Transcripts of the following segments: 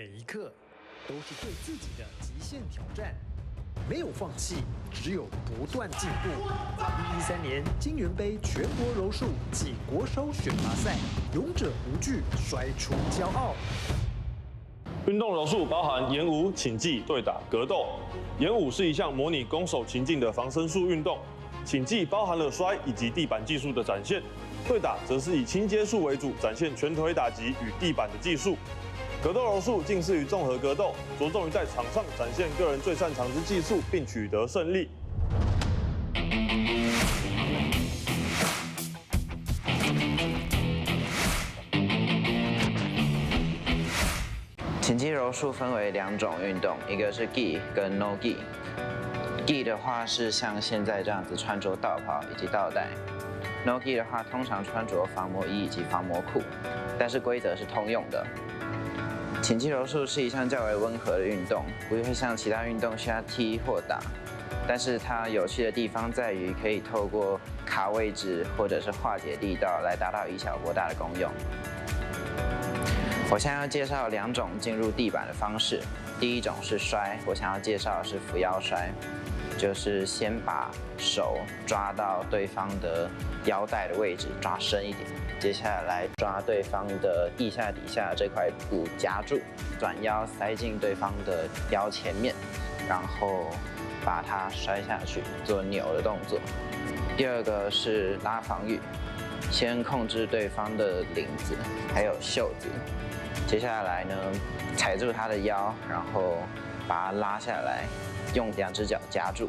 每一刻都是对自己的极限挑战，没有放弃，只有不断进步。2013年金元杯全国柔术暨国手选拔赛，勇者无惧，摔出骄傲。运动柔术包含演武、请技、对打、格斗。演武是一项模拟攻守情境的防身术运动，请技包含了摔以及地板技术的展现，对打则是以轻接触为主，展现拳腿打击与地板的技术。格斗柔术近似于综合格斗，着重于在场上展现个人最擅长之技术，并取得胜利。请技柔术分为2种运动，一个是 gi 跟 no gi。gi 的话是像现在这样子穿着道袍以及道带 ，no gi 的话通常穿着防磨衣以及防磨裤，但是规则是通用的。请技柔术是一项较为温和的运动，不会像其他运动需要踢或打，但是它有趣的地方在于可以透过卡位置或者是化解力道来达到以小博大的功用。我现在要介绍2种进入地板的方式。第一种是摔，我想要介绍的是扶腰摔，就是先把手抓到对方的腰带的位置，抓深一点，接下来抓对方的腋下底下这块布夹住，转腰塞进对方的腰前面，然后把它摔下去，做扭的动作。第二个是拉防御，先控制对方的领子还有袖子。接下来呢，踩住他的腰，然后把他拉下来，用2只脚夹住。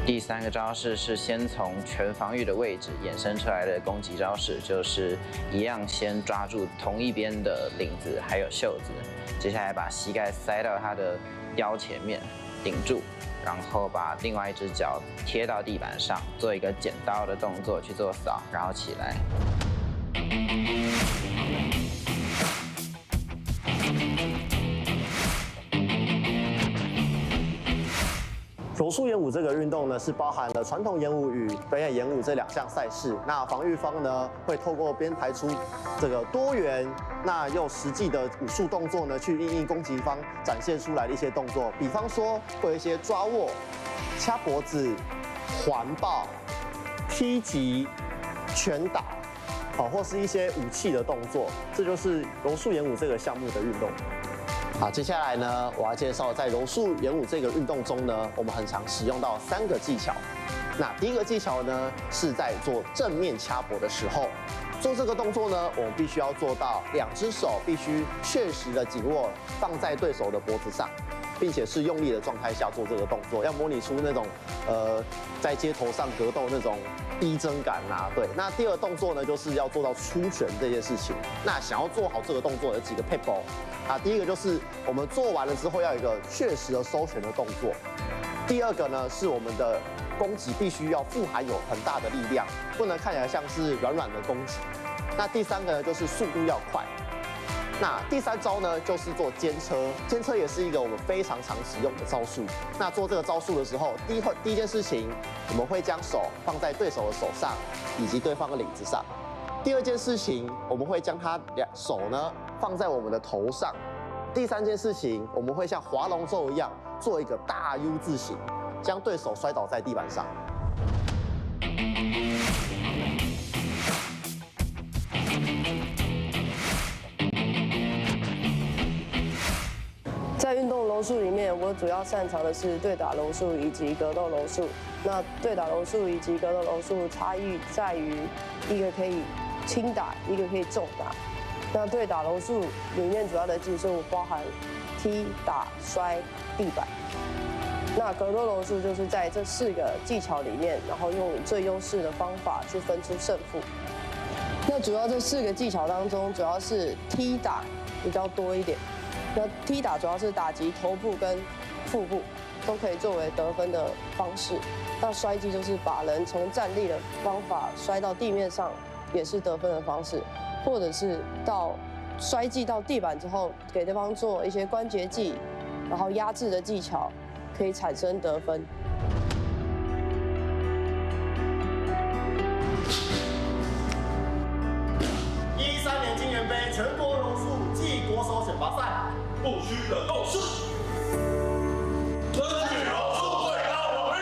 第3个招式是先从全防御的位置衍生出来的攻击招式，就是一样先抓住同一边的领子还有袖子，接下来把膝盖塞到他的腰前面顶住，然后把另外1只脚贴到地板上，做一个剪刀的动作去做扫，然后起来。柔术演武这个运动呢，是包含了传统演武与表演演武这2项赛事。那防御方呢，会透过编排出这个多元，那又实际的武术动作呢，去因应攻击方展现出来的一些动作。比方说，会有一些抓握、掐脖子、环抱、踢击、拳打，或是一些武器的动作。这就是柔术演武这个项目的运动。好，接下来呢，我要介绍在柔术演武这个运动中呢，我们很常使用到3个技巧。那第一个技巧呢，是在做正面掐脖的时候，做这个动作呢，我们必须要做到2只手必须确实的紧握放在对手的脖子上，并且是用力的状态下做这个动作，要模拟出那种在街头上格斗那种逼真感啊。对，那第2个动作呢，就是要做到出拳这件事情。那想要做好这个动作有几个撇步啊？第一个就是我们做完了之后要有一个确实的收拳的动作。第2个呢，是我们的攻击必须要富含有很大的力量，不能看起来像是软软的攻击。那第3个呢，就是速度要快。那第3招呢，就是做肩车。肩车也是一个我们非常常使用的招数。那做这个招数的时候，第一件事情，我们会将手放在对手的手上以及对方的领子上。第2件事情，我们会将他手呢放在我们的头上。第3件事情，我们会像划龙舟一样做一个大 U 字形，将对手摔倒在地板上。在运动柔术里面，我主要擅长的是对打柔术以及格斗柔术。那对打柔术以及格斗柔术差异在于，一个可以轻打，一个可以重打。那对打柔术里面主要的技术包含踢、打、摔、地板。那格斗柔术就是在这4个技巧里面，然后用你最优势的方法去分出胜负。那主要这4个技巧当中，主要是踢打比较多一点。那踢打主要是打击头部跟腹部，都可以作为得分的方式。那摔击就是把人从站立的方法摔到地面上，也是得分的方式。或者是到摔击到地板之后，给对方做一些关节技，然后压制的技巧，可以产生得分。2013年金元杯全国柔术暨国手选拔赛。不虚的斗士，争取柔术最高荣誉。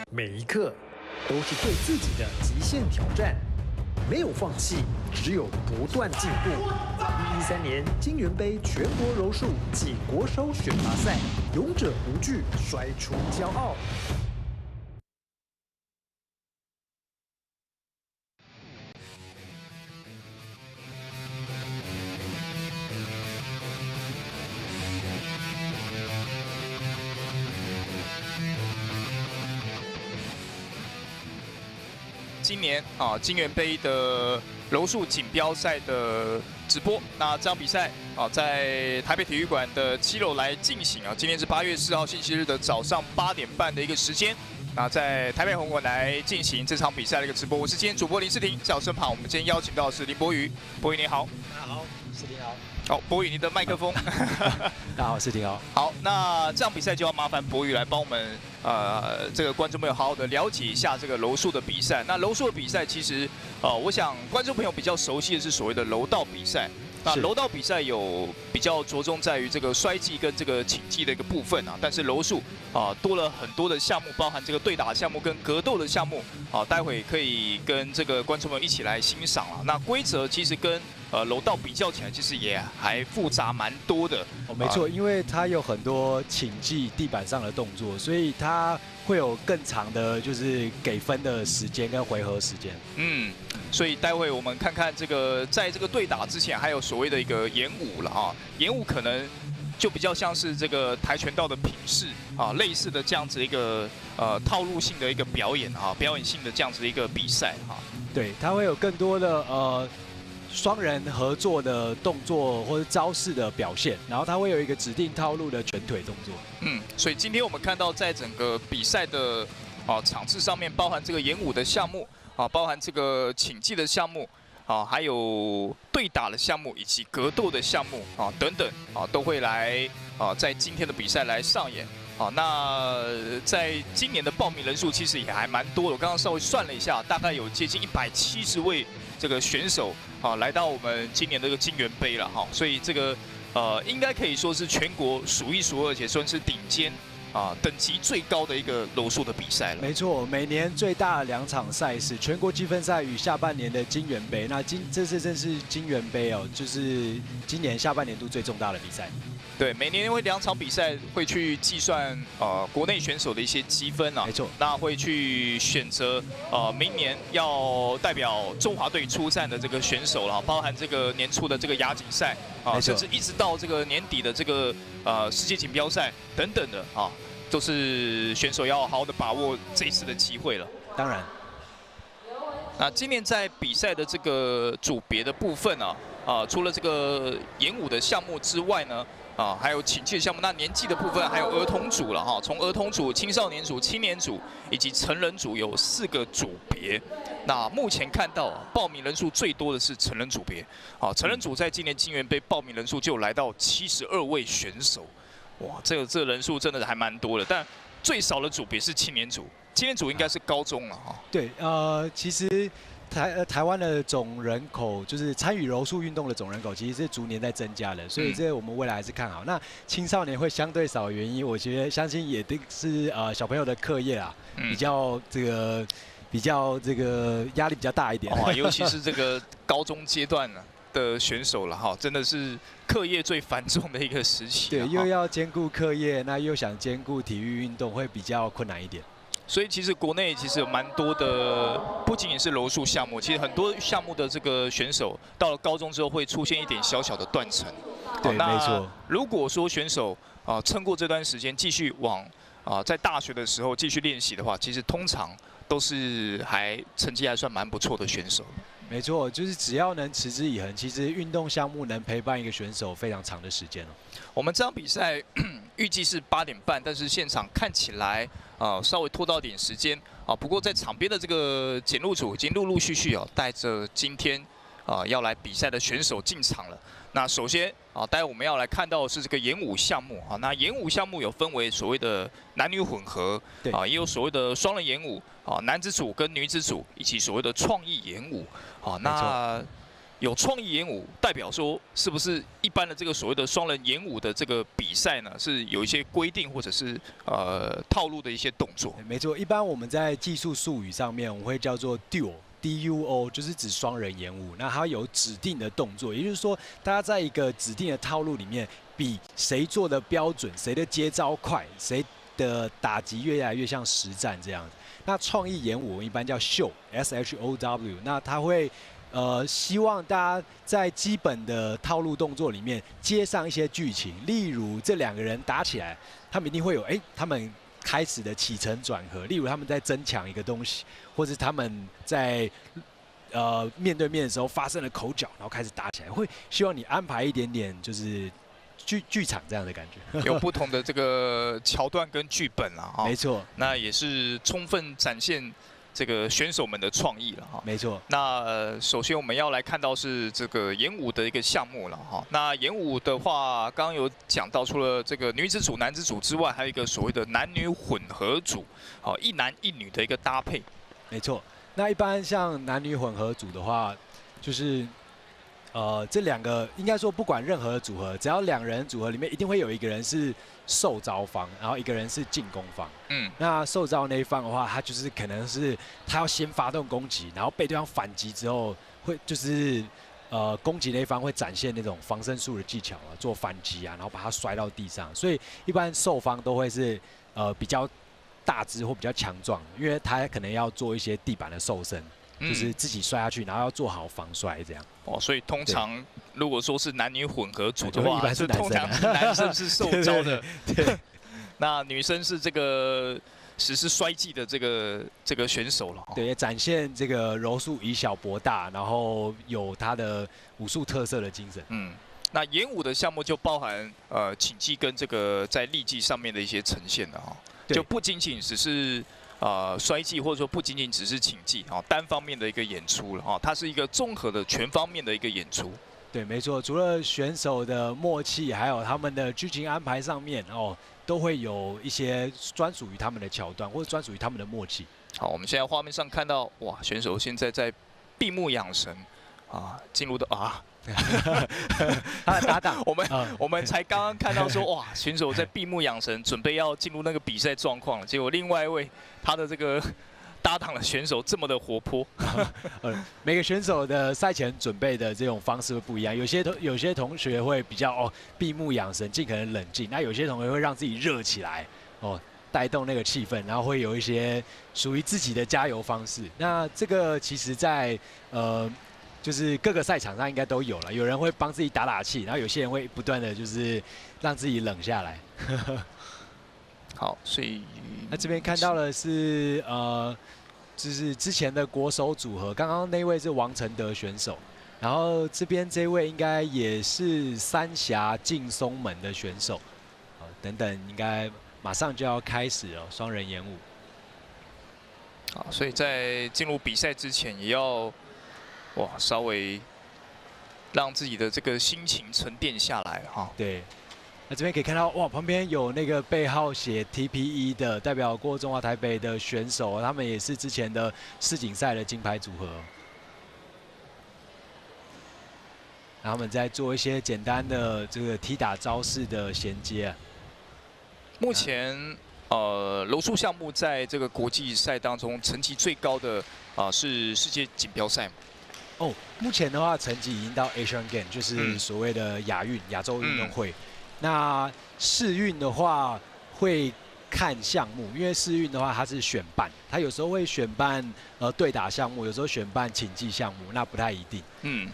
每一刻都是对自己的极限挑战，没有放弃，只有不断进步。2013年金元杯全国柔术暨国手选拔赛，勇者无惧，摔出骄傲。今年金元杯的柔术锦标赛的直播，那这场比赛在台北体育馆的7楼来进行啊。今天是8月4号星期日的早上8点半的一个时间，那在台北红馆来进行这场比赛的一个直播。我是今天主播林世廷，在我身旁我们今天邀请到的是林博宇，博宇你好。大家好，世廷好。好，博宇你的麦克风。大家好，世廷好。好，那这场比赛就要麻烦博宇来帮我们这个观众朋友好好的了解一下这个柔术的比赛。那柔术的比赛其实我想观众朋友比较熟悉的是所谓的柔道比赛。那柔道比赛有比较着重在于这个摔技跟这个擒技的一个部分啊，但是柔术多了很多的项目，包含这个对打项目跟格斗的项目待会可以跟这个观众朋友一起来欣赏啊。那规则其实跟柔道比较起来，其实也还复杂蛮多的。没错，因为它有很多擒技地板上的动作，所以它会有更长的，就是给分的时间跟回合时间。所以待会我们看看这个，在这个对打之前，还有所谓的一个演武了啊。演武可能就比较像是这个跆拳道的品势啊，类似的这样子一个套路性的一个表演啊，表演性的这样子的一个比赛啊。对，它会有更多的双人合作的动作或者招式的表现，然后它会有一个指定套路的拳腿动作。所以今天我们看到在整个比赛的场次上面，包含这个演武的项目包含这个擒技的项目还有对打的项目以及格斗的项目等等都会来在今天的比赛来上演。那在今年的报名人数其实也还蛮多的，我刚刚稍微算了一下，大概有接近170位这个选手来到我们今年的这个金元杯了所以这个应该可以说是全国数一数二，而且算是顶尖等级最高的一个柔术的比赛了。没错，每年最大的2场赛事，全国积分赛与下半年的金元杯。那这次正是金元杯就是今年下半年度最重大的比赛。对，每年因为2场比赛会去计算国内选手的一些积分没错，那会去选择明年要代表中华队出战的这个选手了，包含这个年初的这个亚锦赛甚至一直到这个年底的这个世界锦标赛等等的都是选手要好好的把握这一次的机会了。当然，那今年在比赛的这个组别的部分除了这个演武的项目之外呢，还有擒技的项目，那年纪的部分还有儿童组了从儿童组、青少年组、青年组以及成人组有4个组别。那目前看到报名人数最多的是成人组别成人组在今年金元杯报名人数就来到72位选手，哇，这个人数真的还蛮多的。但最少的组别是青年组，青年组应该是高中了对，其实台湾的总人口，就是参与柔术运动的总人口，其实是逐年在增加的，所以这我们未来还是看好。那青少年会相对少的原因，我觉得相信也是小朋友的课业比较压力比较大一点。尤其是这个高中阶段的选手了真的是课业最繁重的一个时期。对，又要兼顾课业，那又想兼顾体育运动，会比较困难一点。所以其实国内其实有蛮多的，不仅仅是柔术项目，其实很多项目的这个选手到了高中之后会出现一点小小的断层。对，没错。如果说选手撑过这段时间，继续往在大学的时候继续练习的话，其实通常都是成绩还算蛮不错的选手。没错，就是只要能持之以恒，其实运动项目能陪伴一个选手非常长的时间我们这场比赛预计是8点半，但是现场看起来稍微拖到点时间不过在场边的这个检录组已经陆陆续续带着今天要来比赛的选手进场了。那首先啊，待会我们要来看到的是这个演武项目啊。那演武项目有分为所谓的男女混合，啊，也有所谓的双人演武啊，男子组跟女子组，以及所谓的创意演武啊。那有创意演武，代表说是不是一般的这个所谓的双人演武的这个比赛呢，是有一些规定或者是套路的一些动作？没错，一般我们在技术术语上面，我们会叫做 duo， 就是指双人演武。那它有指定的动作，也就是说，大家在一个指定的套路里面，比谁做的标准，谁的接招快，谁的打击越来越像实战这样子。那创意演武一般叫show，SHOW， 那它会希望大家在基本的套路动作里面接上一些剧情，例如这两个人打起来，他们一定会有他们开始的起承转合，例如他们在争抢一个东西，或是他们在面对面的时候发生了口角，然后开始打起来，会希望你安排一点点就是剧场这样的感觉，有不同的这个桥段跟剧本啦，没错，那也是充分展现这个选手们的创意了哈，没错。那首先我们要来看到是这个演武的一个项目了哈。那演武的话，刚刚有讲到，除了这个女子组、男子组之外，还有一个所谓的男女混合组，好，一男一女的一个搭配。没错。那一般像男女混合组的话，就是这两个应该说不管任何的组合，只要两人组合里面一定会有一个人是受招方，然后一个人是进攻方。那受招那一方的话，他就是可能是他要先发动攻击，然后被对方反击之后，会就是攻击那一方会展现那种防身术的技巧啊，做反击啊，然后把他摔到地上。所以一般受方都会是比较大只或比较强壮，因为他可能要做一些地板的瘦身。就是自己摔下去，然后要做好防摔这样。哦，所以通常如果说是男女混合组的话，一般是通常男生是受招的，对，那女生是这个实施摔技的这个选手了。对，展现这个柔术以小博大，然后有他的武术特色的精神。那演武的项目就包含请技跟这个在力技上面的一些呈现的哈，就不仅仅只是。摔技或者说不仅仅只是请技啊，单方面的一个演出了啊，它是一个综合的全方面的一个演出。对，没错，除了选手的默契，还有他们的剧情安排上面都会有一些专属于他们的桥段，或者专属于他们的默契。好，我们现在画面上看到，哇，选手现在在闭目养神啊，进入的他的搭档，我们才刚刚看到说，哇，选手在闭目养神，准备要进入那个比赛状况了。结果另外一位他的这个搭档的选手这么的活泼。每个选手的赛前准备的这种方式会不一样，有些同学会比较闭目养神，尽可能冷静；那有些同学会让自己热起来带动那个气氛，然后会有一些属于自己的加油方式。那这个其实在就是各个赛场上应该都有了，有人会帮自己打打气，然后有些人会不断的就是让自己冷下来。好，所以那这边看到的是就是之前的国手组合，刚刚那位是王承德选手，然后这边这位应该也是三峡劲松门的选手，等等，应该马上就要开始了双人演武。好，所以在进入比赛之前也要。哇，稍微让自己的这个心情沉淀下来哈。对，那这边可以看到，哇，旁边有那个背号写 TPE 的代表过中华台北的选手，他们也是之前的世锦赛的金牌组合。他们在做一些简单的这个踢打招式的衔接。目前柔术项目在这个国际赛当中成绩最高的是世界锦标赛。目前的话，成绩已经到 Asian Game， 就是所谓的亚洲运动会。那世运的话会看项目，因为世运的话它是选办，它有时候会选办对打项目，有时候选办请技项目，那不太一定。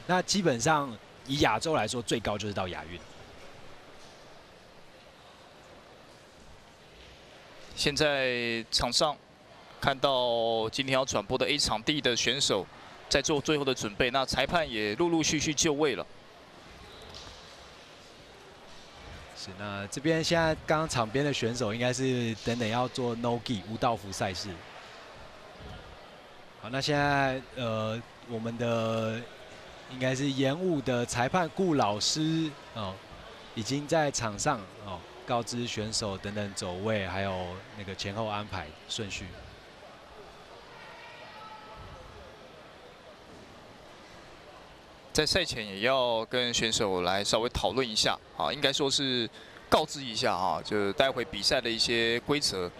那基本上以亚洲来说，最高就是到亚运。现在场上看到今天要转播的 A 场地的选手。在做最后的准备，那裁判也陆陆续续就位了。是，那这边现在刚刚场边的选手应该是等要做 No Gi 无道服赛事。好，那现在我们的应该是演武的裁判顾老师哦，已经在场上哦告知选手等等走位，还有那个前后安排顺序。在赛前也要跟选手来稍微讨论一下啊，应该说是告知一下啊，就待会比赛的一些规则。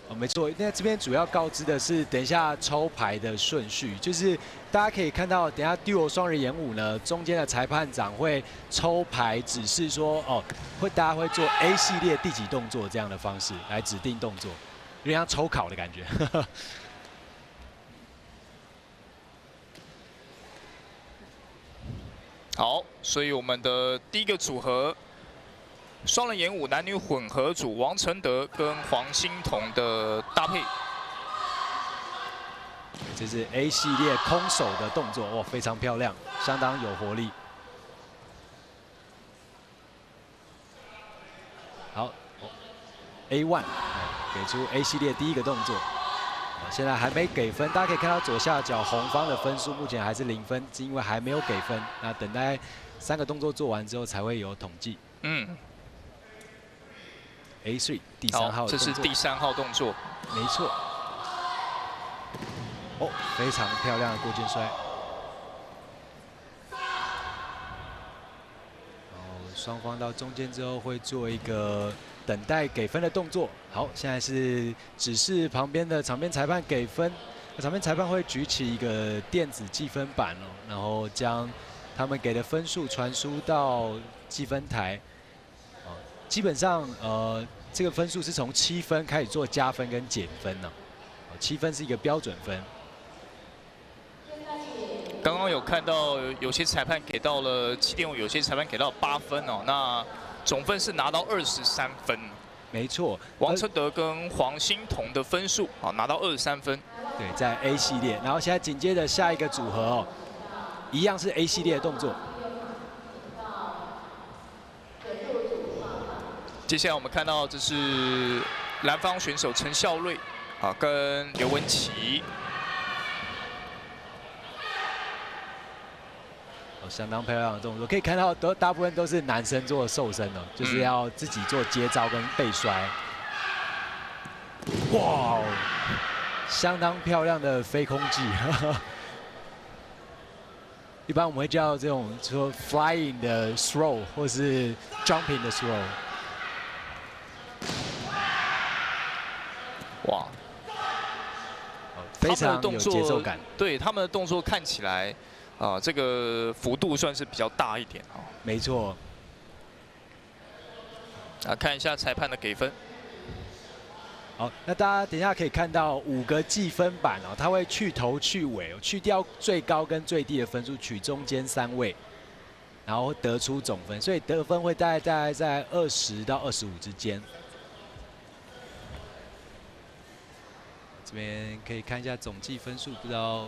哦，没错，那这边主要告知的是等一下抽牌的顺序，就是大家可以看到，等一下 Duo 双人演武呢，中间的裁判长会抽牌指示说，哦，大家会做 A 系列第几动作这样的方式来指定动作，有点像抽考的感觉。好，所以我们的第一个组合，双人演武男女混合组，王承德跟黄欣彤的搭配。这是 A 系列空手的动作，哇，非常漂亮，相当有活力。好 ，A1 给出 A 系列第一个动作。现在还没给分，大家可以看到左下角红方的分数目前还是0分，是因为还没有给分。那等待3个动作做完之后才会有统计。A3 第3号，这是第3号动作，没错。哦，非常漂亮的过肩摔。然后双方到中间之后会做一个等待给分的动作。好，现在是指示旁边的场边裁判给分。场边裁判会举起一个电子计分板哦，然后将他们给的分数传输到计分台。基本上这个分数是从7分开始做加分跟减分呢。7分是一个标准分。刚刚有看到有些裁判给到了7.5，有些裁判给到8分哦。那总分是拿到23分。没错，王承德跟黄欣彤的分数啊拿到23分。对，在 A 系列，然后现在紧接着下一个组合哦，一样是 A 系列的动作。接下来我们看到这是蓝方选手陈孝瑞啊跟刘文琪。相当漂亮的动作，可以看到大部分都是男生做瘦身哦，就是要自己做接招跟背摔。哇，相当漂亮的飞空技。一般我们会叫这种说 flying 的 throw 或是 jumping 的 throw。哇，非常有节奏感。对，他们的动作看起来。这个幅度算是比较大一点哦。没错。看一下裁判的给分。好，那大家等一下可以看到5个计分板哦，它会去头去尾，去掉最高跟最低的分数，取中间3位，然后得出总分，所以得分会大概在20到25之间。这边可以看一下总计分数，不知道。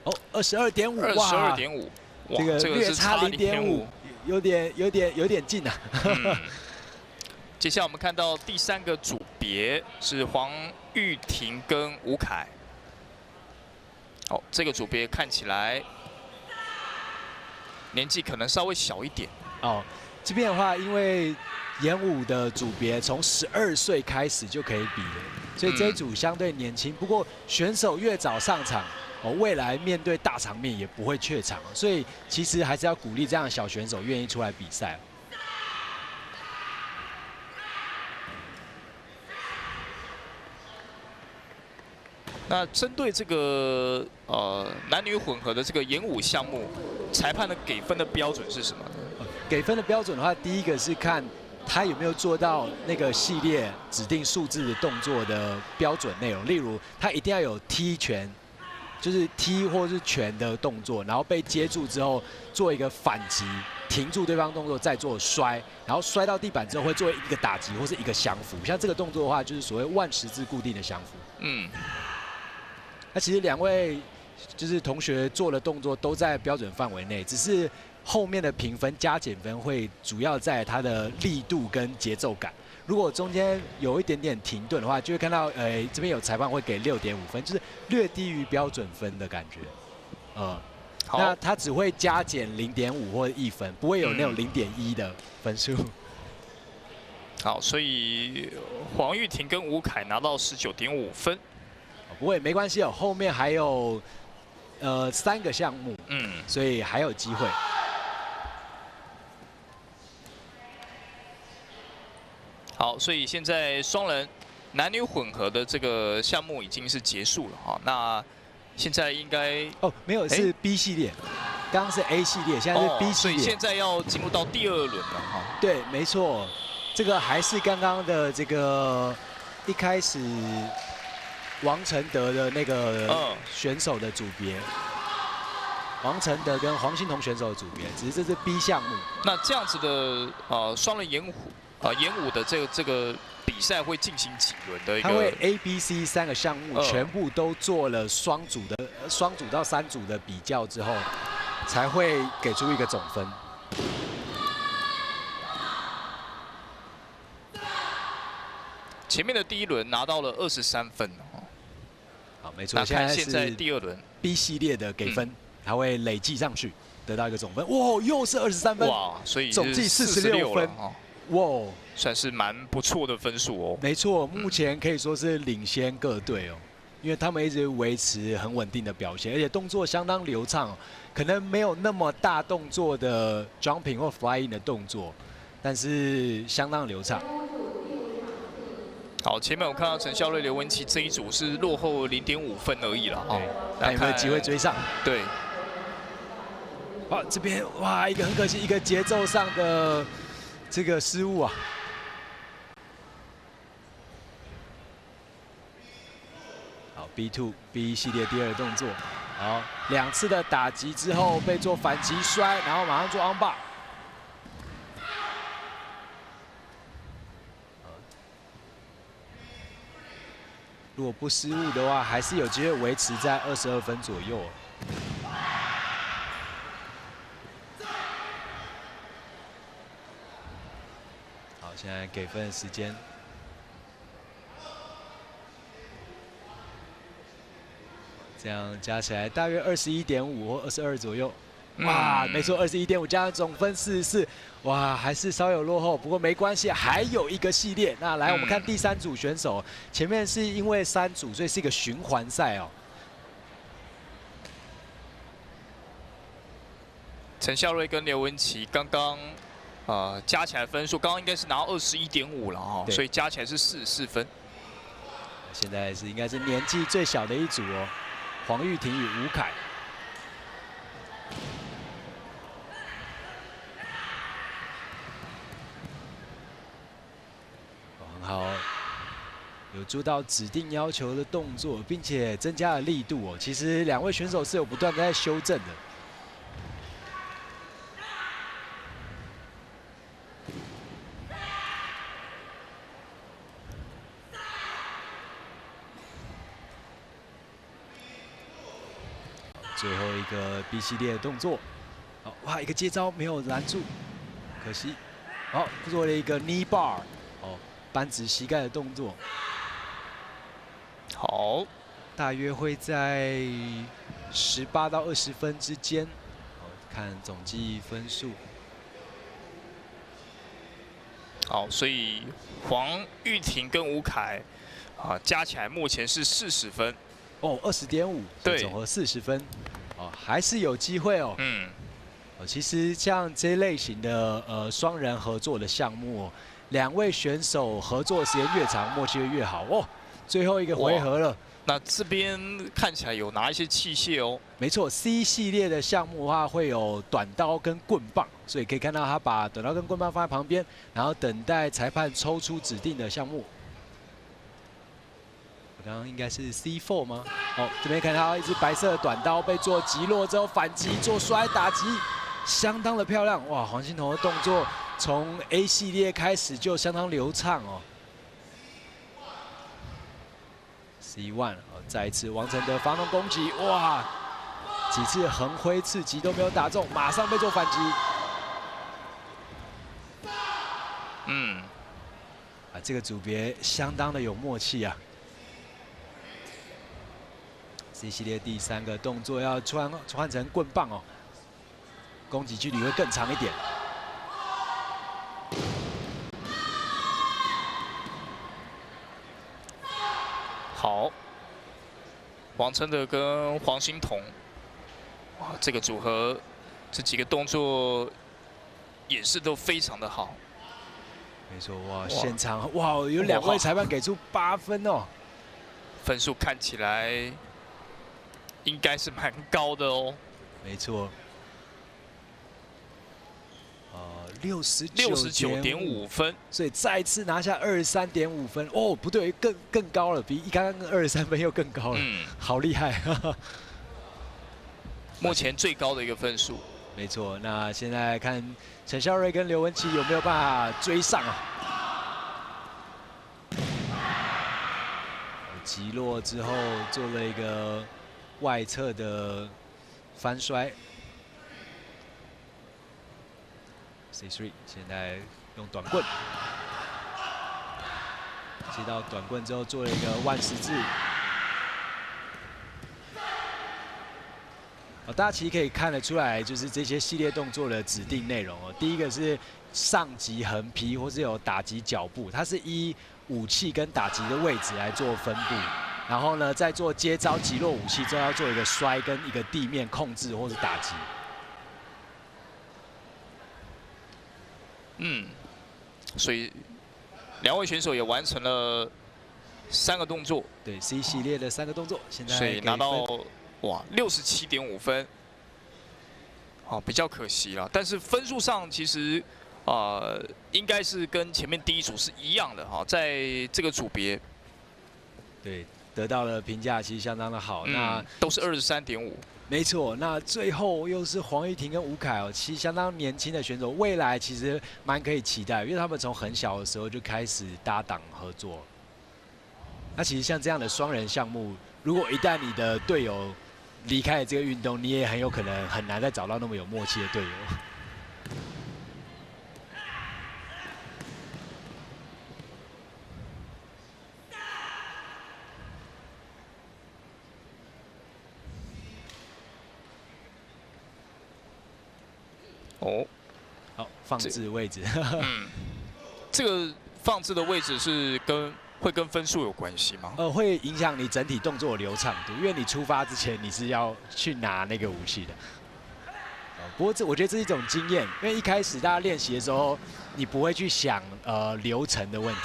哦，22.5， 22.5，这个略差0.5，有点近啊。接下来我们看到第3个组别是黄玉婷跟吴凯。哦，这个组别看起来年纪可能稍微小一点。哦，这边的话，因为演武的组别从12岁开始就可以比了，所以这一组相对年轻。不过选手越早上场。未来面对大场面也不会怯场，所以其实还是要鼓励这样的小选手愿意出来比赛。那针对这个男女混合的这个演武项目，裁判的给分的标准是什么呢？给分的标准的话，第一个是看他有没有做到那个系列指定数字的动作的标准内容，例如他一定要有踢拳。就是踢或是拳的动作，然后被接住之后做一个反击，停住对方动作，再做摔，然后摔到地板之后会做一个打击或是一个降服。像这个动作的话，就是所谓腕十字固定的降服。那其实2位就是同学做的动作都在标准范围内，只是后面的评分加减分会主要在它的力度跟节奏感。如果中间有一点点停顿的话，就会看到，这边有裁判会给6.5分，就是略低于标准分的感觉。那它只会加减0.5或者1分，不会有那种0.1的分数。好，所以黄玉婷跟吴凯拿到19.5分。不过也没关系哦，后面还有3个项目，所以还有机会。好，所以现在双人男女混合的这个项目已经是结束了哈。那现在应该没有是 B 系列，刚刚是 A 系列，现在是 B 系列，所以现在要进入到第2轮了哈。对，没错，这个还是刚刚的这个一开始。王承德的那个选手的组别，王承德跟黄欣彤选手的组别，只是这是 B 项目。那这样子的双人演武的这个比赛会进行几轮的一个？它会 A、B、C 3个项目全部都做了双组到3组的比较之后，才会给出一个总分。前面的第1轮拿到了23分哦。好，没错。现在第2轮 B 系列的给分，还会累计上去，得到一个总分。哇，又是23分！哇，所以总计46分哦。哇，算是蛮不错的分数哦。没错，目前可以说是领先各队哦，因为他们一直维持很稳定的表现，而且动作相当流畅哦。可能没有那么大动作的 jumping 或 flying 的动作，但是相当流畅。好，前面我看到陈孝瑞、刘文琪这一组是落后0.5分而已了哈，看有没有机会追上。对，这边哇，一个很可惜，一个节奏上的这个失误啊。好 ，B 系列第2动作，好，2次的打击之后被做反击摔，然后马上做 on bar。如果不失误的话，还是有机会维持在22分左右。好，现在给分的时间。这样加起来大约21.5或22左右。哇，没错，21.5加上总分44，哇，还是稍有落后。不过没关系，还有一个系列。那来，我们看第3组选手，前面是因为3组，所以是一个循环赛哦。陈孝瑞跟刘文琪刚刚加起来分数，刚刚应该是拿到21.5了哈，所以加起来是44分。现在是应该是年纪最小的一组哦，黄玉婷与吴凯。好，有做到指定要求的动作，并且增加了力度哦。其实2位选手是有不断的在修正的。最后一个 B 系列的动作，好哇，一个接招没有拦住，可惜。好，做了一个 knee bar。扳直膝盖的动作，好，大约会在18到20分之间。看总计分数。好，所以黄玉婷跟吴凯加起来目前是40分。哦，20.5，对，总和40分。还是有机会哦。其实像这类型的双人合作的项目，2位选手合作的时间越长，默契会越好哦。最后一个回合了，那这边看起来有拿一些器械哦。没错 ，C 系列的项目的话会有短刀跟棍棒，所以可以看到他把短刀跟棍棒放在旁边，然后等待裁判抽出指定的项目。我刚刚应该是 C4 吗？这边看到一支白色的短刀被做击落之后反击做摔打击，相当的漂亮。哇，黄欣彤的动作从 A 系列开始就相当流畅哦。C1 再一次王承德发动攻击，哇，几次横挥刺击都没有打中，马上被做反击。这个组别相当的有默契啊。C 系列第3个动作要换成棍棒哦，攻击距离会更长一点。好，王承德跟黄欣彤，哇，这个组合，这几个动作也是都非常的好。没错，哇，现场哇有2位裁判给出8分哦，分数看起来应该是蛮高的哦。没错。69.5分，所以再次拿下23.5分哦，不对，更高了，比刚刚23分又更高了，好厉害！目前最高的一个分数。没错，那现在看陈孝瑞跟刘文琪有没有办法追上啊？击落之后做了一个外侧的翻摔。C3 现在用短棍，接到短棍之后做了一个万十字。大家其实可以看得出来，就是这些系列动作的指定内容哦。第一个是上击横劈，或是有打击脚步，它是依武器跟打击的位置来做分布。然后呢，再做接招击落武器之后，要做一个摔跟一个地面控制或是打击。所以2位选手也完成了3个动作，对 C 系列的3个动作，现在所以拿到哇67.5分，比较可惜了。但是分数上其实应该是跟前面第1组是一样的哈，在这个组别，对，得到的评价其实相当的好，那都是23.5。没错，那最后又是黄玉婷跟吴凯哦，其实相当年轻的选手，未来其实蛮可以期待，因为他们从很小的时候就开始搭档合作。那其实像这样的双人项目，如果一旦你的队友离开了这个运动，你也很有可能很难再找到那么有默契的队友。好，放置位置。这个放置的位置是会跟分数有关系吗？会影响你整体动作的流畅度，因为你出发之前你是要去拿那个武器的。不过我觉得这是一种经验，因为一开始大家练习的时候，你不会去想流程的问题，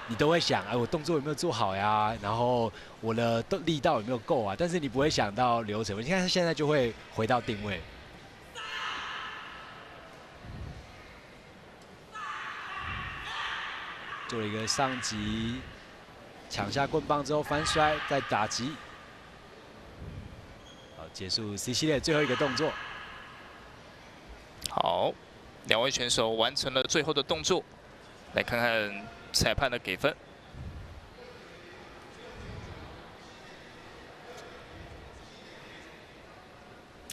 你都会想我动作有没有做好呀，然后我的力道有没有够啊，但是你不会想到流程。你看现在就会回到定位。做了一个上击，抢下棍棒之后翻摔，再打击。好，结束 C 系列最后一个动作。好，2位选手完成了最后的动作，来看看裁判的给分。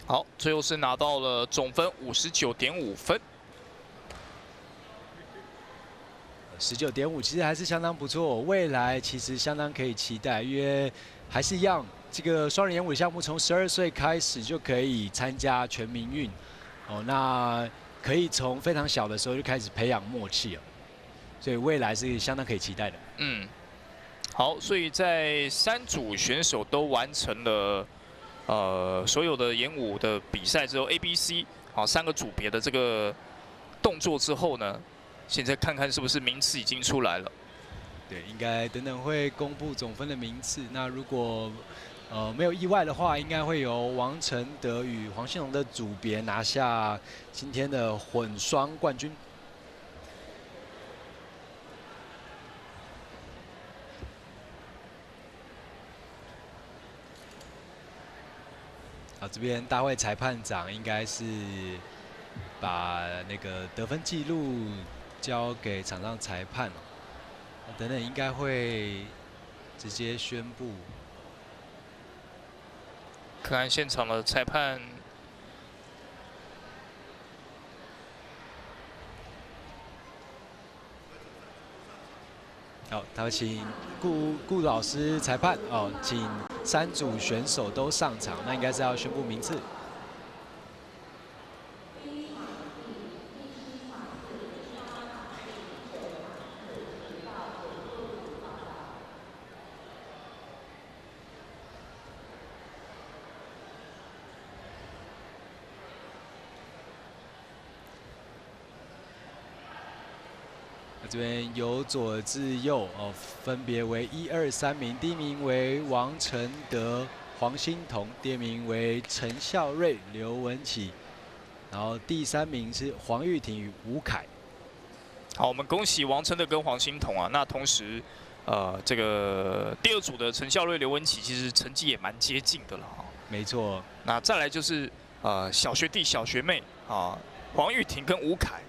好，最后是拿到了总分59.5分。19.5其实还是相当不错，未来其实相当可以期待，因为还是一样，这个双人演武项目从12岁开始就可以参加全民运，那可以从非常小的时候就开始培养默契了，所以未来是相当可以期待的。好，所以在3组选手都完成了所有的演武的比赛之后 ，A、B、C 3个组别的这个动作之后呢？现在看看是不是名次已经出来了？对，应该等等会公布总分的名次。那如果没有意外的话，应该会由王承德与黄信龙的组别拿下今天的混双冠军。好，这边大会裁判长应该是把那个得分记录交给场上裁判，等等应该会直接宣布。看看现场的裁判，好，他会请顾老师裁判请3组选手都上场，那应该是要宣布名次。这边由左至右哦，分别为1、2、3名。第1名为王承德、黄欣彤，第2名为陈孝瑞、刘文启，然后第3名是黄玉婷与吴凯。好，我们恭喜王承德跟黄欣彤啊。那同时，这个第2组的陈孝瑞、刘文启其实成绩也蛮接近的了哈。没错。那再来就是小学弟、小学妹啊，黄玉婷跟吴凯，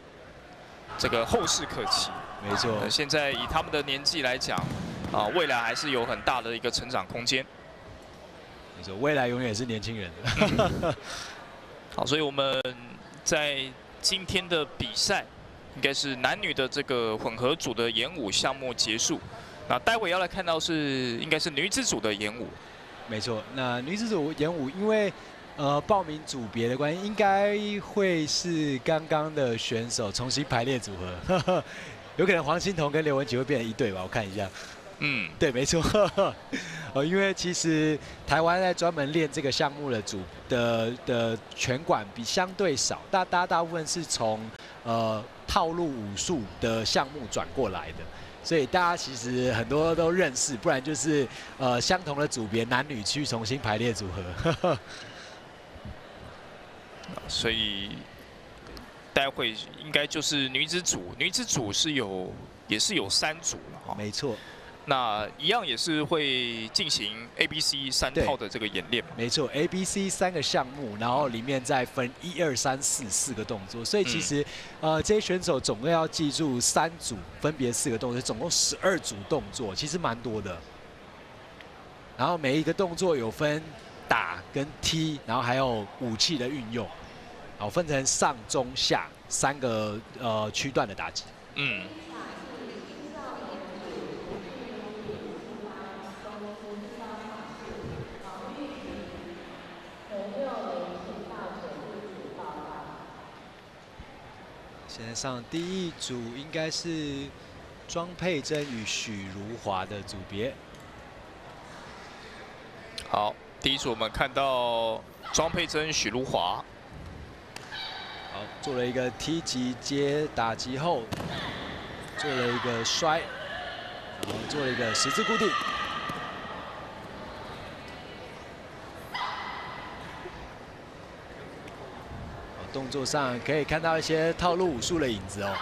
这个后势可期。没错，现在以他们的年纪来讲，未来还是有很大的一个成长空间。没错，未来永远是年轻人的。好，所以我们在今天的比赛，应该是男女的这个混合组的演武项目结束。那待会要来看到应该是女子组的演武。没错，那女子组演武，因为报名组别的关系，应该会是刚刚的选手重新排列组合。有可能黄欣彤跟刘文启会变成一对吧？我看一下。对，没错。因为其实台湾在专门练这个项目的的拳馆比相对少，大部分是从套路武术的项目转过来的，所以大家其实很多都认识，不然就是相同的组别男女去重新排列组合。所以待会应该就是女子组也是有3组了哈。没错。那一样也是会进行 A、B、C 3套的这个演练。没错 ，A、B、C 3个项目，然后里面再分1、2、3、4个动作，所以其实这些选手总共要记住3组，分别4个动作，总共12组动作，其实蛮多的。然后每一个动作有分打跟踢，然后还有武器的运用，好，分成上、中、下3个区段的打击。现在上第1组应该是庄佩珍与许如华的组别。好，第1组我们看到庄佩珍、许如华。好，做了一个踢击接打击后，做了一个摔，然后做了一个十字固定。动作上可以看到一些套路武术的影子哦。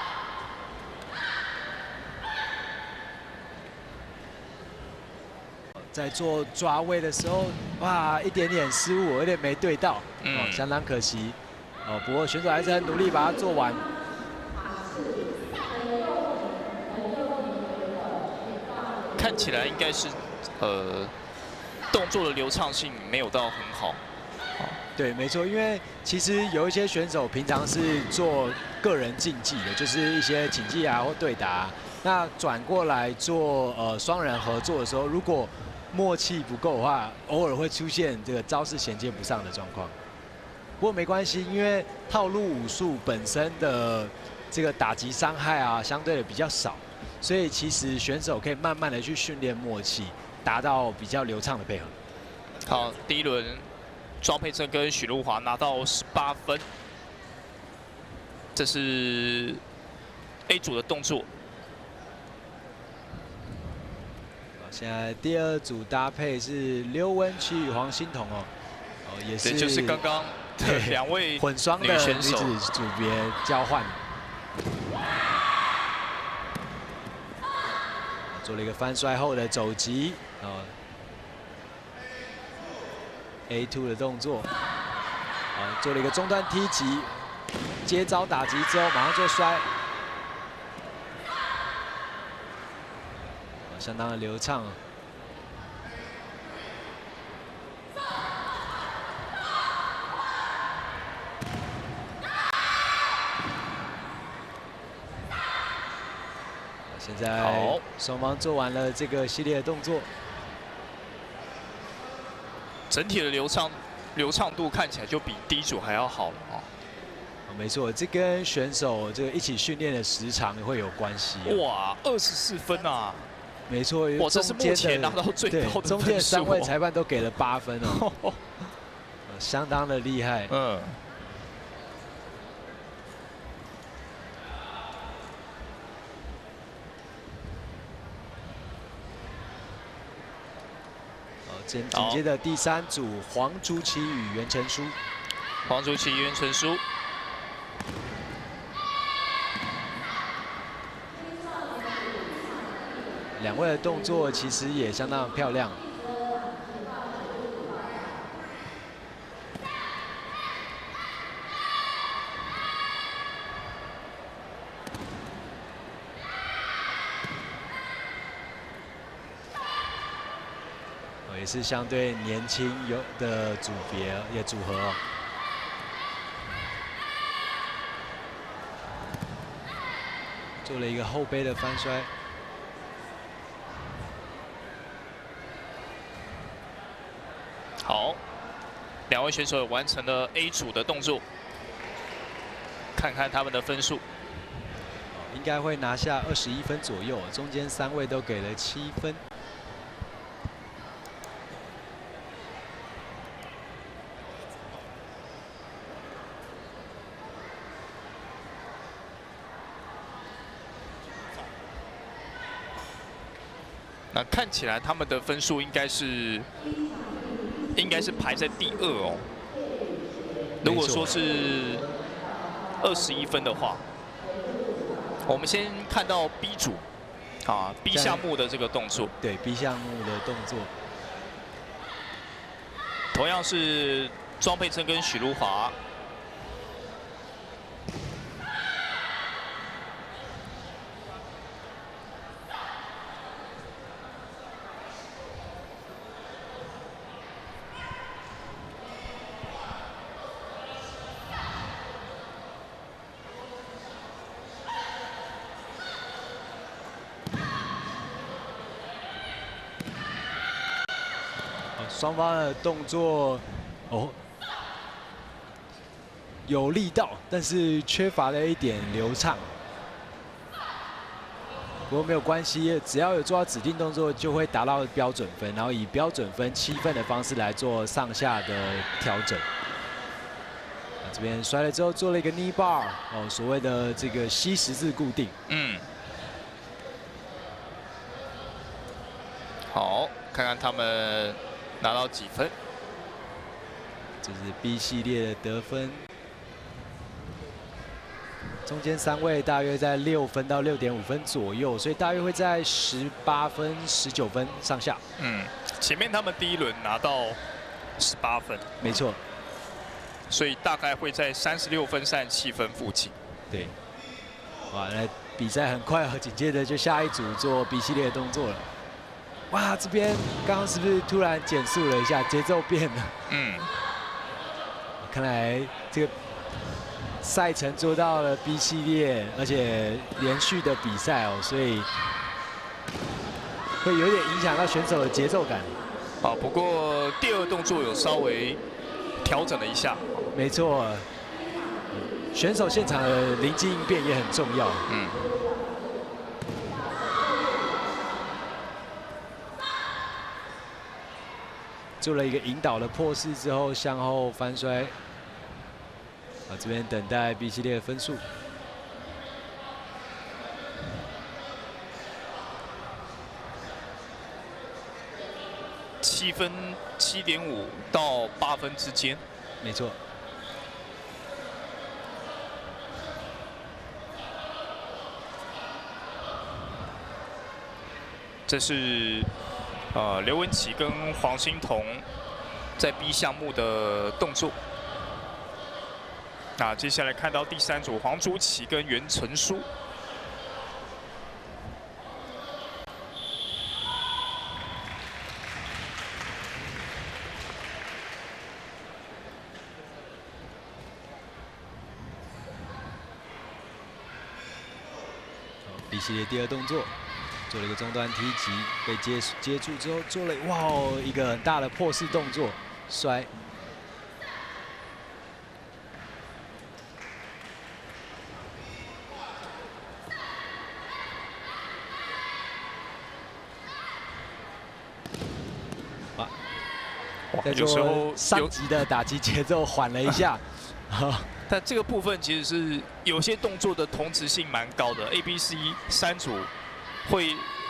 在做抓位的时候，哇，一点点失误，有点没对到，相当可惜。不过选手还是很努力把它做完。看起来应该是动作的流畅性没有到很好。对，没错，因为其实有一些选手平常是做个人竞技的，就是一些竞技啊或对打，那转过来做双人合作的时候，如果默契不够的话，偶尔会出现这个招式衔接不上的状况。不过没关系，因为套路武术本身的这个打击伤害啊，相对的比较少，所以其实选手可以慢慢的去训练默契，达到比较流畅的配合。好，第1轮。庄佩珍跟许如华拿到18分，这是 A 组的动作。现在第2组搭配是刘文启与黄欣彤哦，也是就是刚刚2位混双的女子组别交换，做了一个翻摔后的肘击A2 的动作，做了一个中段踢击，接招打击之后马上做摔，相当的流畅。现在双方做完了这个系列的动作。整体的流畅度看起来就比第一组还要好了啊。没错，这跟选手这个一起训练的时长会有关系。哇，24分啊！没错，哇，这是目前拿到最高的分数。中间3位裁判都给了8分哦，相当的厉害。嗯。紧接着第3组黄竹崎与袁成书。黄竹崎、袁成书。2位的动作其实也相当漂亮。也是相对年轻的组合哦。做了一个后背的翻摔。好，2位选手完成了 A 组的动作，看看他们的分数，应该会拿下21分左右，中间3位都给了7分。那看起来他们的分数应该是排在第2哦。如果说是21分的话，我们先看到 B 组啊 ，B 项目的这个动作。对 B 项目的动作，同样是庄佩珍跟许茹华。双方的动作有力道，但是缺乏了一点流畅。不过没有关系，只要有做到指定动作，就会达到标准分，然后以标准分7分的方式来做上下的调整。这边摔了之后做了一个 knee bar， 所谓的这个膝十字固定。好，看看他们拿到几分。这是 B 系列的得分，中间3位大约在6分到6.5分左右，所以大约会在18分、19分上下。前面他们第1轮拿到18分，没错，所以大概会在36分、37分附近。对，哇，那比赛很快，紧接着就下一组做 B 系列的动作了。哇，这边刚刚是不是突然减速了一下，节奏变了？看来这个赛程做到了 B 系列，而且连续的比赛哦，所以会有点影响到选手的节奏感。不过第2动作有稍微调整了一下。没错，选手现场的灵机应变也很重要。做了一个引导的破势之后，向后翻摔。这边等待 B 系列的分数。7分、7.5到8分之间。没错。这是刘文琪跟黄欣彤在 B 项目的动作。接下来看到第3组黄竹琪跟袁成书。B 系列第2动作。做了一个中段踢击，被接住之后做了一个很大的破势动作，摔。在有时候上级的打击节奏缓了一下，但这个部分其实是有些动作的同质性蛮高的 ，A、B、C 3组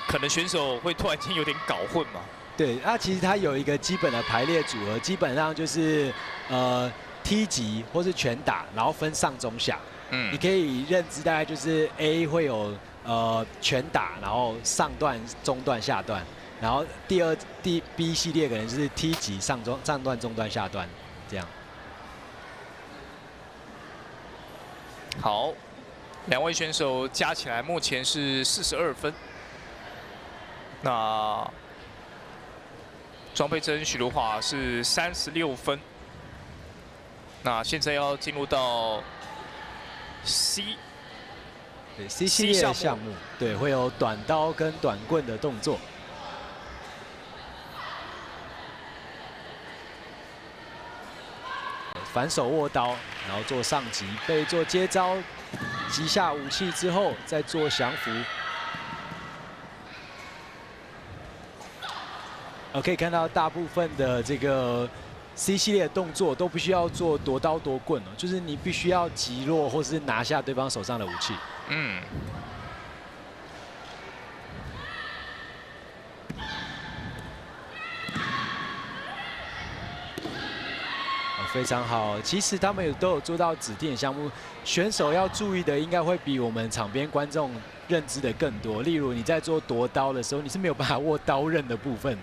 可能选手会突然间有点搞混嘛。对，那其实它有一个基本的排列组合，基本上就是T 级或是拳打，然后分上中下。你可以认知大概就是 A 会有拳打，然后上段、中段、下段。然后B 系列可能就是 T 级上段、中段、下段这样。好，2位选手加起来目前是42分。那庄佩珍、许茹华是36分。那现在要进入到 C 系列的项目，对，会有短刀跟短棍的动作。反手握刀，然后做上击，被做接招，击下武器之后再做降服。可以看到大部分的这个 C 系列的动作都不需要做夺刀夺棍哦，就是你必须要击落或是拿下对方手上的武器。非常好，其实他们都有做到指定的项目，选手要注意的应该会比我们场边观众认知的更多。例如你在做夺刀的时候，你是没有办法握刀刃的部分，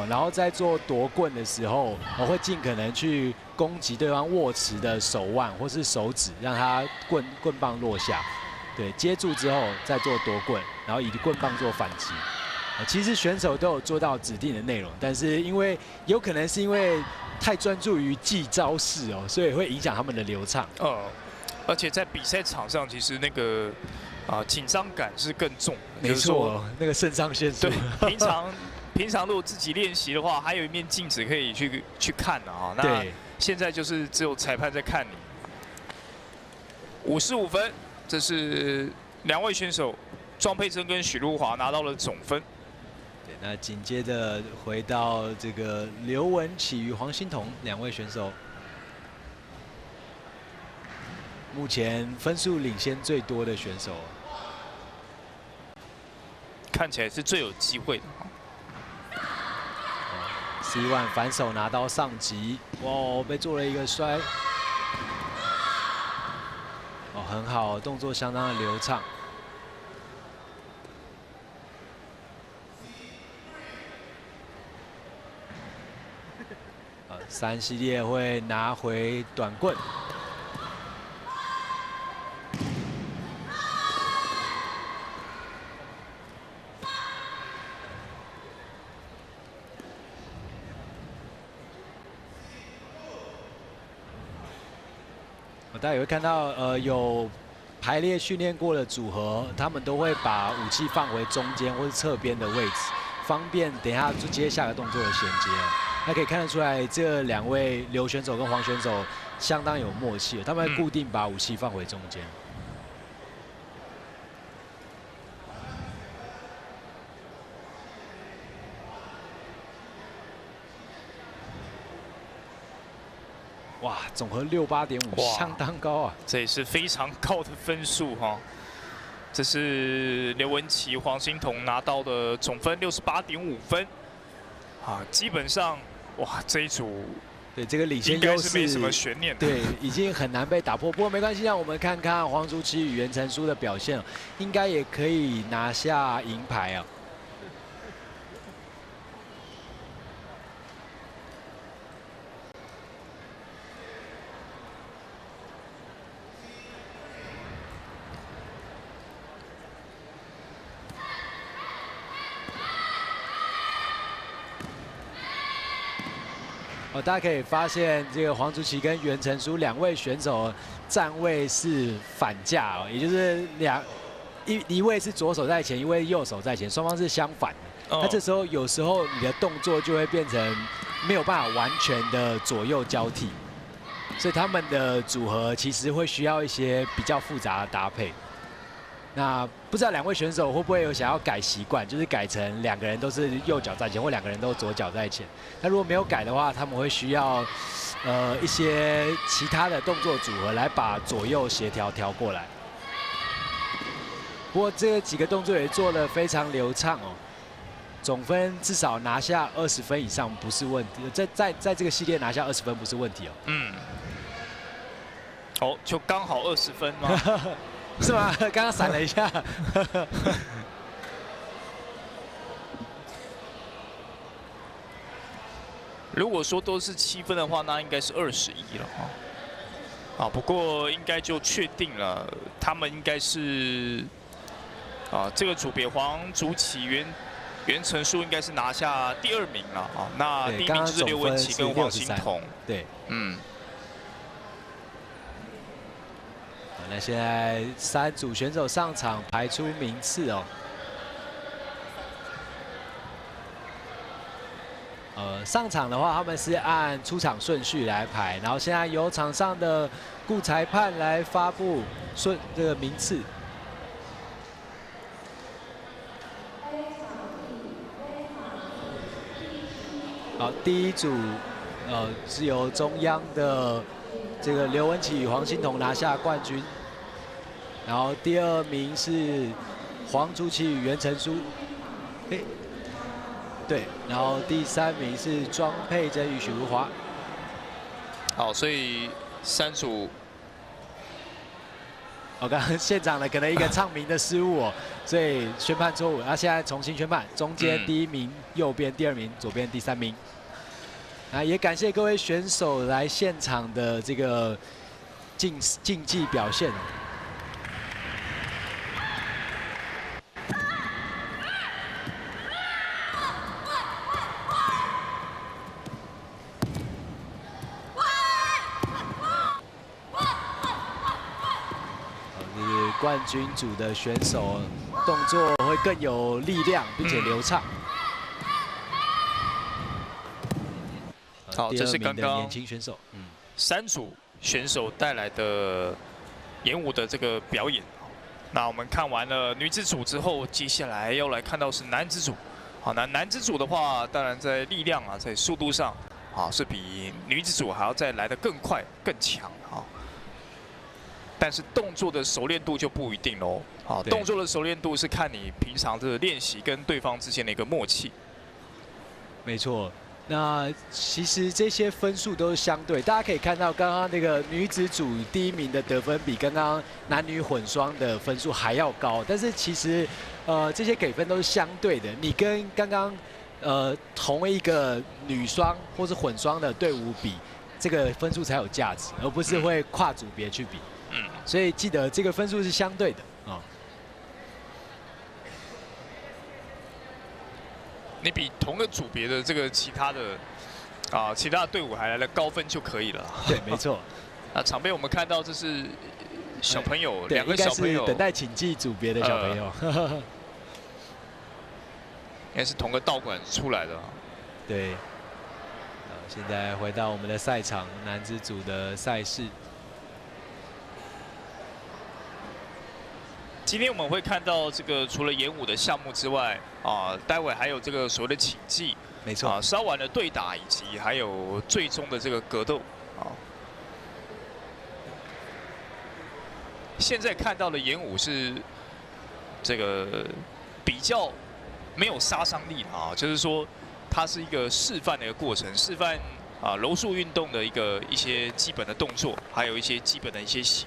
然后在做夺棍的时候，我会尽可能去攻击对方握持的手腕或是手指，让他棍棒落下，对，接住之后再做夺棍，然后以棍棒做反击。其实选手都有做到指定的内容，但是有可能是因为太专注于记招式哦，所以会影响他们的流畅。而且在比赛场上，其实那个紧张感是更重。没错，那个肾上腺素。对，平常如果自己练习的话，还有一面镜子可以去看啊。那现在就是只有裁判在看你。55分，这是2位选手庄佩珍跟许茹华拿到了总分。那紧接着回到这个刘文启与黄欣彤2位选手，目前分数领先最多的选手，看起来是最有机会的。C1 反手拿刀上击，哇，被做了一个摔，很好，动作相当的流畅。3系列会拿回短棍，大家也会看到，有排列训练过的组合，他们都会把武器放回中间或是侧边的位置，方便等一下就接下个动作的衔接。那可以看得出来，这2位刘选手跟黄选手相当有默契，他们会固定把武器放回中间。哇，总和68.5，相当高啊！这也是非常高的分数哈。这是刘文琪、黄欣彤拿到的总分68.5分，基本上哇这一组对这个领先优势没什么悬念，对，已经很难被打破。不过没关系，让我们看看黄竹琪与袁成书的表现，应该也可以拿下银牌啊。大家可以发现，这个黄竹琪跟袁成书2位选手站位是反架哦，也就是一位是左手在前，一位右手在前，双方是相反的。那这时候有时候你的动作就会变成没有办法完全的左右交替，所以他们的组合其实会需要一些比较复杂的搭配。那不知道2位选手会不会有想要改习惯，就是改成2个人都是右脚在前，或2个人都左脚在前。那如果没有改的话，他们会需要一些其他的动作组合来把左右协调调过来。不过这几个动作也做得非常流畅哦，总分至少拿下20分以上不是问题。在这个系列拿下20分不是问题哦。嗯。哦，就刚好20分吗？是吗？刚刚闪了一下。如果说都是7分的话，那应该是21了哈。不过应该就确定了，他们应该是这个组别黄竹崎袁成书应该是拿下第2名了啊。那第1名就是刘文琪跟黄欣彤。对，那现在3组选手上场排出名次哦。上场的话，他们是按出场顺序来排，然后现在由场上的顾裁判来发布这个名次。好，第1组是由中央的这个刘文琪与黄欣彤拿下冠军。然后第2名是黄竹崎与袁成书，对，然后第3名是庄佩珍与许如华。好，所以3组，我刚刚现场的可能一个唱名的失误哦，所以宣判错误。那现在重新宣判，中间第1名，右边第2名，左边第3名。也感谢各位选手来现场的这个竞技表现。冠军组的选手动作会更有力量，并且流畅。好，这是刚刚年轻选手3组选手带来的演武的这个表演。那我们看完了女子组之后，接下来要来看到是男子组。好，男子组的话，当然在力量在速度上是比女子组还要再来得更快、更强但是动作的熟练度就不一定喽。动作的熟练度是看你平常的练习跟对方之间的一个默契。没错，那其实这些分数都是相对，大家可以看到刚刚那个女子组第1名的得分比刚刚男女混双的分数还要高，但是其实这些给分都是相对的，你跟刚刚同一个女双或是混双的队伍比，这个分数才有价值，而不是会跨组别去比。所以记得这个分数是相对的你比同个组别的这个其他的队伍还来的高分就可以了。对，没错。场边我们看到这是小朋友，2个小小朋友等待请记组别的小朋友，应该是同个道馆出来的。对。现在回到我们的赛场，男子组的赛事。今天我们会看到这个除了演武的项目之外，待会还有这个所谓的请技，没错，稍晚的对打以及还有最终的这个格斗现在看到的演武是这个比较没有杀伤力的就是说它是一个示范的一个过程，示范柔术运动的一些基本的动作，还有一些基本的一些型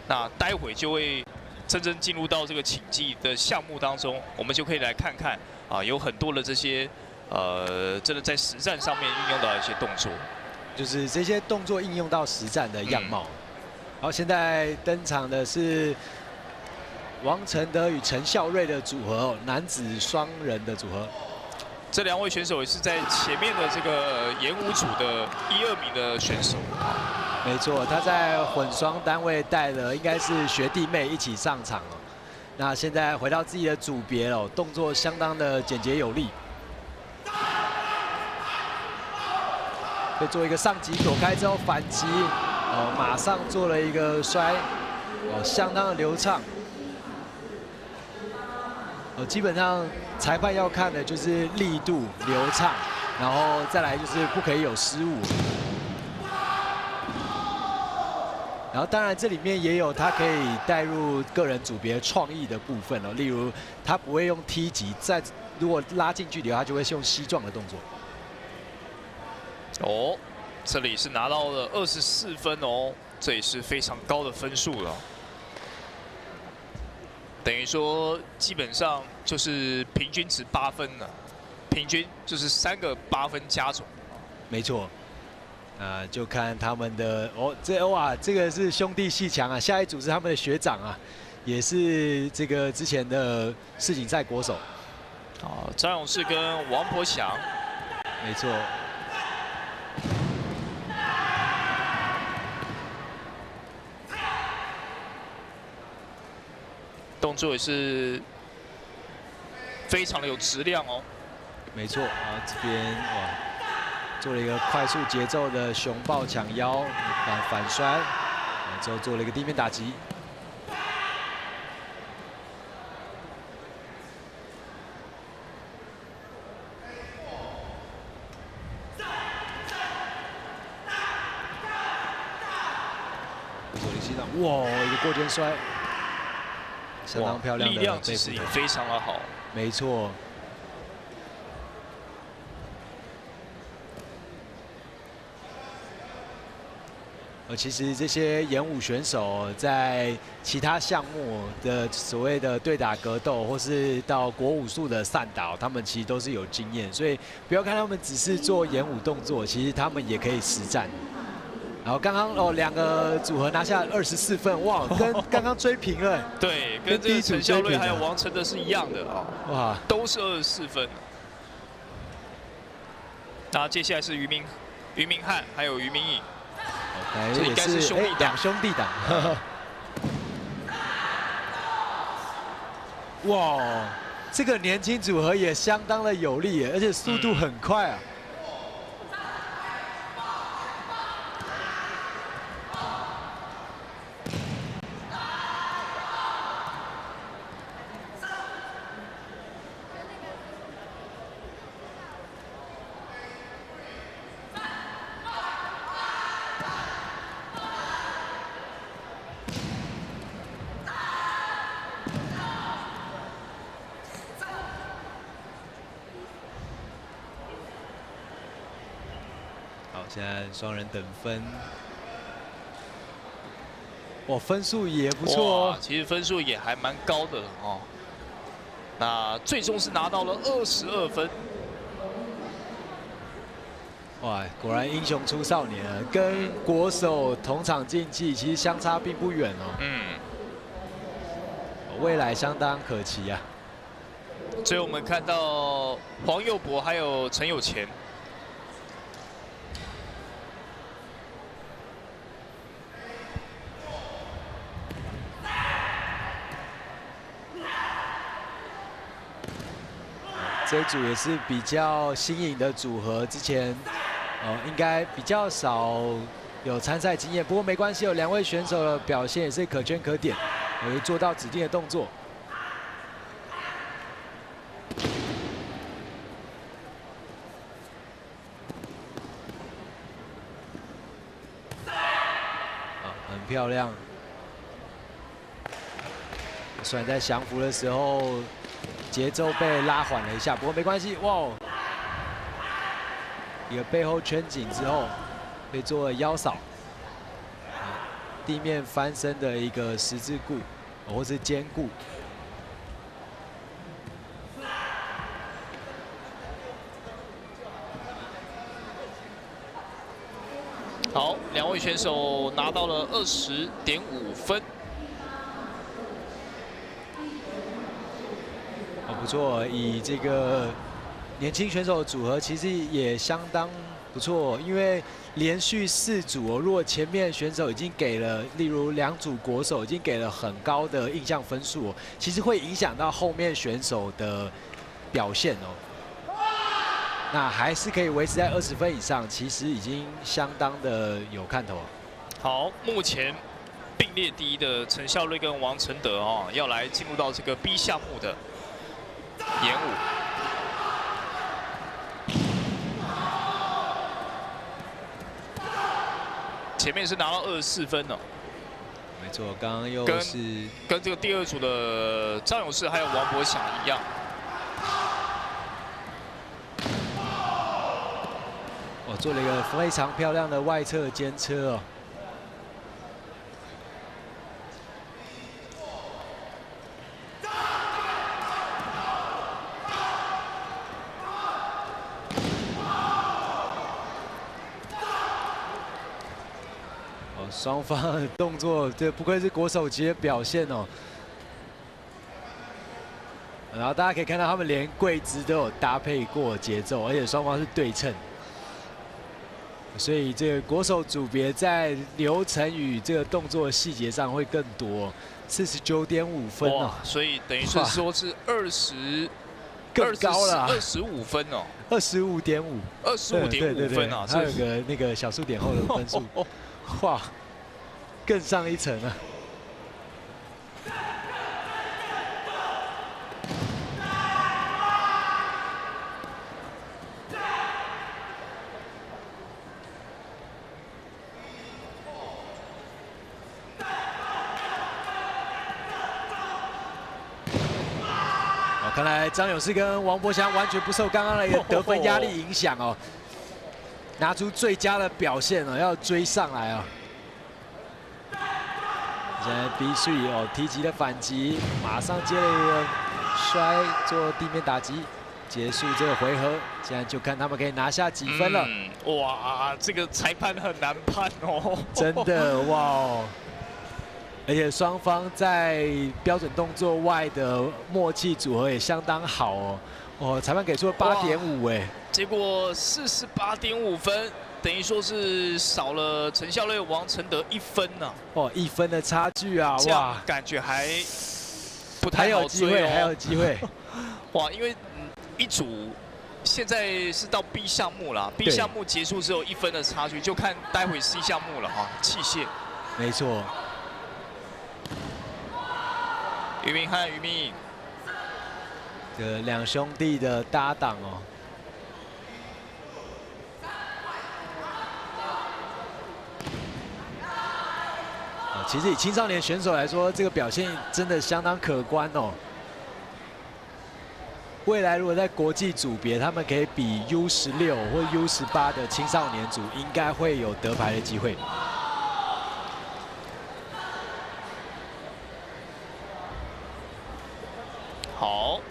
那待会就会真正进入到这个请技的项目当中，我们就可以来看看有很多的这些真的在实战上面运用到一些动作，就是这些动作应用到实战的样貌。好，现在登场的是王承德与陈孝瑞的组合，男子双人的组合。这2位选手也是在前面的这个演武组的1、2名的选手。没错，他在混双单位带的应该是学弟妹一起上场那现在回到自己的组别了，动作相当的简洁有力。会做一个上击躲开之后反击，马上做了一个摔，相当的流畅。基本上裁判要看的就是力度流畅，然后再来就是不可以有失误。然后当然这里面也有他可以带入个人组别创意的部分哦，例如他不会用踢击，如果拉近距离的话，他就会用膝撞的动作。哦，这里是拿到了24分哦，这也是非常高的分数了。等于说基本上就是平均值8分了，平均就是3个8分加总。没错，就看他们的这个是兄弟阋强啊，下一组是他们的学长啊，也是这个之前的世锦赛国手。张永士跟王柏祥。没错。动作也是非常的有质量哦。没错，这边哇，做了一个快速节奏的熊抱抢腰反摔，之后做了一个地面打击。哇，一个过肩摔。相当漂亮的力量其实也非常的好。没错。其实这些演武选手在其他项目的所谓的对打格斗，或是到国武术的散打，他们其实都是有经验，所以不要看他们只是做演武动作，其实他们也可以实战。然后刚刚2个组合拿下24分，哇，跟刚刚追平了。对，跟这个陈孝瑞还有王承德是一样的啊，哇，都是24分。那接下来是于明翰还有于明颖，这应该是兄弟2兄弟档。哇，这个年轻组合也相当的有力，而且速度很快啊。现在双人等分，哇，分数也不错哦。其实分数也还蛮高的哦。那最终是拿到了22分。哇，果然英雄出少年啊，跟国手同场竞技，其实相差并不远哦。未来相当可期啊。最后我们看到黄佑博还有陈有钱。这一组也是比较新颖的组合，之前应该比较少有参赛经验，不过没关系，有2位选手的表现也是可圈可点，有做到指定的动作。很漂亮。虽然在降服的时候节奏被拉缓了一下，不过没关系。哇，一个背后圈紧之后，被做了腰扫，地面翻身的一个十字固，或是肩固。好，2位选手拿到了20.5分。不错，以这个年轻选手组合，其实也相当不错，因为连续4组哦，如果前面选手已经给了，例如2组国手已经给了很高的印象分数哦，其实会影响到后面选手的表现哦。那还是可以维持在20分以上，其实已经相当的有看头。好，目前并列第一的陈孝瑞跟王承德哦，要来进入到这个 B 项目的演武。前面是拿到24分哦。没错，刚刚又是跟这个第2组的张永士还有王博祥一样。哦，做了一个非常漂亮的外侧肩车哦。双方的动作，这不愧是国手级的表现哦。然后大家可以看到，他们连跪姿都有搭配过节奏，而且双方是对称。所以这个国手组别在流程与这个动作细节上会更多，49.5分哦。所以等于是说是更高了，25分哦，25.5分啊，还有个那个小数点后的分数，哇！更上一层啊！看来张永士跟王博祥完全不受刚刚的一个得分压力影响哦，拿出最佳的表现哦，要追上来哦。现在 B3 哦，提及的反击，马上接了一个摔做地面打击，结束这个回合。现在就看他们可以拿下几分了。哇，这个裁判很难判哦，真的哇哦！而且双方在标准动作外的默契组合也相当好哦。哦，裁判给出了8.5哎，结果48.5分。等于说是少了陈孝瑞、王承德1分呢。哦，1分的差距啊！哇，感觉还不太好追哦。还有机会。哇，因为一组现在是到 B 项目啦 ，B 项目结束之后1分的差距，就看待会 C 项目了哈，器械。没错。俞明翰、俞明颖，这2兄弟的搭档哦。其实以青少年选手来说，这个表现真的相当可观哦。未来如果在国际组别，他们可以比 U16或 U18的青少年组，应该会有得牌的机会。好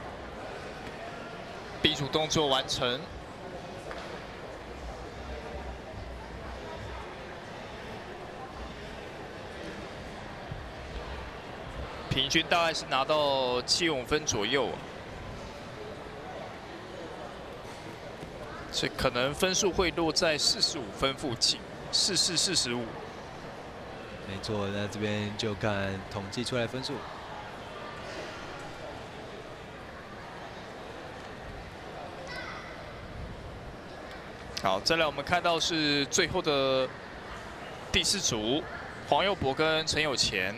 ，B 组动作完成。平均大概是拿到75分左右，所以可能分数会落在45分附近，44、45。没错，那这边就看统计出来分数。好，再来我们看到是最后的第4组，黄佑博跟陈有钱。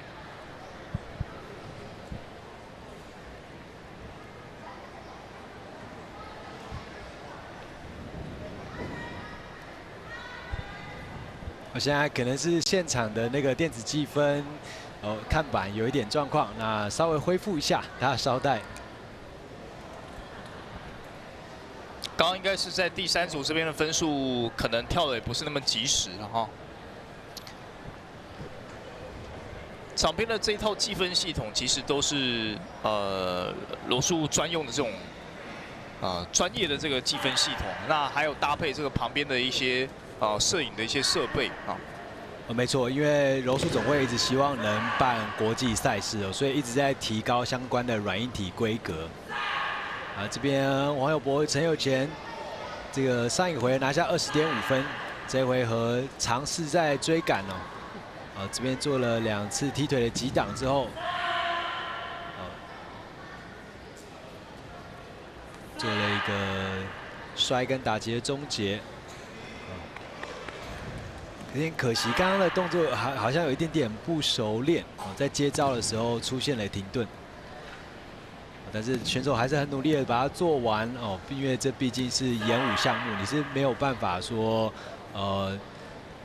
我现在可能是现场的那个电子计分，看板有一点状况，那稍微恢复一下，大家稍待。刚刚应该是在第3组这边的分数，可能跳的也不是那么及时了哈。场边的这一套计分系统其实都是柔术专用的这种专业的这个计分系统，那还有搭配这个旁边的一些摄影的一些设备啊。没错，因为柔术总会一直希望能办国际赛事哦，所以一直在提高相关的软硬体规格。这边王友博、陈有钱这个上一回拿下20.5分，这回合尝试在追赶哦。这边做了2次踢腿的击挡之后，做了一个摔跟打击的终结。有点可惜，刚刚的动作好像有一点点不熟练哦，在接招的时候出现了停顿。但是选手还是很努力的把它做完哦，因为这毕竟是演武项目，你是没有办法说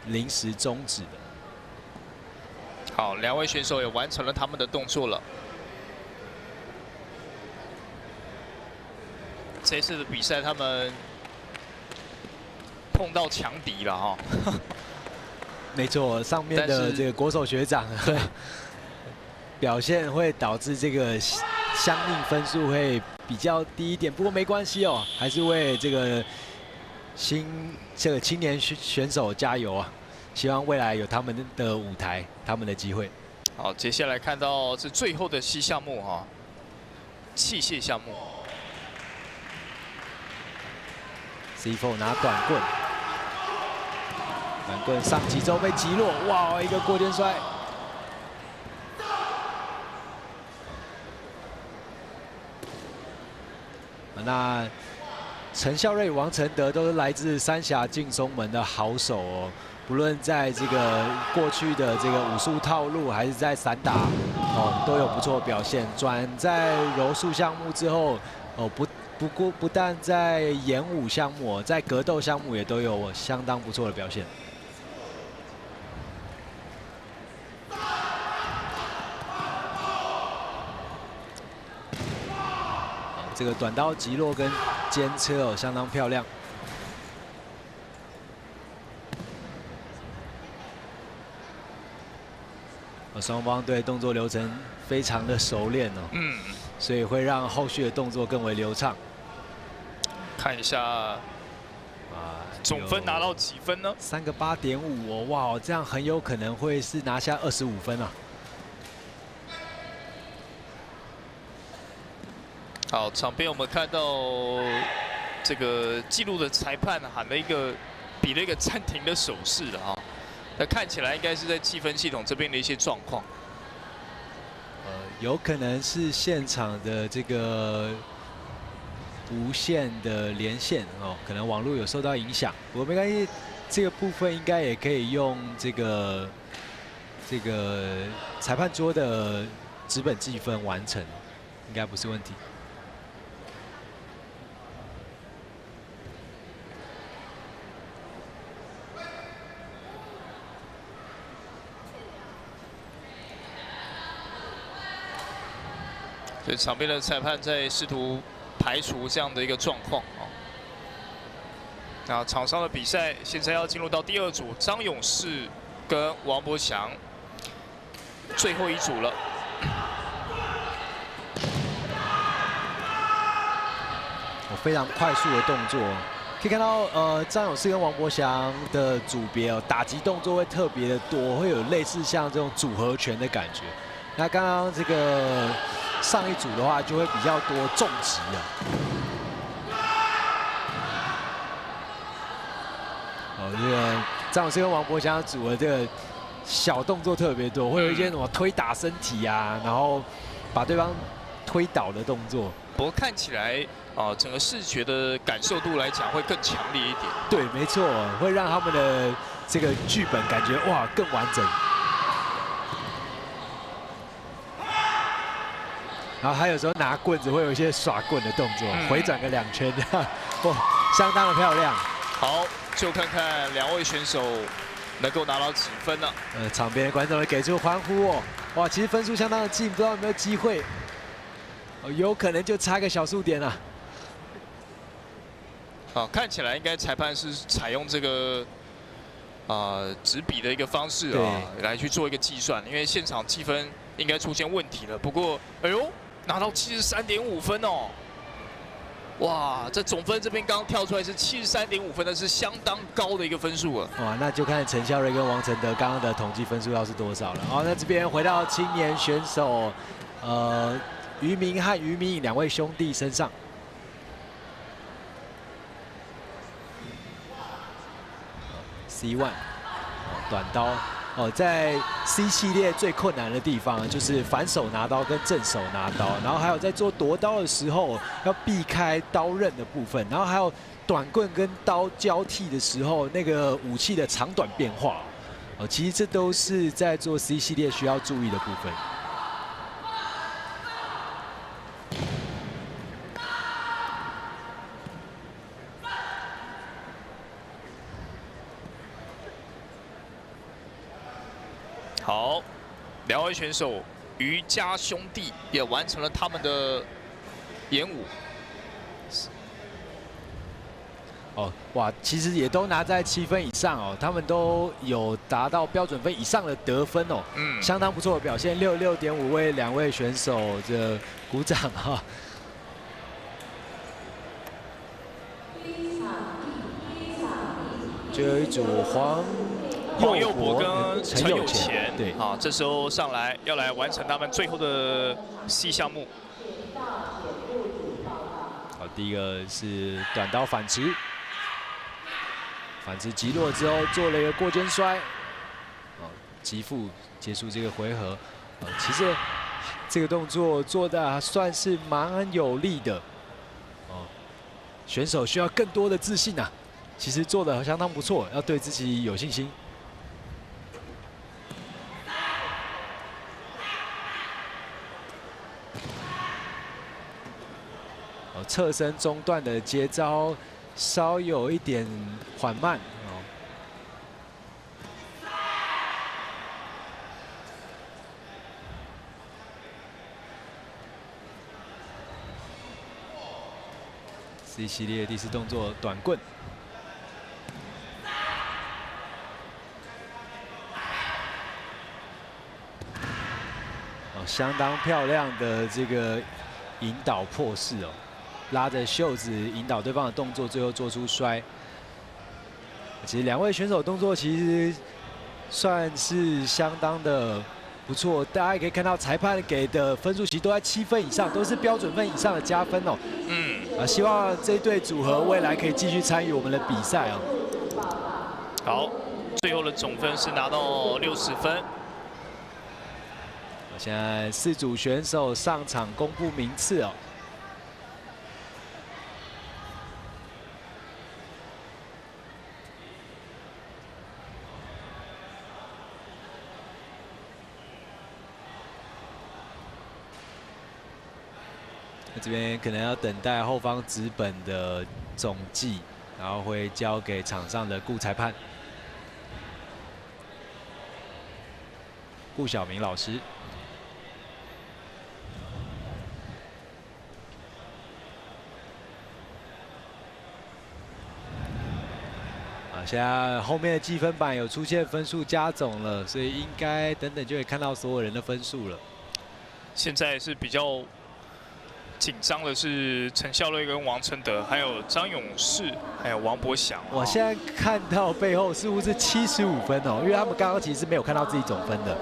临时终止的。好，2位选手也完成了他们的动作了。这次的比赛他们碰到强敌了哈。没错，上面的这个国手学长表现会导致这个相应分数会比较低一点，不过没关系哦，还是为这个青年选手加油啊！希望未来有他们的舞台，他们的机会。好，接下来看到是最后的C项目哈，器械项目。C4 拿短棍。短棍上击之后被击落，哇！一个过肩摔。那陈孝瑞、王承德都是来自三峡劲松门的好手哦，不论在这个过去的这个武术套路，还是在散打哦，都有不错的表现。转在柔术项目之后，哦不但在演武项目，在格斗项目也都有相当不错的表现。这个短刀击落跟肩车哦，相当漂亮。双方对动作流程非常的熟练哦，所以会让后续的动作更为流畅。看一下，总分拿到几分呢？3个8.5哦，哇，这样很有可能会是拿下25分啊。好，场边我们看到这个记录的裁判比了一个暂停的手势了啊。那看起来应该是在计分系统这边的一些状况。有可能是现场的这个无线的连线哦，可能网络有受到影响。不过没关系，这个部分应该也可以用这个裁判桌的纸本计分完成，应该不是问题。所以场边的裁判在试图排除这样的一个状况啊。那场上的比赛现在要进入到第2组，张永士跟王博祥最后一组了。非常快速的动作，可以看到张永士跟王博祥的组别哦，打击动作会特别的多，会有类似像这种组合拳的感觉。那刚刚这个上一组的话，就会比较多重击啊。这个张永士跟王博祥组的这个小动作特别多，会有一些什么推打身体啊，然后把对方推倒的动作。不过看起来整个视觉的感受度来讲会更强烈一点。对，没错，会让他们的这个剧本感觉哇更完整。然后还有时候拿棍子会有一些耍棍的动作，回转个2圈，哇，相当的漂亮。好，就看看2位选手能够拿到几分呢？场边的观众会给出欢呼哦，哇，其实分数相当的近，不知道有没有机会，有可能就差个小数点啊。看起来应该裁判是采用这个纸笔的一个方式来去做一个计算，因为现场计分应该出现问题了。不过，哎呦，拿到73.5分哦！哇，这总分这边刚刚跳出来是73.5分，那是相当高的一个分数了。哇，那就看陈孝瑞跟王承德刚刚的统计分数要是多少了。好，那这边回到青年选手，于明和于明颖2位兄弟身上。C1，短刀。在 C 系列最困难的地方就是反手拿刀跟正手拿刀，然后还有在做夺刀的时候要避开刀刃的部分，然后还有短棍跟刀交替的时候那个武器的长短变化。其实这都是在做 C 系列需要注意的部分。好，两位选手瑜伽兄弟也完成了他们的演武。哇，其实也都拿在7分以上哦，他们都有达到标准分以上的得分哦，相当不错的表现，66.5为两位选手的鼓掌哈。最后一组黄佑博跟陈有钱，对，啊，这时候上来要来完成他们最后的 C 项目。好，第一个是短刀反持，反持击落之后做了一个过肩摔，击腹结束这个回合。其实这个动作做的还算是蛮有力的，选手需要更多的自信啊。其实做的相当不错，要对自己有信心。侧身中段的接招稍有一点缓慢C 系列第4动作短棍。相当漂亮的这个引导破式哦，拉着袖子引导对方的动作，最后做出摔。其实两位选手动作其实算是相当的不错，大家也可以看到裁判给的分数其实都在7分以上，都是标准分以上的加分哦。希望这对组合未来可以继续参与我们的比赛哦。好，最后的总分是拿到60分。现在4组选手上场公布名次哦。那这边可能要等待后方纸本的总计，然后会交给场上的顾裁判顾晓明老师。现在后面的计分板有出现分数加总了，所以应该等等就会看到所有人的分数了。现在是比较紧张的是陈孝瑞跟王承德，还有张永士，还有王博祥。我现在看到背后似乎是75分哦，因为他们刚刚其实是没有看到自己总分的。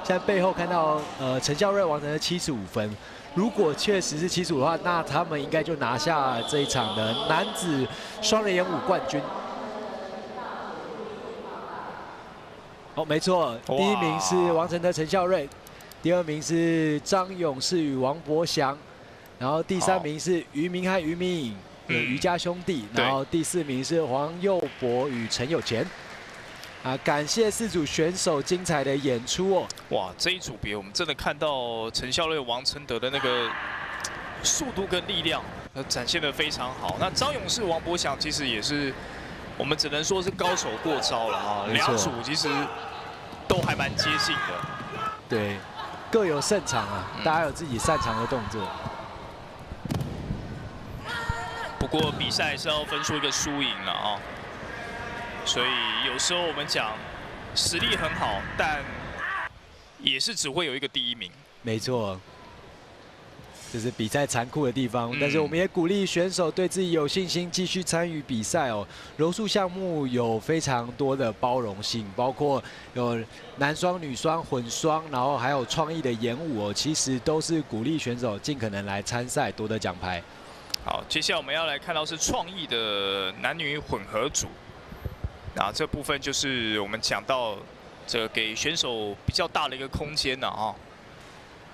现在背后看到陈孝瑞、王承德75分，如果确实是75的话，那他们应该就拿下这一场的男子双人演武冠军。没错，第一名是王承德、陈孝瑞，第2名是张永士与王博祥，然后第3名是于明翰、于明颖的瑜伽兄弟，然后第4名是黄佑博与陈有钱。感谢4组选手精彩的演出哦！哇，这一组别我们真的看到陈孝瑞、王承德的那个速度跟力量，展现得非常好。那张永士、王博祥其实也是，我们只能说是高手过招了啊。2组其实都还蛮接近的。对，各有擅长啊，大家有自己擅长的动作。不过比赛是要分出一个输赢了啊。所以有时候我们讲实力很好，但也是只会有一个第1名。没错，这是比赛残酷的地方。但是我们也鼓励选手对自己有信心，继续参与比赛哦。柔术项目有非常多的包容性，包括有男双、女双、混双，然后还有创意的演武哦。其实都是鼓励选手尽可能来参赛，夺得奖牌。好，接下来我们要来看到是创意的男女混合组。那这部分就是我们讲到这个给选手比较大的一个空间了啊。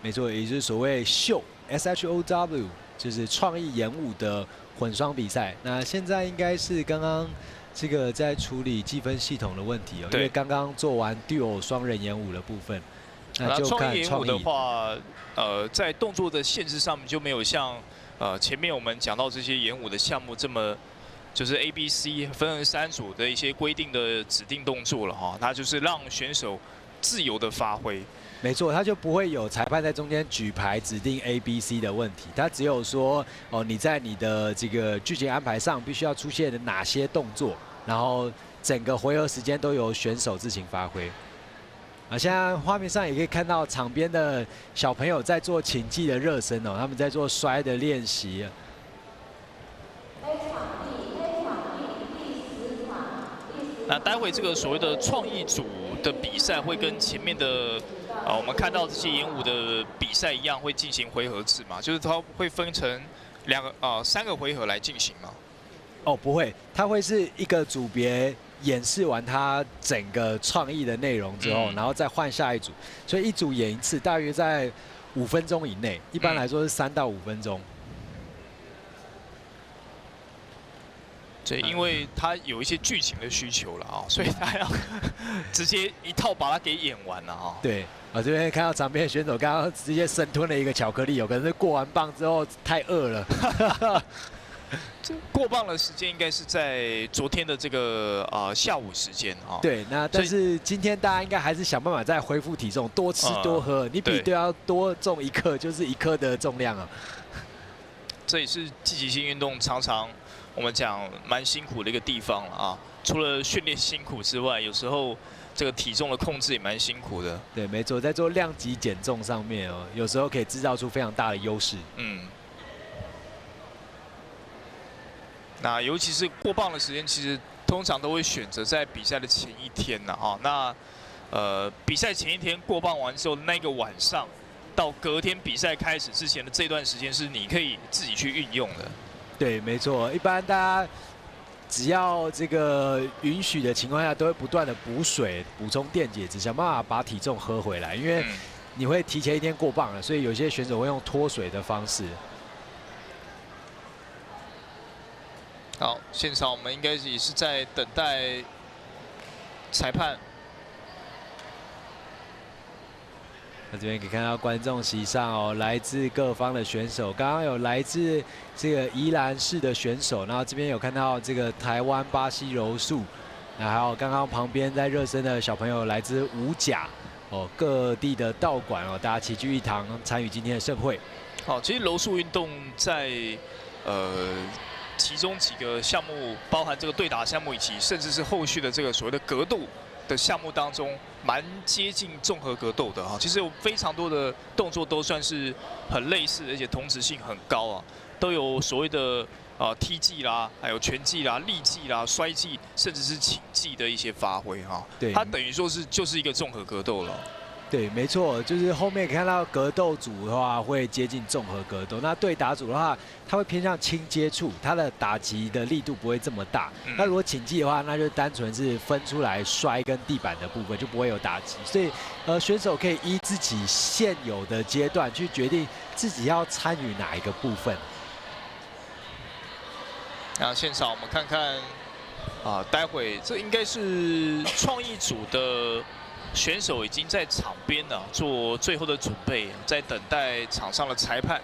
没错，也就是所谓秀 SHOW， 就是创意演武的混双比赛。那现在应该是刚刚这个在处理计分系统的问题哦，因为刚刚做完 duo 双人演武的部分。那就创意演武的话，在动作的限制上面就没有像前面我们讲到这些演武的项目这么就是 A、B、C 分成3组的一些规定的指定动作了哈，它就是让选手自由的发挥。没错，它就不会有裁判在中间举牌指定 A、B、C 的问题，它只有说哦你在你的这个剧情安排上必须要出现的哪些动作，然后整个回合时间都由选手自行发挥。现在画面上也可以看到场边的小朋友在做擒技的热身哦，他们在做摔的练习。那待会这个所谓的创意组的比赛会跟前面的我们看到这些演武的比赛一样，会进行回合制嘛？就是它会分成3个回合来进行吗？哦，不会，它会是一个组别演示完它整个创意的内容之后，然后再换下一组，所以一组演一次，大约在5分钟以内，一般来说是3到5分钟。对，因为它有一些剧情的需求了啊，所以它要直接一套把它给演完了啊。对，我这边看到场边的选手刚刚直接生吞了一个巧克力，有可能是过完磅之后太饿了。这过磅的时间应该是在昨天的这个下午时间啊。对，那但是今天大家应该还是想办法再恢复体重，多吃多喝。你比对要多重1克，就是1克的重量啊。这也是积极性运动常常我们讲蛮辛苦的一个地方了啊。除了训练辛苦之外，有时候这个体重的控制也蛮辛苦的。对，没错，在做量级减重上面哦，有时候可以制造出非常大的优势。那尤其是过磅的时间，其实通常都会选择在比赛的前一天呐啊。那比赛前一天过磅完之后，那个晚上到隔天比赛开始之前的这段时间，是你可以自己去运用的。对，没错，一般大家只要这个允许的情况下，都会不断的补水、补充电解质，想办法把体重喝回来，因为你会提前一天过磅了，所以有些选手会用脱水的方式。好，现场我们应该也是在等待裁判。那这边可以看到观众席上哦，来自各方的选手，刚刚有来自这个宜兰市的选手，然后这边有看到这个台湾巴西柔术，那还有刚刚旁边在热身的小朋友来自五甲哦，各地的道馆哦，大家齐聚一堂参与今天的盛会。好，其实柔术运动在其中几个项目，包含这个对打项目，以及甚至是后续的这个所谓的格斗的项目当中，蛮接近综合格斗的哈。其实有非常多的动作都算是很类似，而且同质性很高啊，都有所谓的踢技啦，还有拳技啦、力技啦、摔技，甚至是擒技的一些发挥哈。对，它等于说就是一个综合格斗了。对，没错，就是后面看到格斗组的话会接近综合格斗，那对打组的话，它会偏向轻接触，它的打击的力度不会这么大。那如果擒技的话，那就单纯是分出来摔跟地板的部分，就不会有打击。所以选手可以依自己现有的阶段去决定自己要参与哪一个部分。那现场我们看看待会这应该是创意组的选手已经在场边了，做最后的准备，在等待场上的裁判。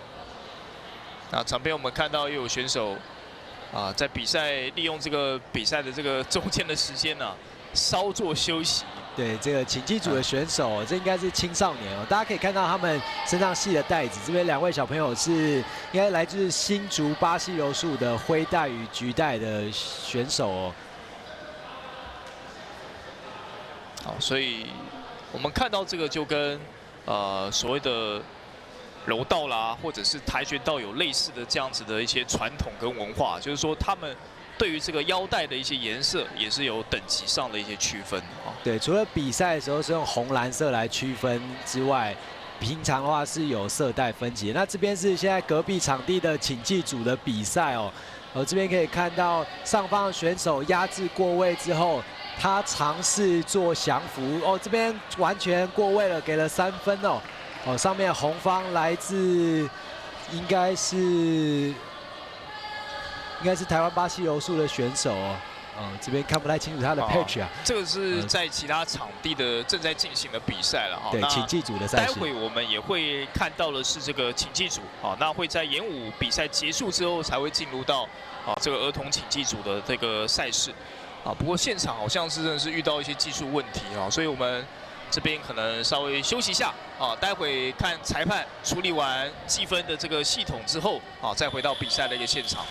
那场边我们看到又有选手在比赛利用这个比赛的这个中间的时间呢，稍作休息。对，这个擒技组的选手，这应该是青少年哦。大家可以看到他们身上系的带子，这边2位小朋友是应该来自新竹巴西柔术的灰带与橘带的选手哦。好，所以我们看到这个就跟所谓的柔道啦，或者是跆拳道有类似的这样子的一些传统跟文化，就是说他们对于这个腰带的一些颜色也是有等级上的一些区分啊。对，除了比赛的时候是用红蓝色来区分之外，平常的话是有色带分级。那这边是现在隔壁场地的擒技组的比赛哦。这边可以看到上方的选手压制过位之后，他尝试做降服哦，这边完全过位了，给了3分哦。上面红方来自应该是台湾巴西柔术的选手哦。这边看不太清楚他的 pitch 啊。这个是在其他场地的正在进行的比赛了哈。对，请记组的赛事。待会我们也会看到的是这个请记组，那会在演武比赛结束之后才会进入到这个儿童请记组的这个赛事。不过现场好像是真的是遇到一些技术问题所以我们这边可能稍微休息一下待会看裁判处理完计分的这个系统之后再回到比赛的一个现场。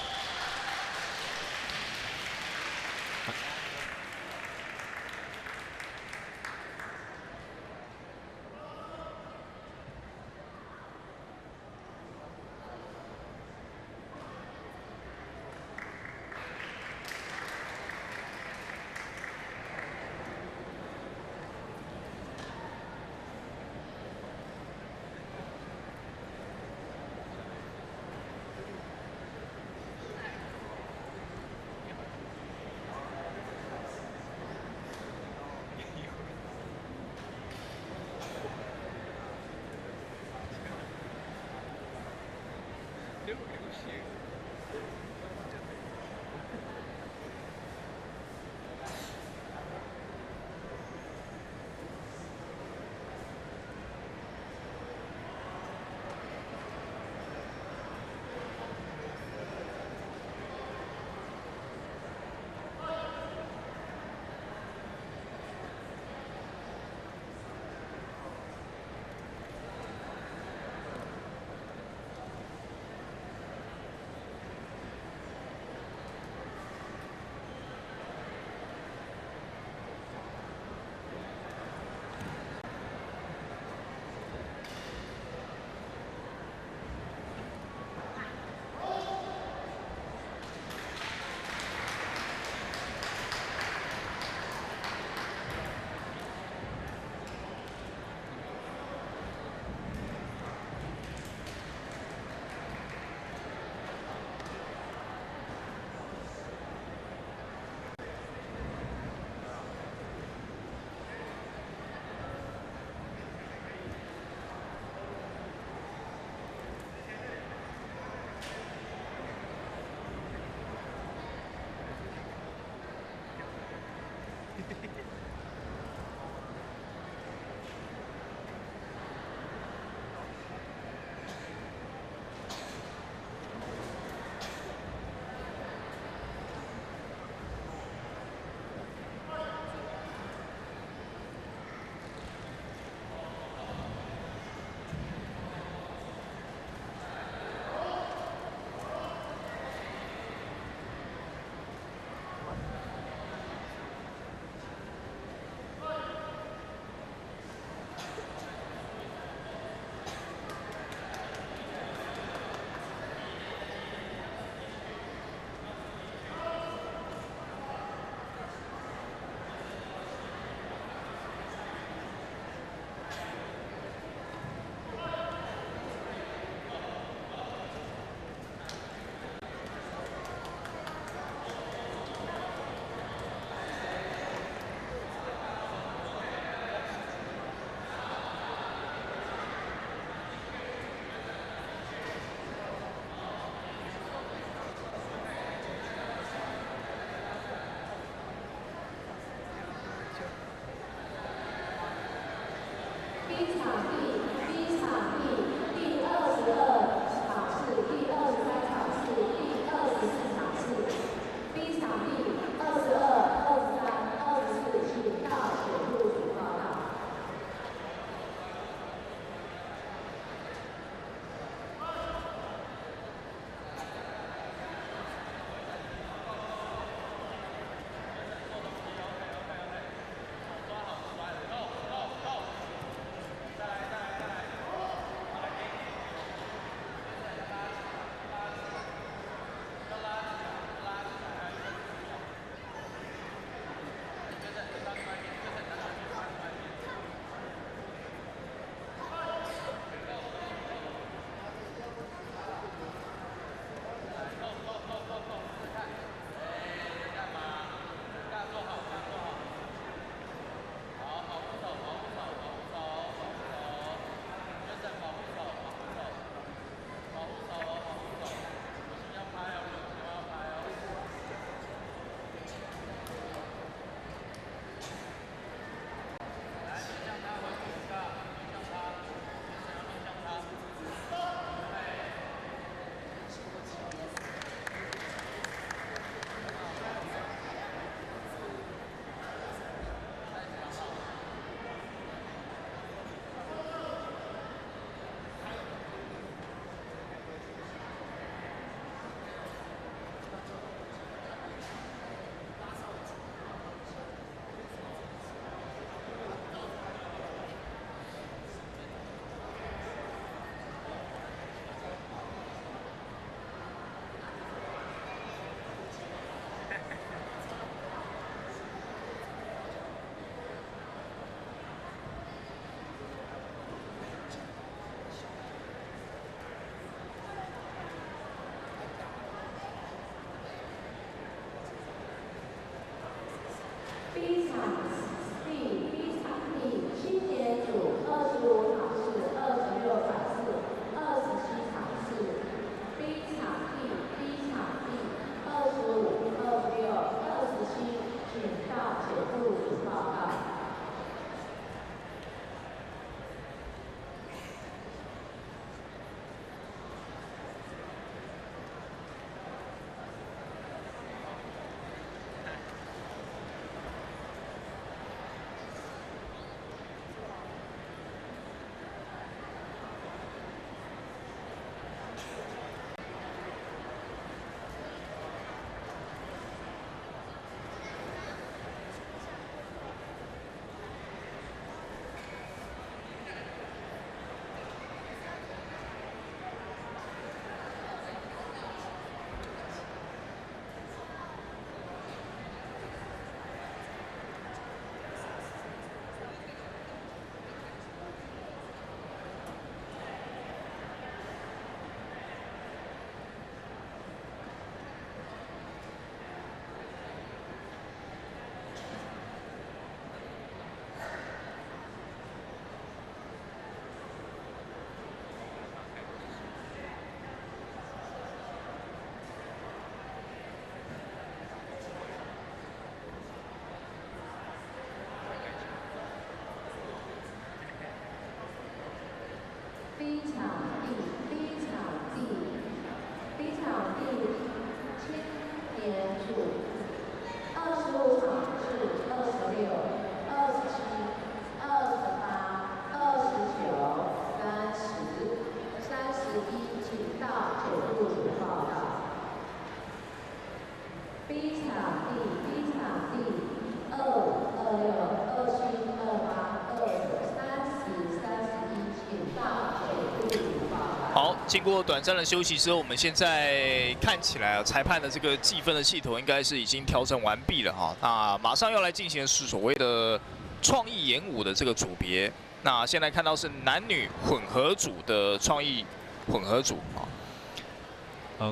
经过短暂的休息之后，我们现在看起来啊，裁判的这个计分的系统应该是已经调整完毕了哈。那马上要来进行的是所谓的创意演武的这个组别。那现在看到是男女混合组的创意混合组啊。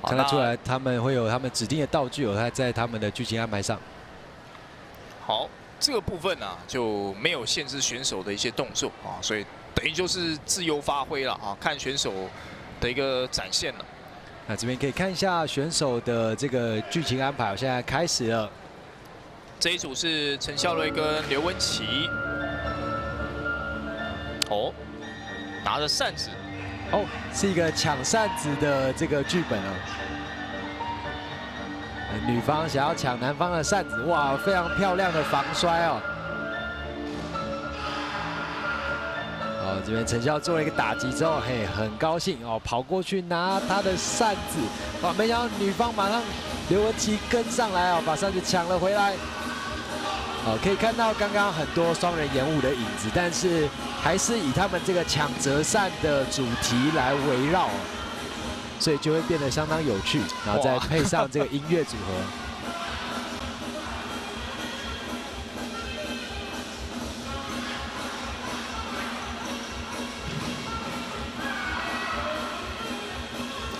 看得出来他们会有他们指定的道具有在他们的剧情安排上。好，这个部分啊就没有限制选手的一些动作啊，所以等于就是自由发挥了啊，看选手的一个展现了。那这边可以看一下选手的这个剧情安排，现在开始了。这一组是陈孝瑞跟刘文琪。哦，拿着扇子。哦，是一个抢扇子的这个剧本哦。女方想要抢男方的扇子，哇，非常漂亮的防摔哦。哦，这边陈孝做了一个打击之后，嘿，很高兴哦，跑过去拿他的扇子，哇，没想到女方马上刘文琪跟上来哦，把扇子抢了回来。哦，可以看到刚刚很多双人演武的影子，但是还是以他们这个抢折扇的主题来围绕，所以就会变得相当有趣，然后再配上这个音乐组合。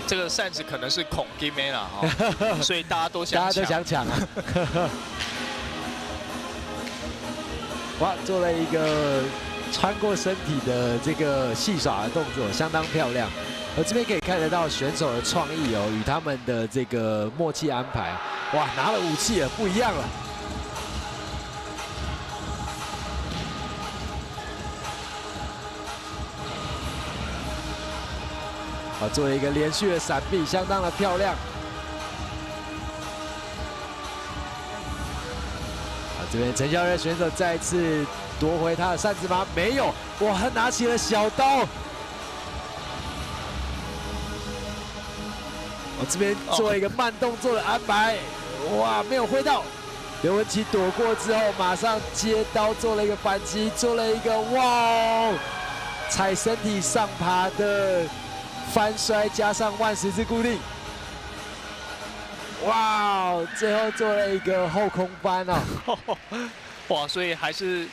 这个扇子可能是孔金梅啦哈，所以大家都想抢，大家都想抢啊！哇，做了一个穿过身体的这个戏耍的动作，相当漂亮。而这边可以看得到选手的创意哦，与他们的这个默契安排。哇，拿了武器了，不一样了。啊，做了一个连续的闪避，相当的漂亮。啊，这边陈孝瑞选手再次夺回他的扇子吗？没有，哇，他拿起了小刀。我这边做一个慢动作的安排，哇，没有挥到。刘文琪躲过之后，马上接刀做了一个反击，做了一个哇，踩身体上爬的翻摔加上万十字固定，哇！最后做了一个后空翻哦，哇！所以还是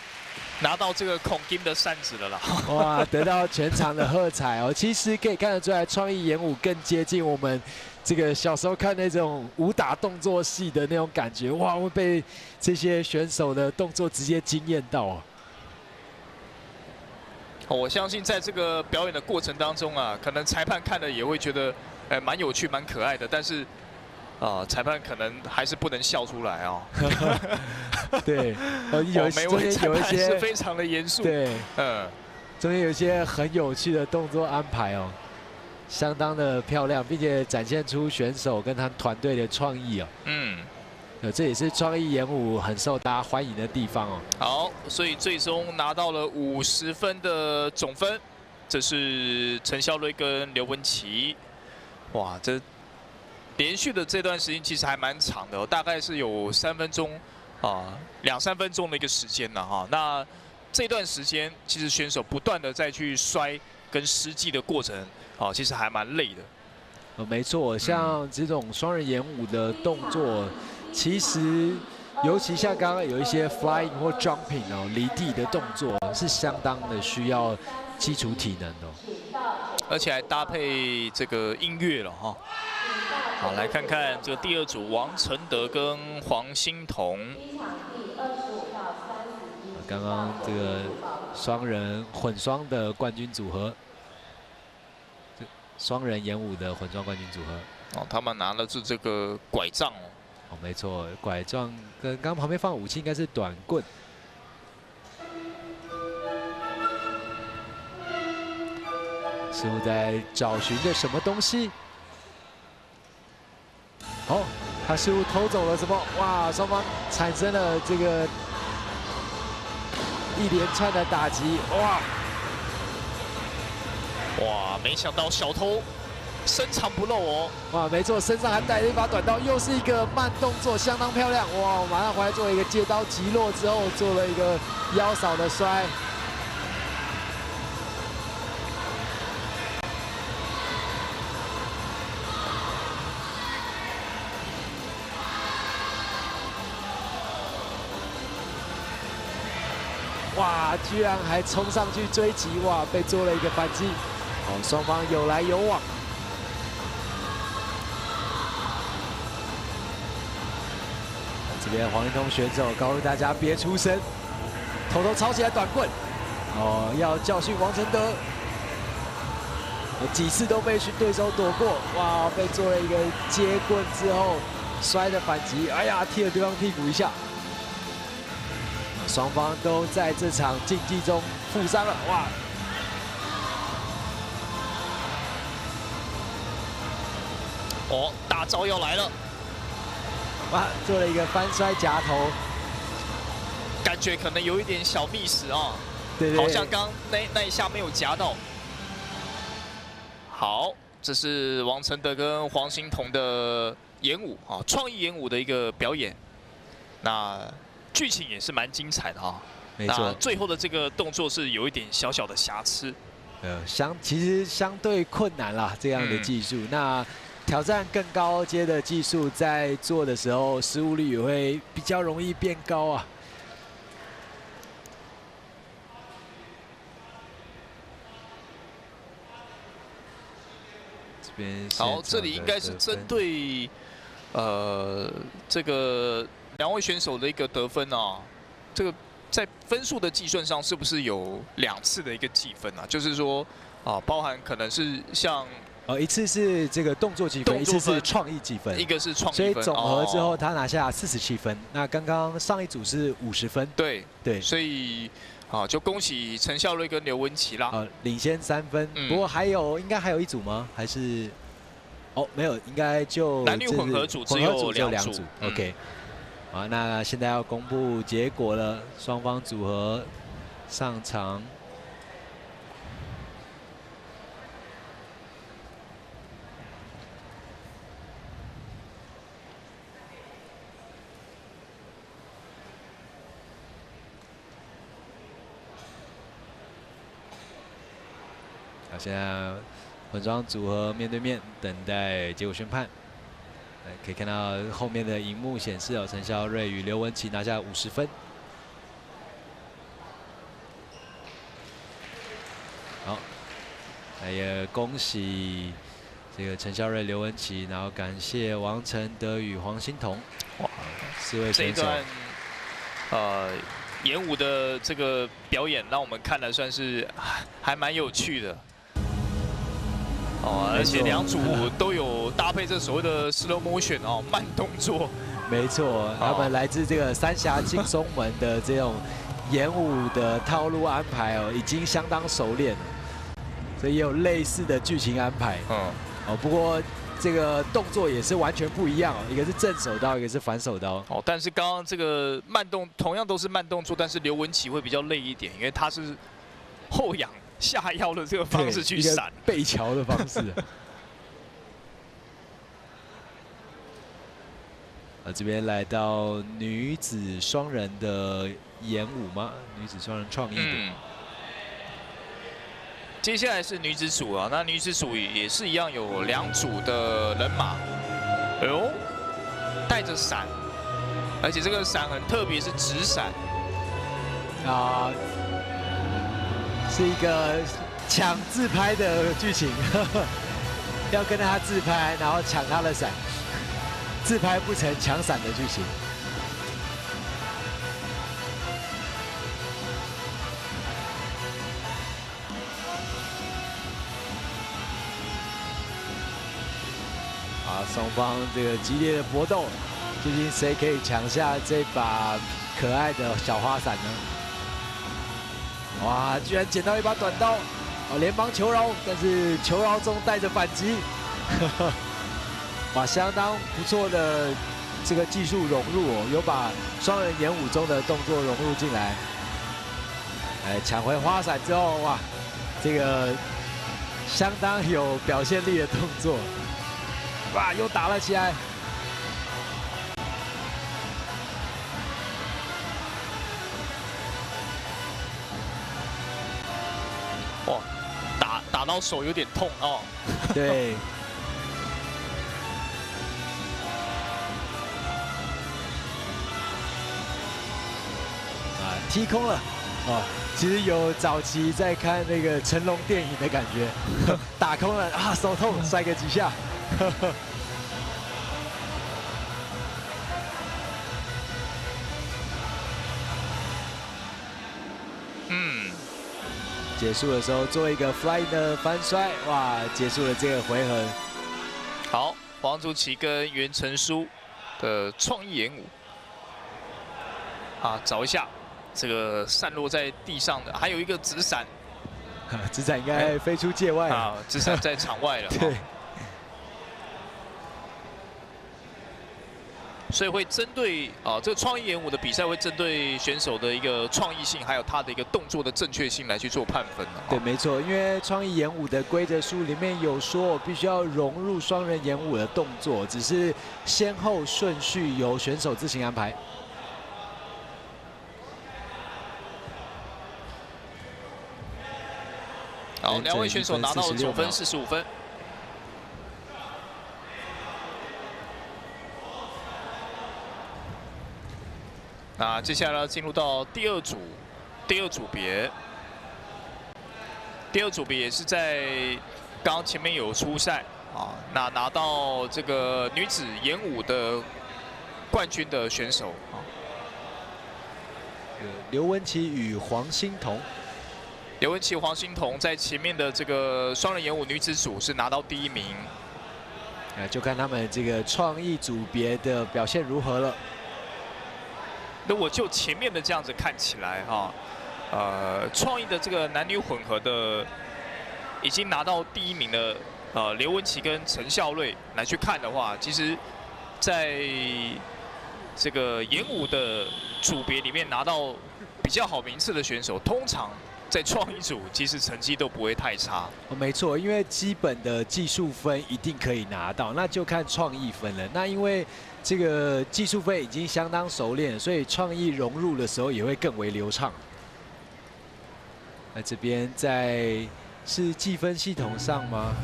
拿到这个孔金的扇子了啦，哇！得到全场的喝彩哦。其实可以看得出来，创意演武更接近我们这个小时候看那种武打动作戏的那种感觉，哇！会被这些选手的动作直接惊艳到哦。我相信在这个表演的过程当中啊，可能裁判看了也会觉得，蛮有趣、蛮可爱的。但是，裁判可能还是不能笑出来哦。对，每位裁判是非常的严肃。对，中间有一些很有趣的动作安排哦，相当的漂亮，并且展现出选手跟他团队的创意哦。这也是创意演武很受大家欢迎的地方哦。好，所以最终拿到了50分的总分，这是陈孝瑞跟刘文琪。哇，这连续的这段时间其实还蛮长的哦，大概是有3分钟啊，2、3分钟的一个时间了哈。那这段时间其实选手不断的再去摔跟施技的过程啊，其实还蛮累的。没错，像这种双人演武的动作。其实，尤其像刚刚有一些 flying 或 jumping 哦，离地的动作是相当的需要基础体能的哦，而且还搭配这个音乐了哈。好，来看看这个第2组王承德跟黄欣彤。刚刚这个双人混双的冠军组合，双人演武的混双冠军组合。哦，他们拿的是这个拐杖哦。哦，没错，拐杖跟刚刚旁边放的武器应该是短棍。似乎在找寻着什么东西。哦，他似乎偷走了什么？哇，双方产生了这个一连串的打击，哇！哇，没想到小偷深藏不露哦！哇，没错，身上还带了一把短刀，又是一个慢动作，相当漂亮。哇，马上回来做一个接刀击落之后，做了一个腰扫的摔。哇，居然还冲上去追击，哇，被做了一个反击。哦，双方有来有往。这边黄一通选手告诉大家别出声，偷偷抄起来短棍，哦，要教训王承德。几次都被对手躲过，哇，被做了一个接棍之后摔的反击，哎呀，踢了对方屁股一下。双方都在这场竞技中负伤了，哇！哦，大招要来了！哇，做了一个翻摔夹头，感觉可能有一点小miss啊，对，好像刚那一下没有夹到。好，这是王承德跟黄兴彤的演武啊，创意演武的一个表演。那剧情也是蛮精彩的啊。没错。最后的这个动作是有一点小小的瑕疵。其实相对困难啦，这样的技术。那挑战更高阶的技术，在做的时候失误率也会比较容易变高啊。好，这里应该是针对这个两位选手的一个得分啊，这个在分数的计算上是不是有2次的一个计分啊？就是说啊，包含可能是像一次是这个动作计分，一次是创意计分，一个是创意分，分，所以总和之后他拿下47分。那刚刚上一组是50分，对，所以。啊，就恭喜陈孝瑞跟刘文琪啦，领先3分。不过应该还有一组吗？还是没有，应该就男女混合组只有2组。OK， 好，那现在要公布结果了，双方组合上场。现在混双组合面对面等待结果宣判。可以看到后面的荧幕显示陈孝瑞与刘文琪拿下50分。好，也恭喜这个陈孝瑞、刘文琪，然后感谢王承德与黄兴彤，哇，4位选手。这一段演武的这个表演，让我们看了算是还蛮有趣的。而且2组都有搭配这所谓的 slow motion 慢动作。没错，他们来自这个三峡劲松门的这种演武的套路安排已经相当熟练了，所以也有类似的剧情安排。不过这个动作也是完全不一样一个是正手刀，一个是反手刀。但是刚刚这个同样都是慢动作，但是刘文琪会比较累一点，因为他是后仰下腰的这个方式去闪，背桥的方式。这边来到女子双人的演武吗？女子双人创意的。接下来是女子组啊，那女子组也是一样有2组的人马。哎呦，带着伞，而且这个伞很特别，是直伞。是一个抢自拍的剧情，要跟他自拍，然后抢他的伞，自拍不成抢伞的剧情。双方这个激烈的搏斗，究竟谁可以抢下这把可爱的小花伞呢？哇！居然捡到一把短刀，连帮求饶，但是求饶中带着反击，哇，相当不错的这个技术融入有把双人演武中的动作融入进来。抢回花伞之后，哇，这个相当有表现力的动作，哇，又打了起来。哇，打到手有点痛对。踢空了，哦，其实有早期在看那个成龙电影的感觉，打空了啊，手痛，摔个几下。结束的时候做一个 fly 的翻摔，哇，结束了这个回合。好，黄祖奇跟袁成书的创意演武，啊，找一下这个散落在地上的，还有一个纸伞，纸伞应该飞出界外啊，纸伞在场外了。对。所以会针对这个创意演武的比赛，会针对选手的一个创意性，还有他的一个动作的正确性来去做判分。对，没错，因为创意演武的规则书里面有说，必须要融入双人演武的动作，只是先后顺序由选手自行安排。好，两位选手拿到了总分45分。那接下来要进入到第二组别。第二组别也是在刚刚前面有出赛啊，那拿到这个女子演武的冠军的选手啊，刘文琪与黄欣彤。刘文琪、黄欣彤在前面的这个双人演武女子组是拿到第1名。就看他们这个创意组别的表现如何了。如果就前面的这样子看起来哈，创意的这个男女混合的已经拿到第1名的刘文琪跟陈孝瑞来去看的话，其实在这个演武的组别里面拿到比较好名次的选手，通常在创意组其实成绩都不会太差。没错，因为基本的技术分一定可以拿到，那就看创意分了。那因为这个技术分已经相当熟练，所以创意融入的时候也会更为流畅。那这边是计分系统上吗？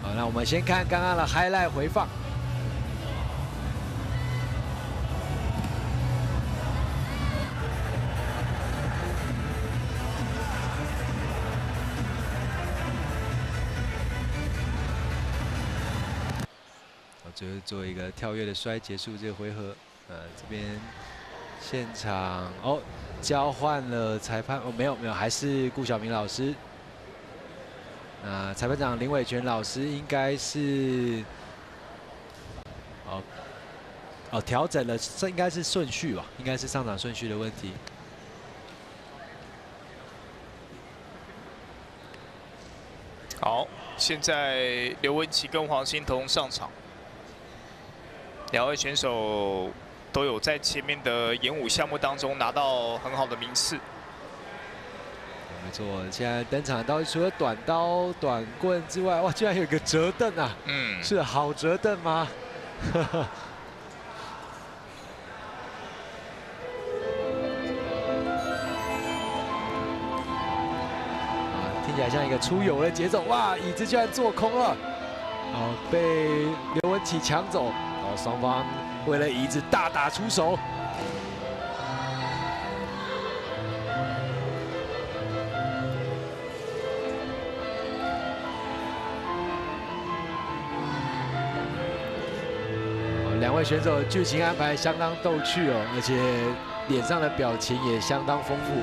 好，那我们先看刚刚的 highlight 回放。最后做一个跳跃的摔结束这个回合。这边现场交换了裁判没有，还是顾晓明老师。裁判长林伟全老师应该是调整了，这应该是顺序吧，应该是上场顺序的问题。好，现在刘文琪跟黄欣彤上场。两位选手都有在前面的演武项目当中拿到很好的名次。没错，现在登场的道具除了短刀、短棍之外，哇，居然有一个折凳啊！是好折凳吗？听起来像一个出游的节奏，哇，椅子居然坐空了，被刘文琪抢走。双方为了椅子大打出手。两位选手剧情安排相当逗趣哦，而且脸上的表情也相当丰富。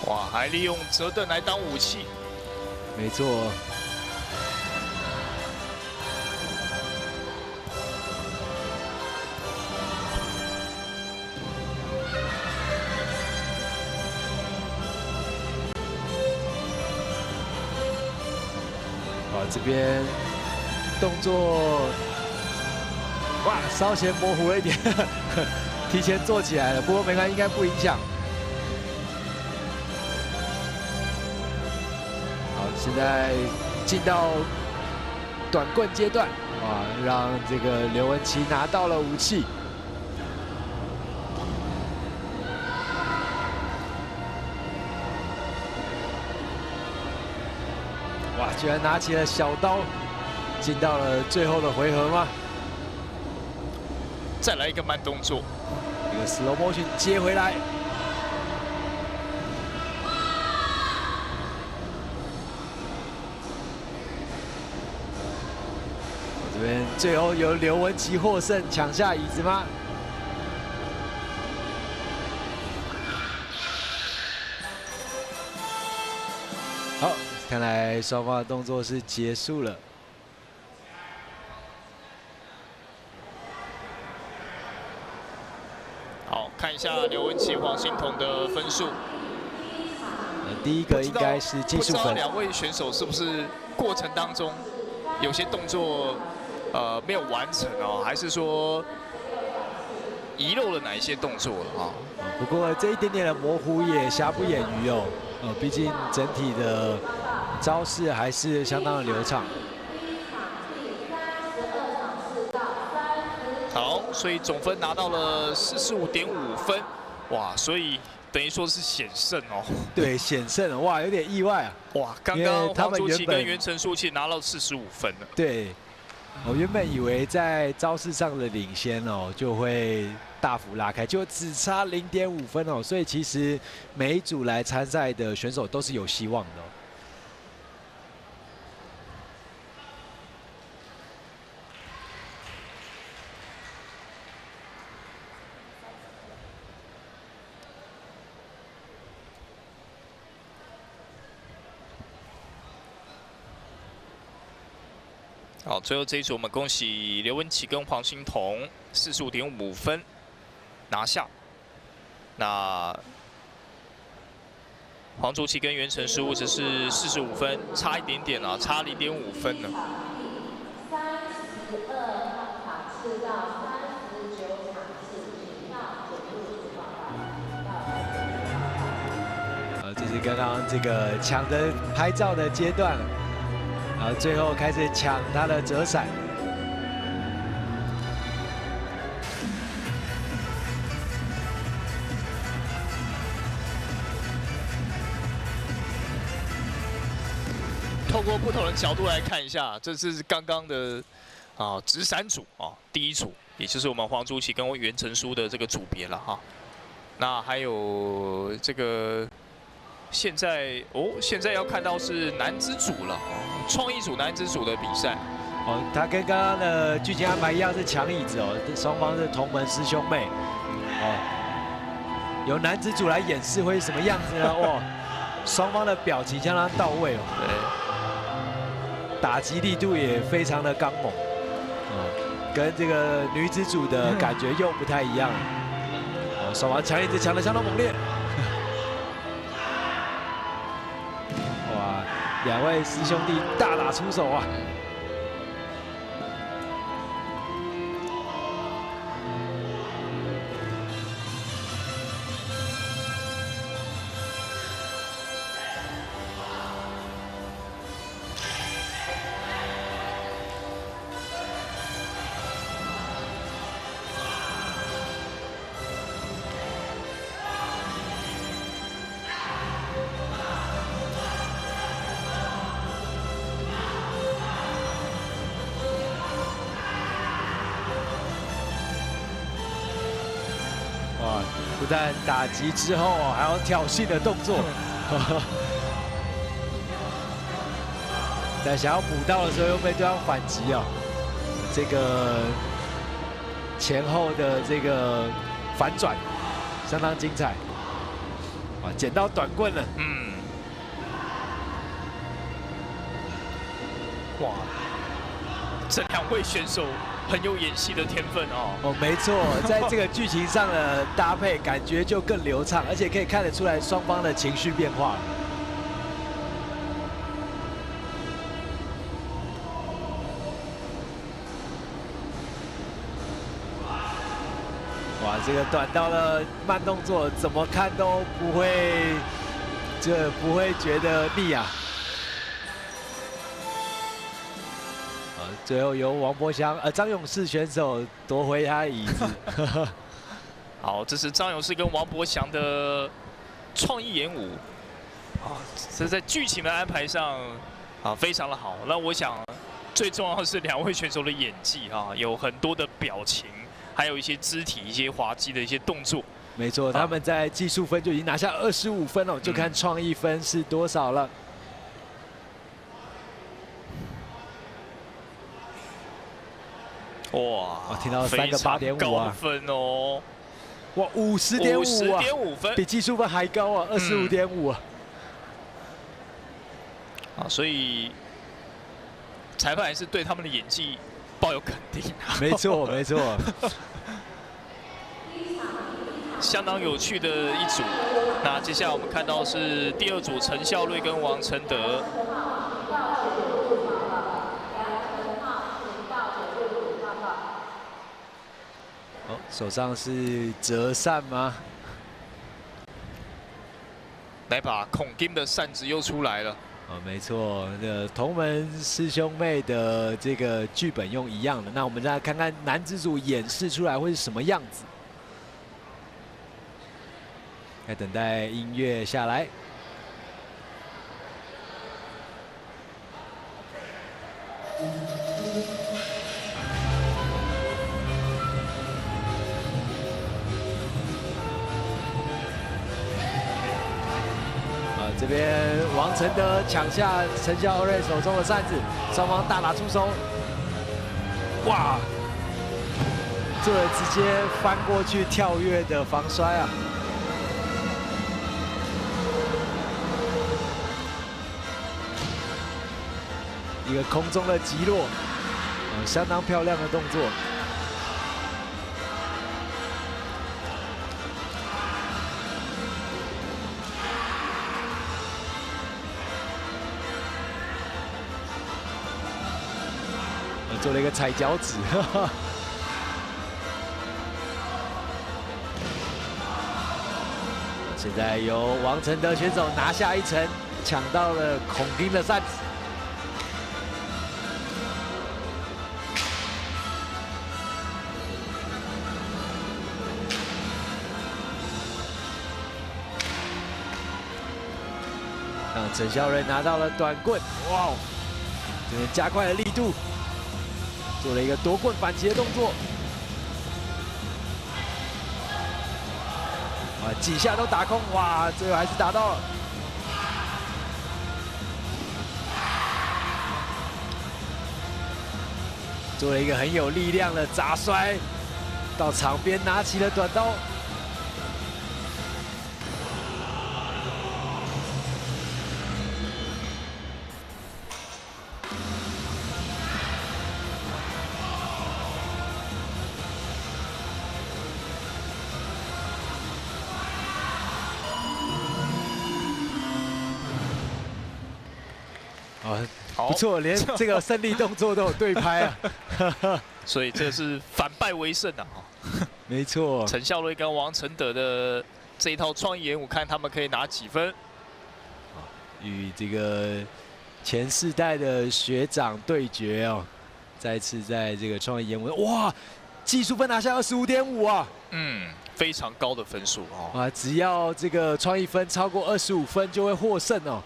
哇，还利用折凳来当武器。没错。哇，这边动作哇稍显模糊了一点，提前做起来了，不过没关系，应该不影响。现在进到短棍阶段，哇，让这个刘文琪拿到了武器。居然拿起了小刀，进到了最后的回合吗？再来一个慢动作，一个 slow motion 接回来。这边最后由刘文琪获胜，抢下椅子吗？好，看来双方的动作是结束了。好，看一下刘文琪、黄欣彤的分数。第一个应该是技术分。两位选手是不是过程当中有些动作没有完成哦，还是说遗漏了哪一些动作了啊？不过这一点点的模糊也瑕不掩瑜哦。毕竟整体的招式还是相当的流畅。好，所以总分拿到了45.5分，哇，所以等于说是险胜哦。对，险胜了，哇，有点意外啊。哇，刚刚黄竹琪跟袁成书其实拿到45分了。对，我原本以为在招式上的领先哦，就会大幅拉开，就只差0.5分哦，所以其实每一组来参赛的选手都是有希望的哦。好，最后这一组我们恭喜刘文琪跟黄欣彤45.5分拿下。那黄竹琪跟袁成书只是45分，差一点点啊，差0.5分呢。这是刚刚这个抢着拍照的阶段。然后最后开始抢他的折伞，透过不同的角度来看一下，这是刚刚的直闪组第一组，也就是我们黄竹琪跟袁成书的这个组别了哈。那还有这个现在要看到是男子组了。创意组男子组的比赛，他跟刚刚的剧情安排一样是抢椅子哦，双方是同门师兄妹，由男子组来演示会是什么样子呢？哇，双方的表情相当到位哦，对，打击力度也非常的刚猛，跟这个女子组的感觉又不太一样，双方抢椅子抢得相当猛烈。两位师兄弟大打出手啊！不但打击之后还有挑衅的动作，在想要补到的时候又被对方反击啊！这个前后的这个反转相当精彩，哇，捡到短棍了，哇，这两位选手很有演戏的天分哦。没错，在这个剧情上的搭配感觉就更流畅，而且可以看得出来双方的情绪变化。哇，这个短刀的慢动作怎么看都不会，不会觉得腻啊。最后由王博翔张永士选手夺回他的椅子。好，这是张永士跟王博翔的创意演武。这在剧情的安排上非常的好。那我想最重要的是2位选手的演技有很多的表情，还有一些肢体、一些滑稽的一些动作。没错，他们在技术分就已经拿下25分了，就看创意分是多少了。哇，听到3个8.5啊，高分哦！哇，50.5啊，50.5分，比技术分还高啊，25.5啊。所以裁判还是对他们的演技抱有肯定。没错，没错。相当有趣的一组。那接下来我们看到是第2组陈孝瑞跟王承德。手上是折扇吗？来把孔金的扇子又出来了。没错，同门师兄妹的这个剧本用一样的。那我们再来看看男子组演示出来会是什么样子。在等待音乐下来。这边王承德抢下陈孝瑞手中的扇子，双方大打出手。哇！做了直接翻过去跳跃的防摔啊！一个空中的击落，相当漂亮的动作。做了一个踩脚趾，现在由王承德选手拿下1层，抢到了孔丁的扇子。让陈孝瑞拿到了短棍，哇！这边加快了力度。做了一个夺棍反击的动作，几下都打空，哇，最后还是打到了。做了一个很有力量的砸摔，到场边拿起了短刀。不错，连这个胜利动作都有对拍啊！所以这是反败为胜啊！没错，陈孝瑞跟王承德的这一套创意演武，看他们可以拿几分。与这个前世代的学长对决哦，再次在这个创意演武，哇，技术分拿下25.5啊！非常高的分数哦！只要这个创意分超过25分就会获胜哦。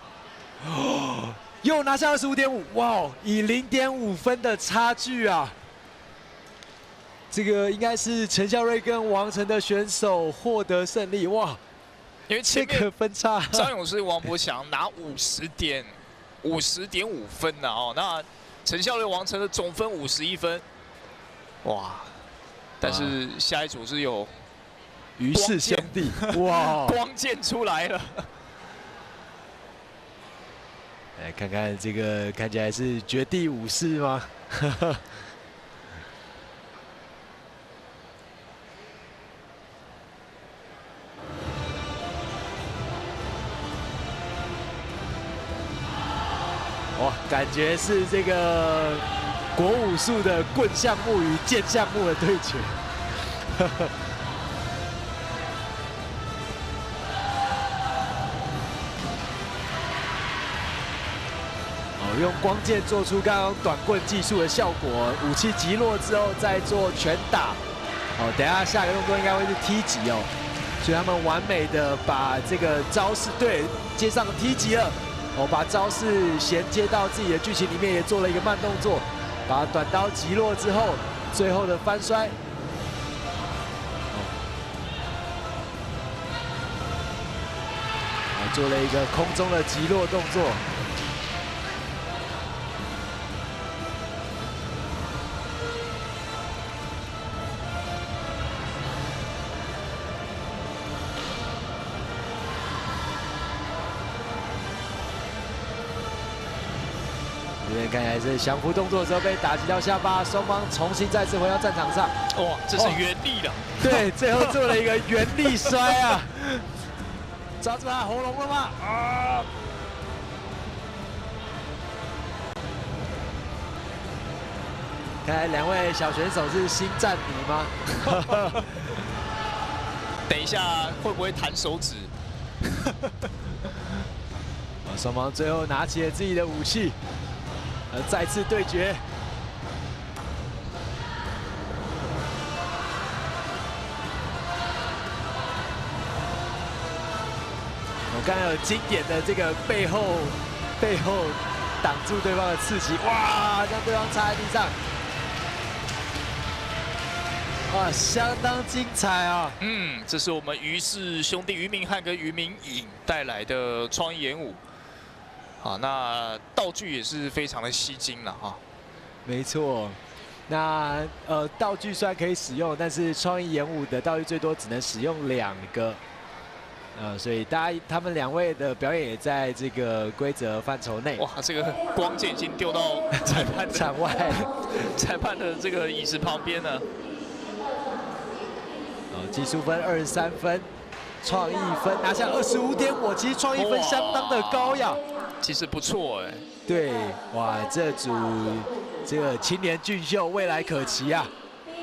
又拿下25.5，哇！以0.5分的差距啊，这个应该是陈孝瑞跟王承德选手获得胜利哇！因为前面这个分差，张勇士、王博祥拿50.5分呢哦，那陈孝瑞、王承德总分51分，哇！但是下一组是有于氏兄弟，哇，光剑出来了。来看看这个，看起来是绝地武士吗？哇，感觉是这个国武术的棍项目与剑项目的对决。用光剑做出刚刚短棍技术的效果，武器击落之后再做拳打。等一下下一个动作应该会是踢击哦，所以他们完美的把这个招式对接上踢击了。把招式衔接到自己的剧情里面，也做了一个慢动作，把短刀击落之后，最后的翻摔。做了一个空中的击落动作。这边看起来是降服动作的时候被打击到下巴，双方重新再次回到战场上。哇，这是原力的。对，最后做了一个原力摔啊！抓住他喉咙了吗？啊！看来两位小选手是新战迷吗？等一下会不会弹手指？双方最后拿起了自己的武器，再次对决。我刚刚有经典的这个背后挡住对方的刺击，哇，让对方插在地上，哇，相当精彩啊！这是我们于氏兄弟于明翰跟于明颖带来的创意演武。好，那道具也是非常的吸睛了哈。没错，那道具虽然可以使用，但是创意演武的道具最多只能使用2个。所以他们两位的表演也在这个规则范畴内。哇，这个光剑已经丢到裁判场外，裁判的这个椅子旁边了。技术分23分，创意分拿下25.5，其实创意分相当的高呀。其实不错哎。对，哇，这组这个青年俊秀，未来可期啊。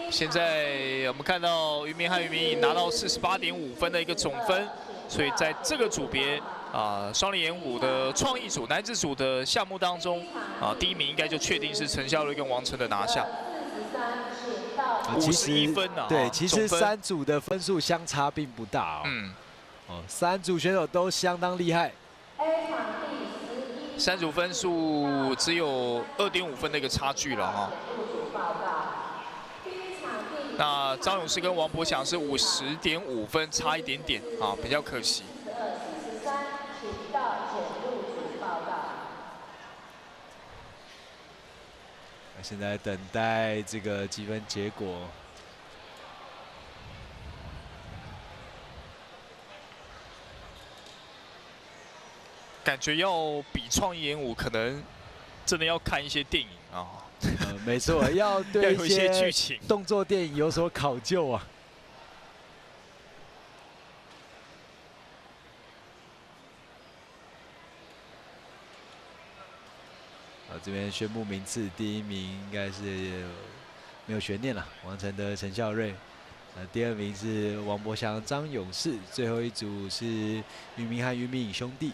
现在我们看到于明翰、于明颖拿到48.5分的一个总分。所以在这个组别双人演武的创意组男子组的项目当中第1名应该就确定是陈孝瑞跟王晨的拿下。51分啊！对，其实3组的分数相差并不大哦。3组选手都相当厉害。3组分数只有2.5分的一个差距了哈。那张永士跟王博祥是50.5分，差一点点比较可惜。现在等待这个积分结果。感觉要比创意演武，可能真的要看一些电影啊。没错，要对一些剧情、动作电影有所考究啊。这边宣布名次，第1名应该是没有悬念了，王晨德、陈孝瑞。第2名是王博祥、张永士，最后一组是于明翰、于明颖兄弟。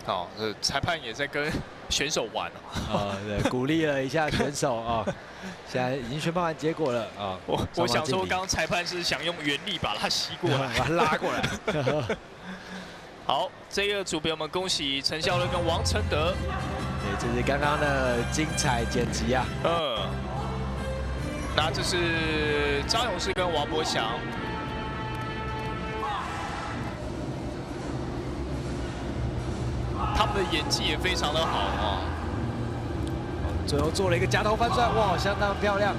好，裁判也在跟选手玩对，鼓励了一下选手啊。现在已经宣判完结果了啊。我想说，刚刚裁判是想用原力把他吸过来，把他拉过来。好，这个组别我们恭喜陈孝瑞跟王承德。对，这是刚刚的精彩剪辑啊。那这是张永士跟王博祥。他们的演技也非常的好啊。最后做了一个夹头翻摔，哇，相当漂亮。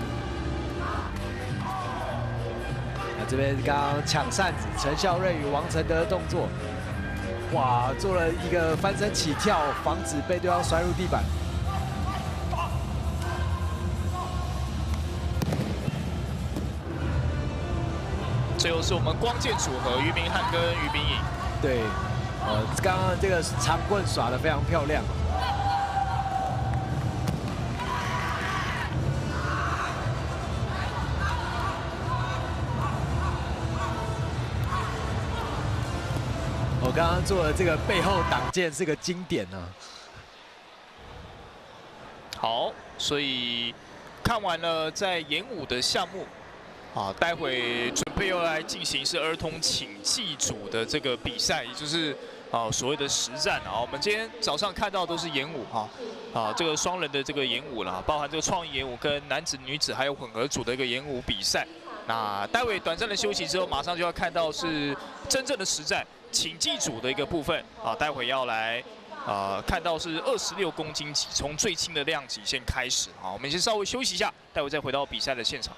那这边刚刚抢扇子，陈孝瑞与王承德的动作，哇，做了一个翻身起跳，防止被对方摔入地板。最后是我们光剑组合于明翰跟于明颖。对，刚刚这个长棍耍得非常漂亮。我刚刚做的这个背后挡剑是个经典啊。好，所以看完了在演武的项目啊，待会准备要来进行是儿童请技组的这个比赛，也就是所谓的实战啊。我们今天早上看到都是演武这个双人的这个演武啦，包含这个创意演武跟男子、女子还有混合组的一个演武比赛。那待会短暂的休息之后，马上就要看到是真正的实战请技组的一个部分啊，待会要来。看到是26公斤级，从最轻的量级先开始。好，我们先稍微休息一下，待会再回到比赛的现场。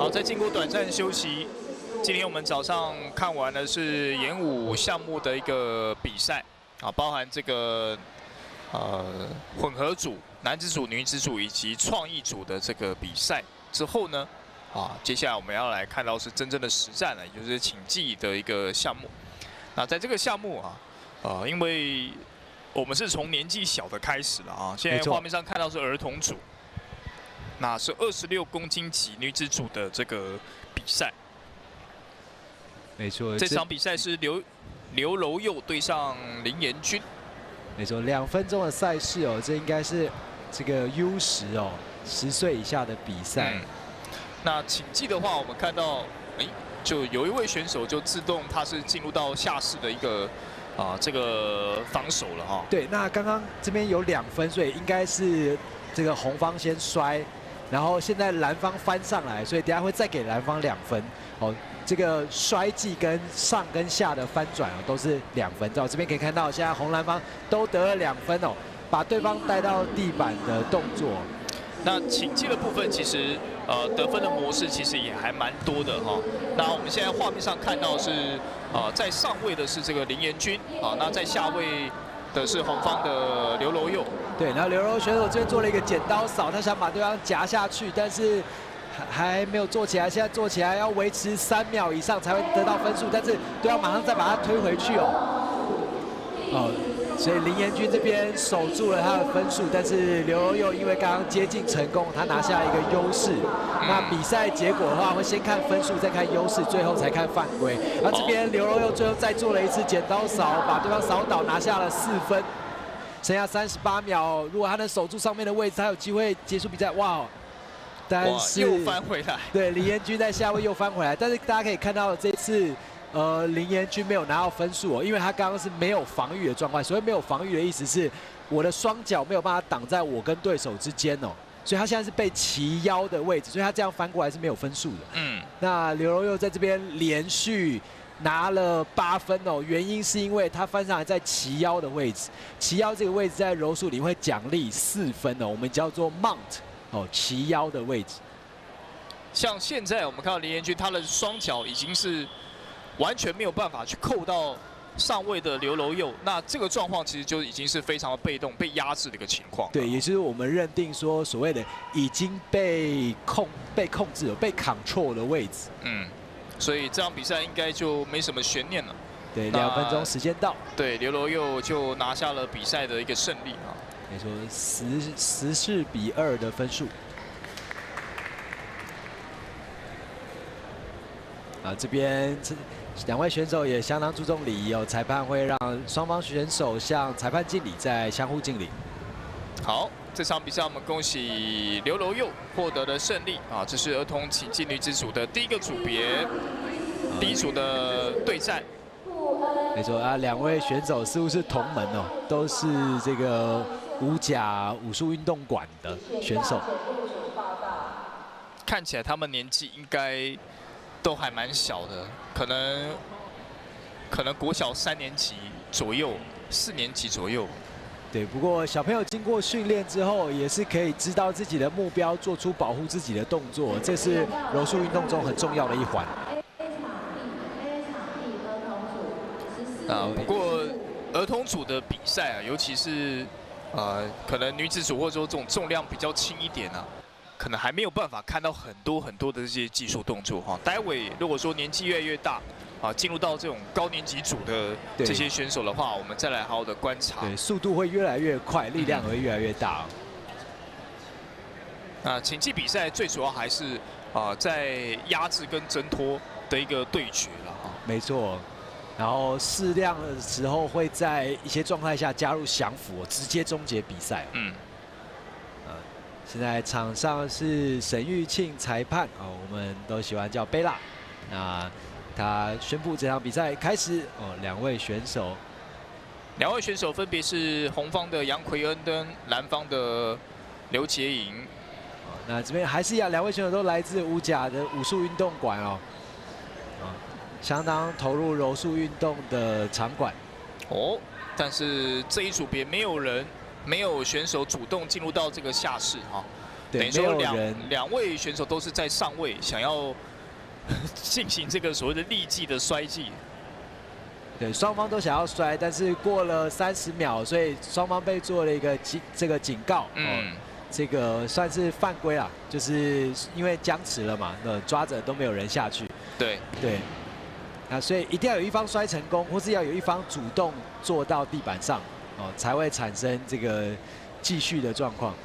好，在经过短暂休息，今天我们早上看完的是演武项目的一个比赛啊，包含这个混合组、男子组、女子组以及创意组的这个比赛之后呢，接下来我们要来看到是真正的实战了，也就是请技的一个项目。那在这个项目因为我们是从年纪小的开始了啊，现在画面上看到是儿童组。那是26公斤级女子组的这个比赛，没错。这场比赛是刘柔佑对上林妍君，没错，2分钟的赛事哦，这应该是这个 U10哦，10岁以下的比赛。那请技的话，我们看到，就有一位选手就自动他是进入到下士的一个这个防守了哈。对，那刚刚这边有2分，所以应该是这个红方先摔。然后现在蓝方翻上来，所以等下会再给蓝方2分哦。这个摔技跟上跟下的翻转都是2分。哦，这边可以看到，现在红蓝方都得了2分哦，把对方带到地板的动作。那请技的部分其实得分的模式其实也还蛮多的哈。那我们现在画面上看到是在上位的是这个林妍君那在下位的是红方的刘柔佑。对，然后刘柔选手这边做了一个剪刀扫，他想把对方夹下去，但是还没有做起来。现在做起来要维持3秒以上才会得到分数，但是对方马上再把它推回去所以林妍君这边守住了他的分数，但是刘柔佑因为刚刚接近成功，他拿下一个优势。那比赛结果的话，会先看分数，再看优势，最后才看犯规。然后这边刘柔佑最后再做了一次剪刀扫，把对方扫倒，拿下了4分。剩下38秒，如果他能守住上面的位置，他有机会结束比赛。哇！但是又翻回来。对，林妍君在下位又翻回来，但是大家可以看到这次。林妍君没有拿到分数因为他刚刚是没有防御的状况。所谓没有防御的意思是，我的双脚没有办法挡在我跟对手之间所以他现在是被齐腰的位置，所以他这样翻过来是没有分数的。那刘柔佑在这边连续拿了8分原因是因为他翻上来在齐腰的位置，齐腰这个位置在柔术里会奖励4分我们叫做 mount 齐腰的位置。像现在我们看到林妍君，他的双脚已经是完全没有办法去扣到上位的刘柔佑，那这个状况其实就已经是非常的被动、被压制的一个情况。对，也就是我们认定说所谓的已经被控制了、被 control 的位置。所以这场比赛应该就没什么悬念了。对，2分钟时间到。对，刘柔佑就拿下了比赛的一个胜利没错，14比2的分数。这边2位选手也相当注重礼仪裁判会让双方选手向裁判敬礼，再相互敬礼。好，这场比赛我们恭喜刘柔佑获得了胜利这是儿童请技女子组的第1个组别，第1组的对战。没错2位选手似乎是同门都是这个五甲武术运动馆的选手。看起来他们年纪应该都还蛮小的，可能国小3年级左右，4年级左右。对，不过小朋友经过训练之后，也是可以知道自己的目标，做出保护自己的动作，这是柔术运动中很重要的一环。不过儿童组的比赛尤其是可能女子组或者说这种重量比较轻一点可能还没有办法看到很多的这些技术动作待会如果说年纪越来越大进入到这种高年级组的这些选手的话，我们再来好好的观察。对，速度会越来越快，力量会越来越大。那请技比赛最主要还是在压制跟挣脱的一个对决了没错。然后适量的时候会在一些状态下加入降服，直接终结比赛。现在场上是沈玉庆裁判我们都喜欢叫贝拉。那他宣布这场比赛开始2位选手分别是红方的杨奎恩跟蓝方的刘杰莹。那这边还是一样，2位选手都来自五甲的武术运动馆相当投入柔术运动的场馆。但是这一组别没有选手主动进入到这个下士等于说两位选手都是在上位，想要进行这个所谓的立技的摔技。对，双方都想要摔，但是过了30秒，所以双方被做了一个这个警告。这个算是犯规啦，就是因为僵持了嘛，抓着都没有人下去。对。那所以一定要有一方摔成功，或是要有一方主动坐到地板上，才会产生这个继续的状况。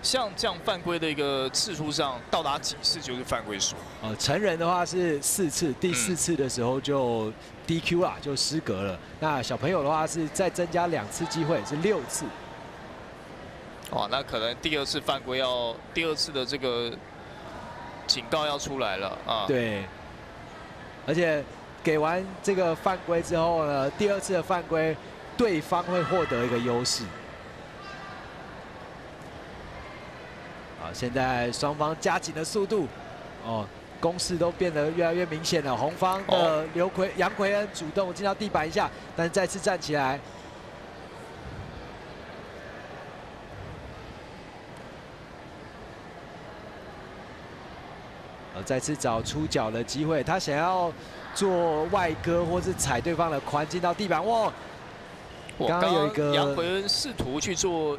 像这样犯规的一个次数上，到达几次就是犯规数？成人的话是4次，第4次的时候就 DQ 啦，就失格了。那小朋友的话是再增加2次机会，是6次。哇，那可能第2次犯规第2次的这个警告要出来了啊。对，而且给完这个犯规之后呢，第2次的犯规，对方会获得一个优势。现在双方加紧了速度，攻势都变得越来越明显了。红方的杨奎恩主动进到地板一下，但是再次站起来。再次找出脚的机会，他想要做外割或是踩对方的髋进到地板。哇！刚刚有一个杨奎恩试图去做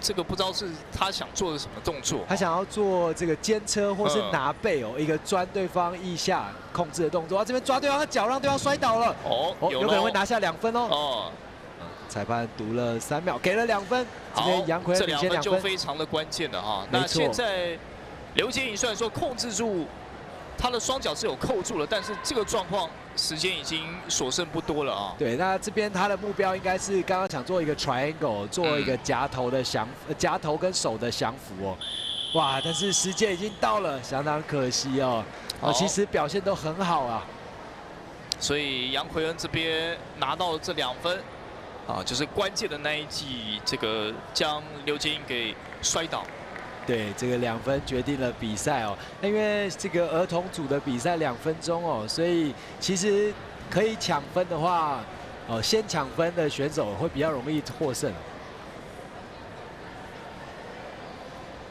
这个不知道是他想做的什么动作，他想要做这个肩车或是拿背一个钻对方腋下控制的动作，这边抓对方的脚，让对方摔倒了，有可能会拿下2分哦。裁判读了3秒，给了2分，这边杨奎恩领先2分，就非常的关键了哈。那现在刘杰颖虽然说控制住他的双脚是有扣住了，但是这个状况时间已经所剩不多了啊。对，那这边他的目标应该是刚刚想做一个 triangle， 做一个夹头跟手的降服哇，但是时间已经到了，相当可惜其实表现都很好啊。所以杨奎恩这边拿到了这2分就是关键的那一记，这个将刘杰颖给摔倒。对，这个2分决定了比赛因为这个儿童组的比赛2分钟所以其实可以抢分的话，先抢分的选手会比较容易获胜。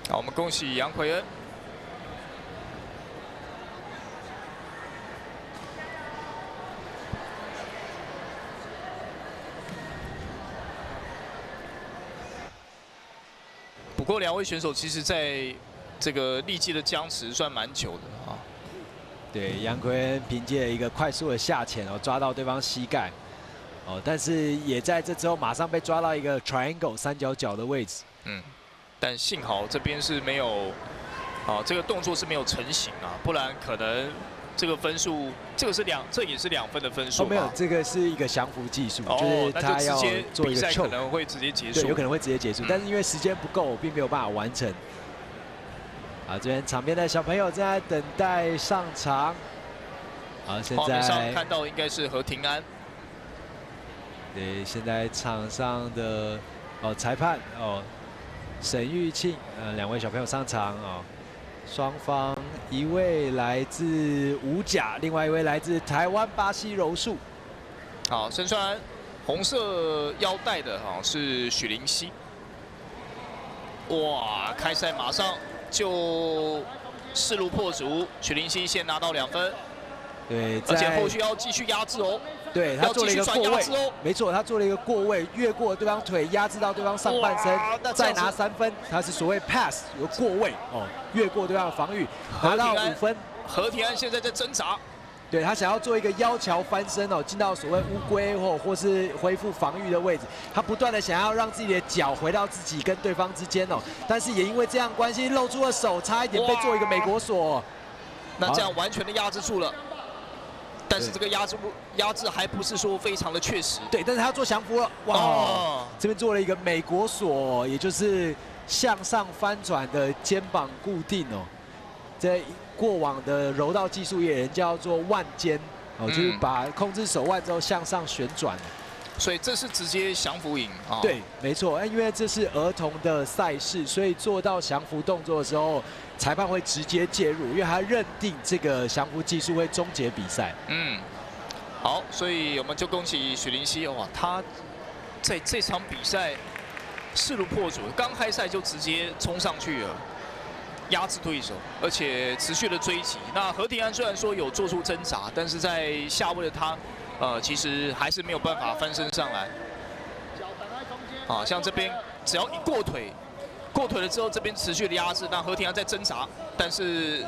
好，我们恭喜杨奎恩。不过2位选手其实在这个立技的僵持算蛮久的啊。对，杨奎恩凭借一个快速的下潜抓到对方膝盖，但是也在这之后马上被抓到一个 triangle 三角角的位置。但幸好这边是没有这个动作是没有成型不然可能这个分数，这也是2分的分数。没有，这个是一个降服技术，就是他要做一个 choke， 可能会直接结束。对，有可能会直接结束，但是因为时间不够，并没有办法完成。这边场边的小朋友正在等待上场。现在画面上看到应该是何庭安。对，现在场上的裁判沈玉庆2位小朋友上场双方一位来自五甲，另外一位来自台湾巴西柔术。好，身穿红色腰带的是许林熙。哇，开赛马上就势如破竹，许林熙先拿到2分。对，而且后续要继续压制对，他做了一个过位，没错，他做了一个过位，越过对方腿，压制到对方上半身，再拿3分。他是所谓 pass， 有个过位越过对方的防御，拿到5分。何庭安现在在挣扎，对他想要做一个腰桥翻身进到所谓乌龟或是恢复防御的位置，他不断的想要让自己的脚回到自己跟对方之间但是也因为这样关系露出了手，差一点被做一个美国锁。那这样完全的压制住了。但是这个压制还不是说非常的确实。对，但是他做降服了，哇！这边做了一个美国锁，也就是向上翻转的肩膀固定在过往的柔道技术也人叫做腕肩就是把控制手腕之后向上旋转。所以这是直接降服赢对，没错，因为这是儿童的赛事，所以做到降服动作的时候，裁判会直接介入，因为他认定这个降服技术会终结比赛。好，所以我们就恭喜许林熙他在这场比赛势如破竹，刚开赛就直接冲上去了，压制对手，而且持续的追击。那何庭安虽然说有做出挣扎，但是在下位的他，其实还是没有办法翻身上来。啊，像这边只要一过腿了之后，这边持续的压制，那何庭安在挣扎，但是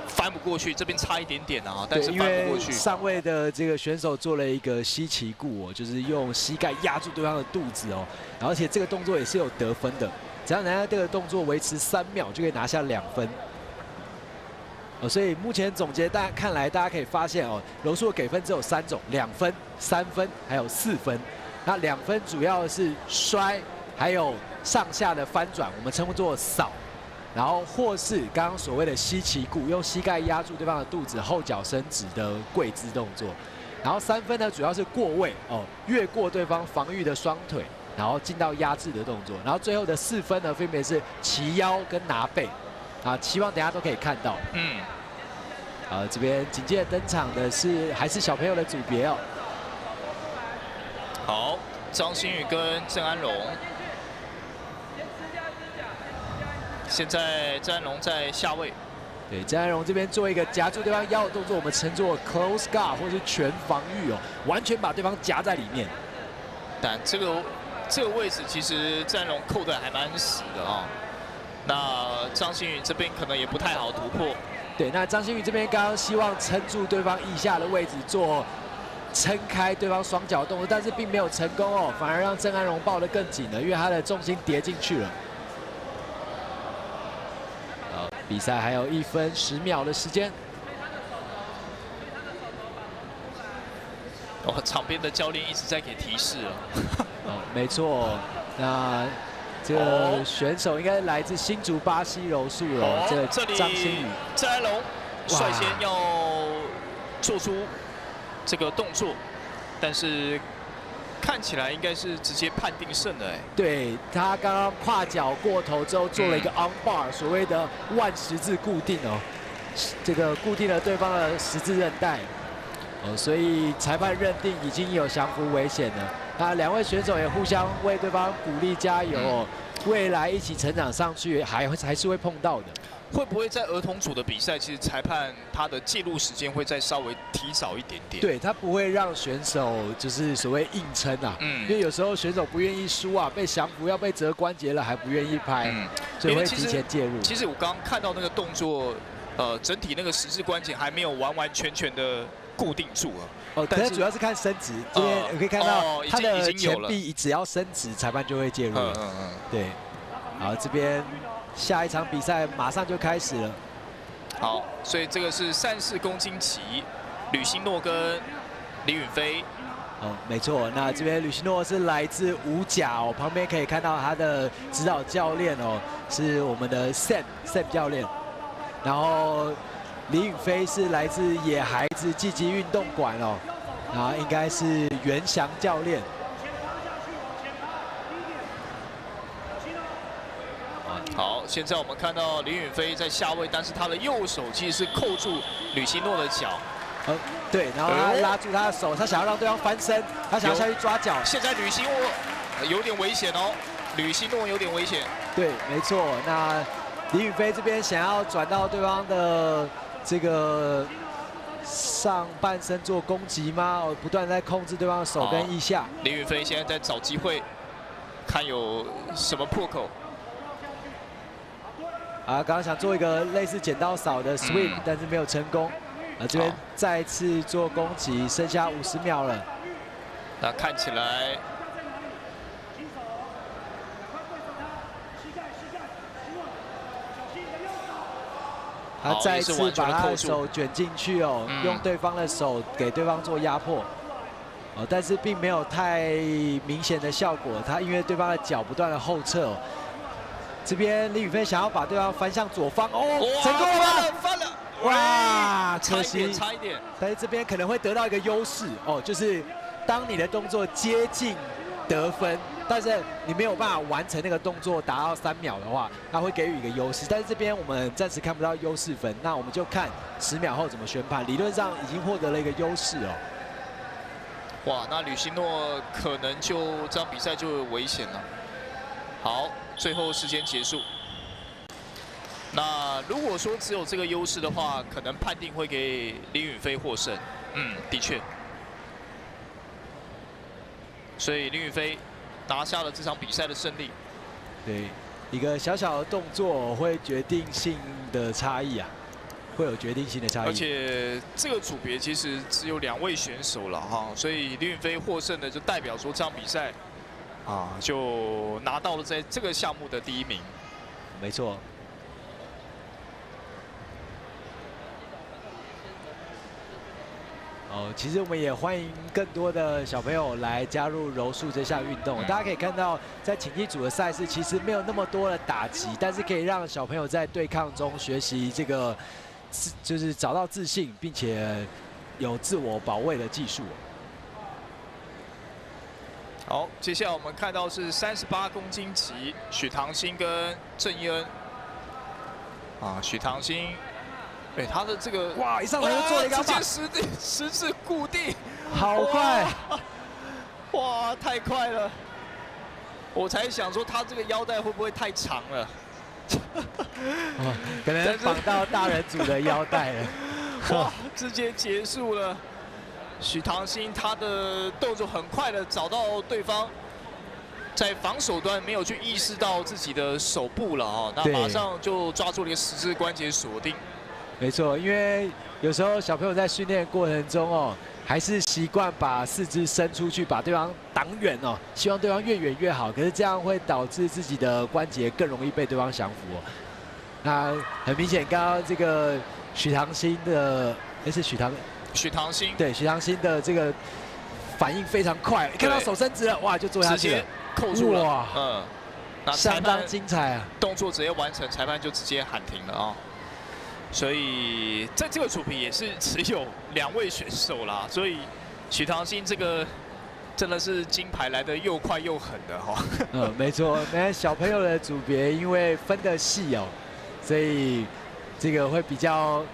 翻不过去，这边差一点点啊，但是翻不过去。上位的这个选手做了一个西奇固哦，就是用膝盖压住对方的肚子哦，而且这个动作也是有得分的，只要能在这个动作维持3秒，就可以拿下2分。所以目前总结看来，大家可以发现哦，柔术的给分只有3种，2分、3分，还有4分。那2分主要是摔，还有上下的翻转，我们称作扫。然后或是刚刚所谓的西奇固，用膝盖压住对方的肚子，后脚伸直的跪姿动作。然后3分呢，主要是过位哦，越过对方防御的双腿，然后进到压制的动作。然后最后的4分呢，分别是齐腰跟拿背。啊，希望等一下都可以看到。这边紧接着登场的还是小朋友的组别哦。好，张馨予跟郑安荣。现在郑安荣在下位。对，郑安荣这边做一个夹住对方腰的动作，我们称作 close guard 或是全防御哦，完全把对方夹在里面。但这个位置其实郑安荣扣的还蛮死的啊。那张馨予这边可能也不太好突破。对，那张馨予这边刚刚希望撑住对方腋下的位置，做撑开对方双脚动作，但是并没有成功哦，反而让郑安荣抱得更紧了，因为他的重心跌进去了。比赛还有1分10秒的时间。场边的教练一直在给提示哦。没错，那这个选手应该来自新竹巴西柔术了。这里张馨予、郑安荣率先要做出这个动作，但是看起来应该是直接判定胜的哎。对，他刚刚跨脚过头之后做了一个 on bar，所谓的腕十字固定哦，这个固定了对方的十字韧带。所以裁判认定已经有降服危险了。那2位选手也互相为对方鼓励加油哦，未来一起成长上去，还是会碰到的。会不会在儿童组的比赛，其实裁判他的介入时间会再稍微提早一点点？对，他不会让选手就是所谓硬撑啊，因为有时候选手不愿意输啊，被降服要被折关节了还不愿意拍，所以会提前介入。其实我刚刚看到那个动作，整体那个十字关节还没有完完全全的固定住啊。但是主要是看伸直，这边我可以看到他的前臂只要伸直，裁判就会介入了。对，好，这边下一场比赛马上就开始了。好，所以这个是34公斤级，吕欣诺跟李允飞。没错，那这边吕欣诺是来自五甲哦，旁边可以看到他的指导教练哦，是我们的 Sam 教练，然后李允飞是来自野孩子积极运动馆哦，然后应该是袁翔教练。好，现在我们看到李允飞在下位，但是他的右手其实是扣住吕欣诺的脚。对，然后他拉住他的手，他想要让对方翻身，他想要下去抓脚。现在吕欣诺有点危险哦，吕欣诺有点危险。对，没错。那李允飞这边想要转到对方的这个上半身做攻击吗？不断在控制对方的手跟腋下。李允飞现在在找机会，看有什么破口。刚刚想做一个类似剪刀扫的 sweep，但是没有成功。这边再次做攻击，剩下50秒了。那看起来，他再次把他的手卷进去哦，用对方的手给对方做压迫。但是并没有太明显的效果。他因为对方的脚不断的后撤。这边李允飞想要把对方翻向左方，成功了吗？翻了！哇，可惜，差一点。但是这边可能会得到一个优势哦，就是当你的动作接近得分，但是你没有办法完成那个动作达到3秒的话，它会给予一个优势。但是这边我们暂时看不到优势分，那我们就看10秒后怎么宣判。理论上已经获得了一个优势哦。哇，那吕欣诺可能就这场比赛就有危险了。好，最后时间结束。那如果说只有这个优势的话，可能判定会给林允飞获胜。的确。所以林允飞拿下了这场比赛的胜利。对，一个小小的动作会决定性的差异啊，会有决定性的差异。而且这个组别其实只有2位选手了哈，所以林允飞获胜的就代表说这场比赛就拿到了在这个项目的第1名。没错。其实我们也欢迎更多的小朋友来加入柔术这项运动。大家可以看到，在请技组的赛事其实没有那么多的打击，但是可以让小朋友在对抗中学习这个，就是找到自信，并且有自我保卫的技术。好，接下来我们看到是38公斤级许唐鑫跟郑一恩。许唐鑫。他的这个哇，一上来就做了一个直接十字固定，好快！哇，太快了！我才想说他这个腰带会不会太长了？可能绑到大人组的腰带了。哇，直接结束了。许唐鑫他的动作很快的找到对方，在防守端没有去意识到自己的手部了那马上就抓住了一个十字关节锁定。没错，因为有时候小朋友在训练过程中还是习惯把四肢伸出去，把对方挡远希望对方越远越好。可是这样会导致自己的关节更容易被对方降服那很明显，刚刚这个许唐鑫的，是许唐鑫，对，许唐鑫的这个反应非常快，看到手伸直了，哇，就做下去了，直接扣住了，哇，那相当精彩啊！动作直接完成，裁判就直接喊停了所以在这个组别也是只有2位选手啦，所以许唐鑫这个真的是金牌来得又快又狠的没错，小朋友的组别因为分得细所以这个会比较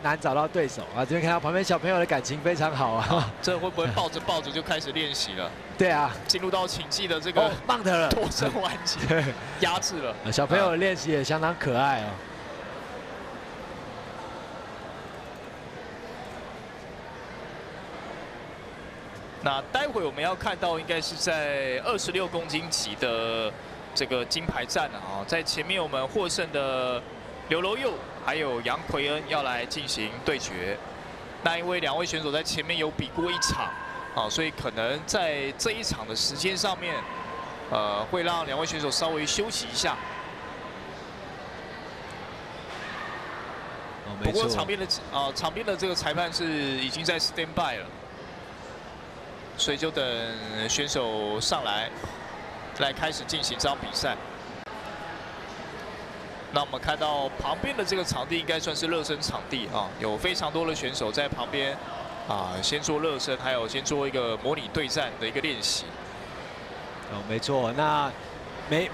难找到对手这边看到旁边小朋友的感情非常好这会不会抱着抱着就开始练习了？对啊，进入到请技的这个棒的了，脱身环节，压制了。小朋友的练习也相当可爱那待会我们要看到，应该是在26公斤级的这个金牌战在前面我们获胜的刘柔佑还有杨奎恩要来进行对决。那因为2位选手在前面有比过1场所以可能在这一场的时间上面，会让2位选手稍微休息一下。不过场边的这个裁判是已经在 stand by 了。所以就等选手上来开始进行这场比赛。那我们看到旁边的这个场地应该算是热身场地有非常多的选手在旁边先做热身，还有先做一个模拟对战的一个练习。没错，那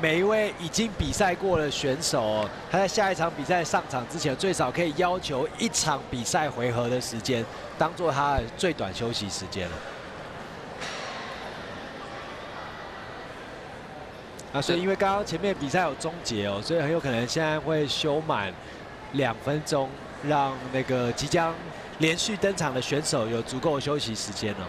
每一位已经比赛过的选手他在下一场比赛上场之前，最少可以要求1场比赛回合的时间，当做他的最短休息时间了。所以因为刚刚前面比赛有终结所以很有可能现在会休满2分钟，让那个即将连续登场的选手有足够的休息时间了。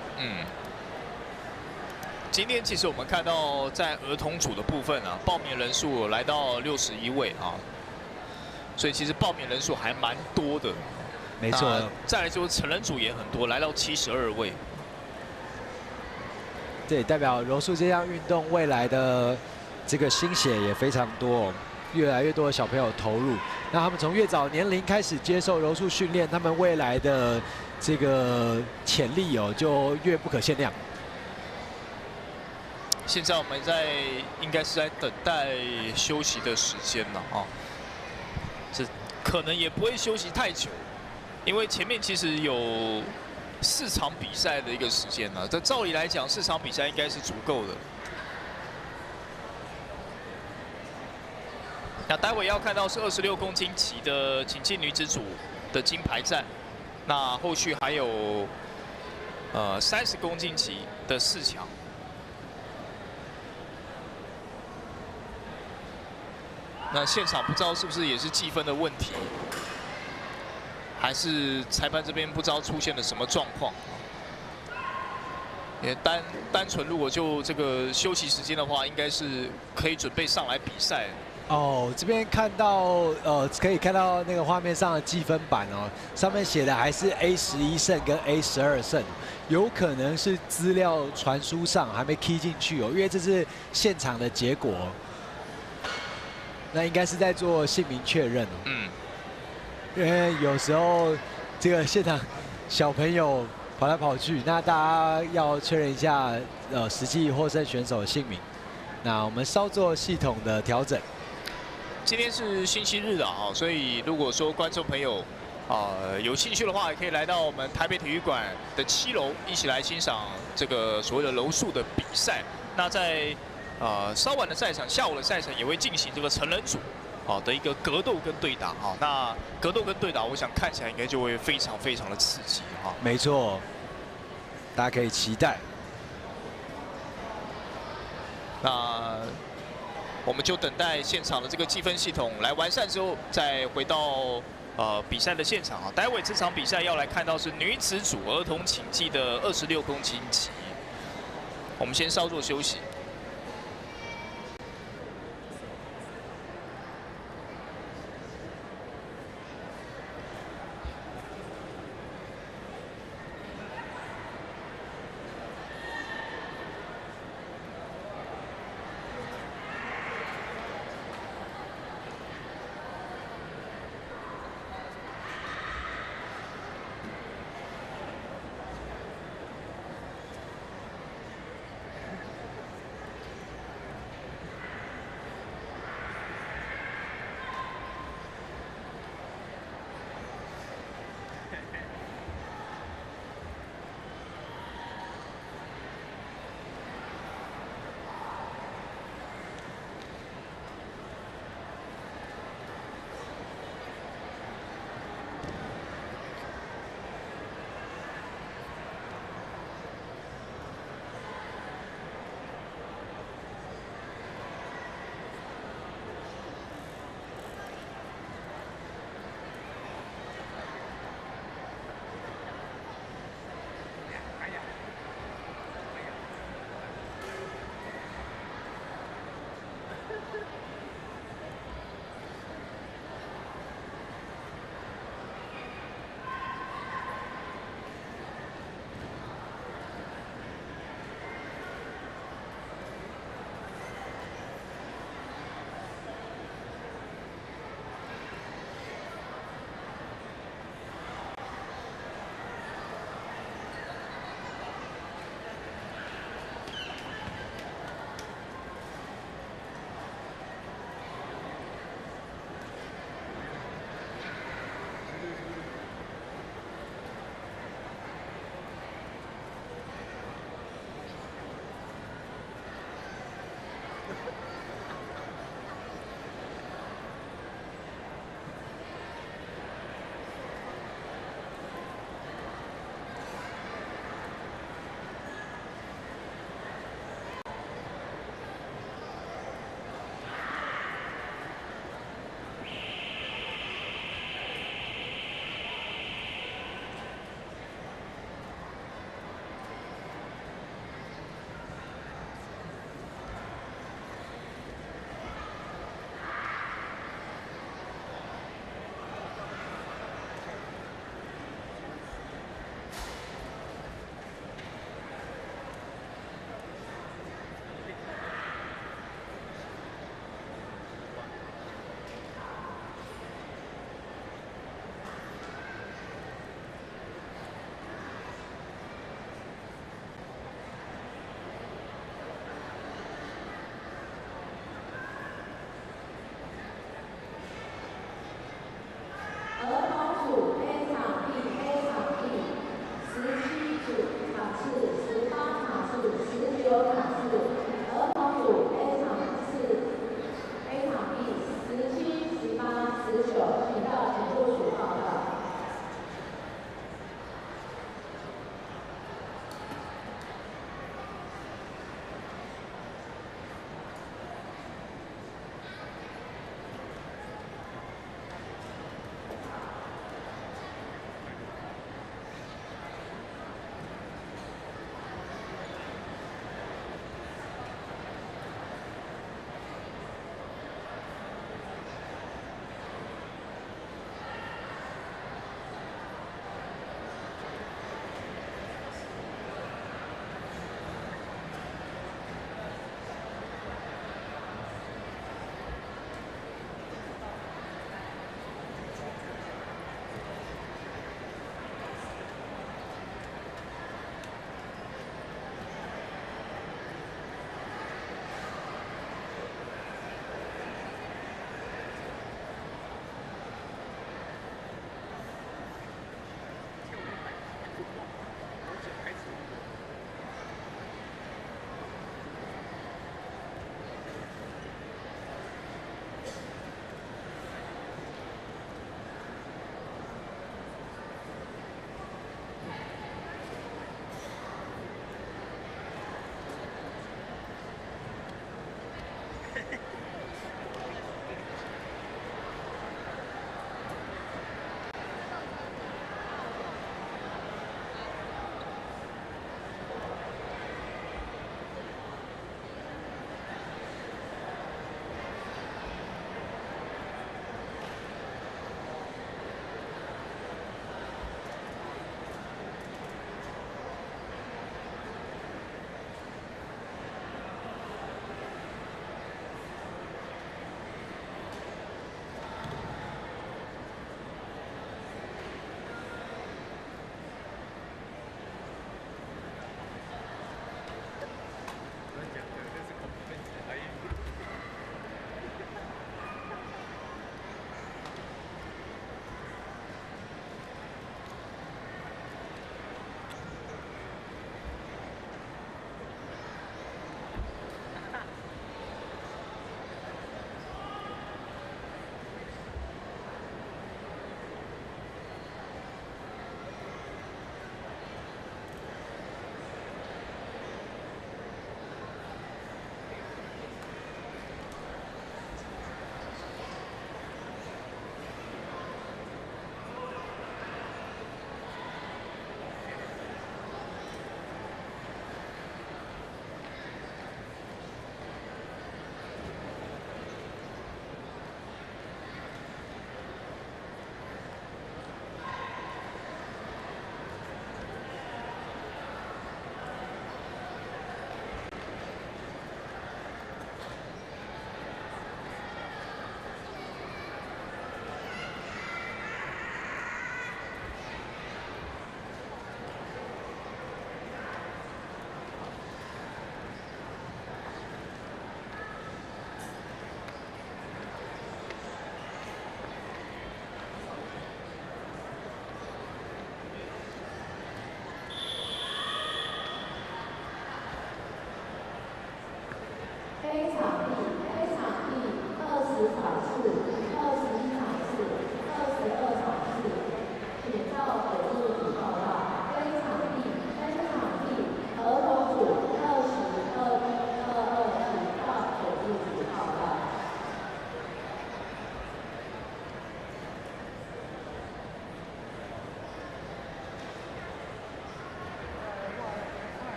今天其实我们看到在儿童组的部分报名人数来到61位所以其实报名人数还蛮多的。没错。再来就是成人组也很多，来到72位。这也代表柔术这项运动未来的这个心血也非常多越来越多的小朋友投入。那他们从越早年龄开始接受柔术训练，他们未来的这个潜力就越不可限量。现在我们应该是在等待休息的时间了这可能也不会休息太久，因为前面其实有4场比赛的一个时间这照理来讲4场比赛应该是足够的。那待会要看到是26公斤级的请技女子组的金牌战，那后续还有30公斤级的4强。那现场不知道是不是也是计分的问题，还是裁判这边不知道出现了什么状况？也单纯如果就这个休息时间的话，应该是可以准备上来比赛。哦，这边看到可以看到那个画面上的计分板哦，上面写的还是 A11胜跟 A12胜，有可能是资料传输上还没 key 进去哦，因为这是现场的结果，那应该是在做姓名确认哦。嗯，因为有时候这个现场小朋友跑来跑去，那大家要确认一下实际获胜选手的姓名。那我们稍作系统的调整。今天是星期日啊，所以如果说观众朋友有兴趣的话，也可以来到我们台北体育馆的7楼，一起来欣赏这个所谓的柔术的比赛。那在稍晚的赛场，下午的赛程也会进行这个成人组的一个格斗跟对打啊。那格斗跟对打，我想看起来应该就会非常非常的刺激哈。没错，大家可以期待。那我们就等待现场的这个计分系统来完善之后，再回到比赛的现场啊。待会这场比赛要来看到是女子组儿童请技的26公斤级。我们先稍作休息。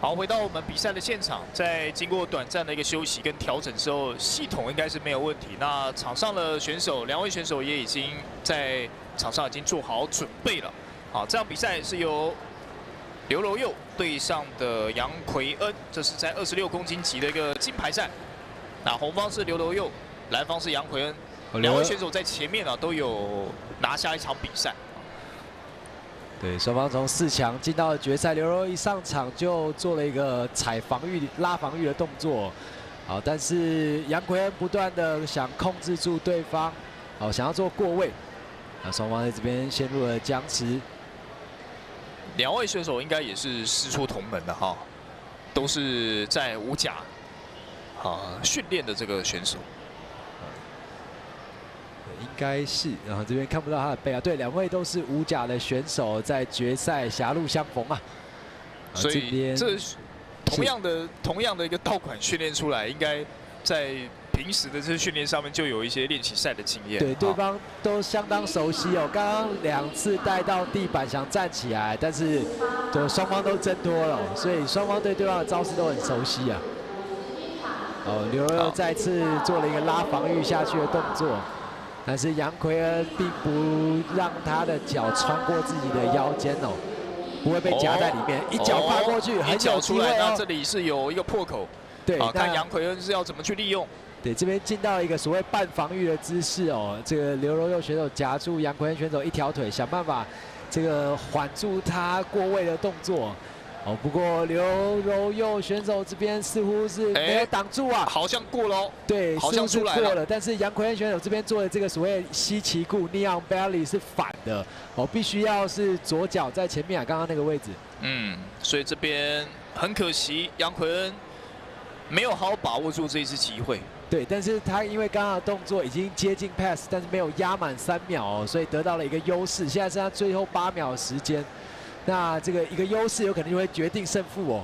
好，回到我们比赛的现场，在经过短暂的一个休息跟调整之后，系统应该是没有问题。那场上的选手，2位选手也已经在场上已经做好准备了。好，这场比赛是由刘柔佑对上的杨奎恩，这是在26公斤级的一个金牌战。那红方是刘柔佑，蓝方是杨奎恩。2位选手在前面啊都有拿下一场比赛。 对，双方从4强进到了决赛，刘柔一上场就做了一个拉防御的动作，好，但是杨奎恩不断的想控制住对方，好，想要做过位，那双方在这边陷入了僵持。 2位选手应该也是师出同门的哈，都是在武甲训练的这个选手。 应该是，然后这边看不到他的背啊。对，2位都是武甲的选手，在决赛狭路相逢啊。所以这同样的一个道馆训练出来，应该在平时的这训练上面就有一些练习赛的经验。对，对方都相当熟悉哦。刚刚2次带到地板想站起来，但是就双方都挣脱了，所以双方对对方的招式都很熟悉啊。哦，刘柔佑再次做了一个拉防御下去的动作。 但是杨奎恩并不让他的脚穿过自己的腰间哦，不会被夹在里面，一脚跨过去，很有机会哦。那这里是有一个破口，对，看杨奎恩是要怎么去利用。对，这边进到一个所谓半防御的姿势哦，这个刘柔佑选手夹住杨奎恩选手一条腿，想办法这个缓住他过位的动作。 哦，不过刘柔佑选手这边似乎是没有挡住啊，好像过了哦。对，好像出来了。但是杨奎恩选手这边做的这个所谓西旗固 Neon Belly 是反的，哦，必须要是左脚在前面啊，刚刚那个位置。所以这边很可惜，杨奎恩没有好好把握住这一次机会。对，但是他因为刚刚的动作已经接近 pass， 但是没有压满3秒哦，所以得到了一个优势。现在剩下最后8秒的时间。 那这个一个优势有可能就会决定胜负哦。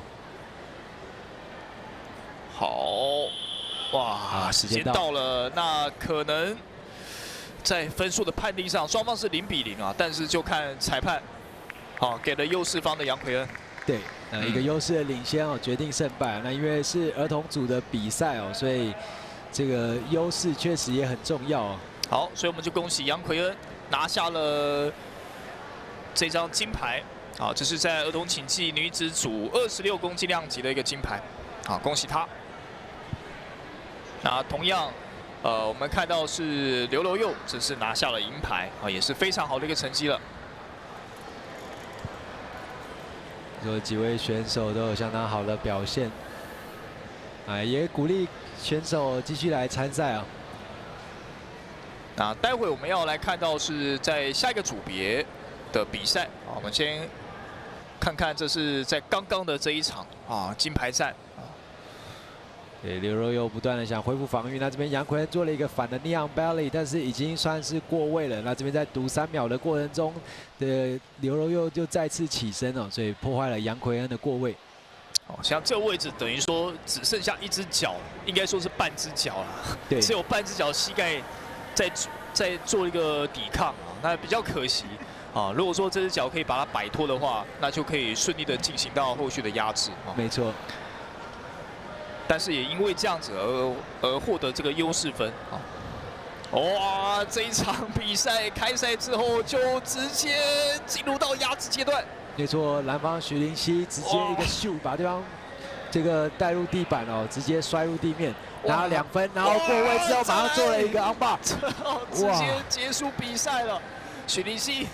好，哇，时间到了，那可能在分数的判定上，双方是0比0啊，但是就看裁判，好给了优势方的杨奎恩。对，一个优势的领先哦，决定胜败。那因为是儿童组的比赛哦，所以这个优势确实也很重要哦。好，所以我们就恭喜杨奎恩拿下了这张金牌。 好，这是在儿童擒技女子组26公斤量级的一个金牌，好，恭喜她。那同样，我们看到是刘柔佑，这是拿下了银牌，啊，也是非常好的一个成绩了。有几位选手都有相当好的表现，也鼓励选手继续来参赛啊。那待会我们要来看到是在下一个组别的比赛，啊，我们先。 看看，这是在刚刚的这一场金牌战对，刘柔佑不断的想恢复防御，那这边杨奎恩做了一个反的 Neon Belly， 但是已经算是过位了。那这边在读3秒的过程中的刘柔佑就再次起身哦，所以破坏了杨奎恩的过位。像这个位置等于说只剩下1只脚，应该说是半只脚了，对，只有半只脚膝盖在做一个抵抗啊，那比较可惜。 如果说这只脚可以把它摆脱的话，那就可以顺利的进行到后续的压制。没错。但是也因为这样子而获得这个优势分。哇，这一场比赛开赛之后就直接进入到压制阶段。没错，蓝方许林熙直接一个秀把对方这个带入地板哦，直接摔入地面，拿了2分，然后过位之后马上做了一个 on bar， 直接结束比赛了。许林熙。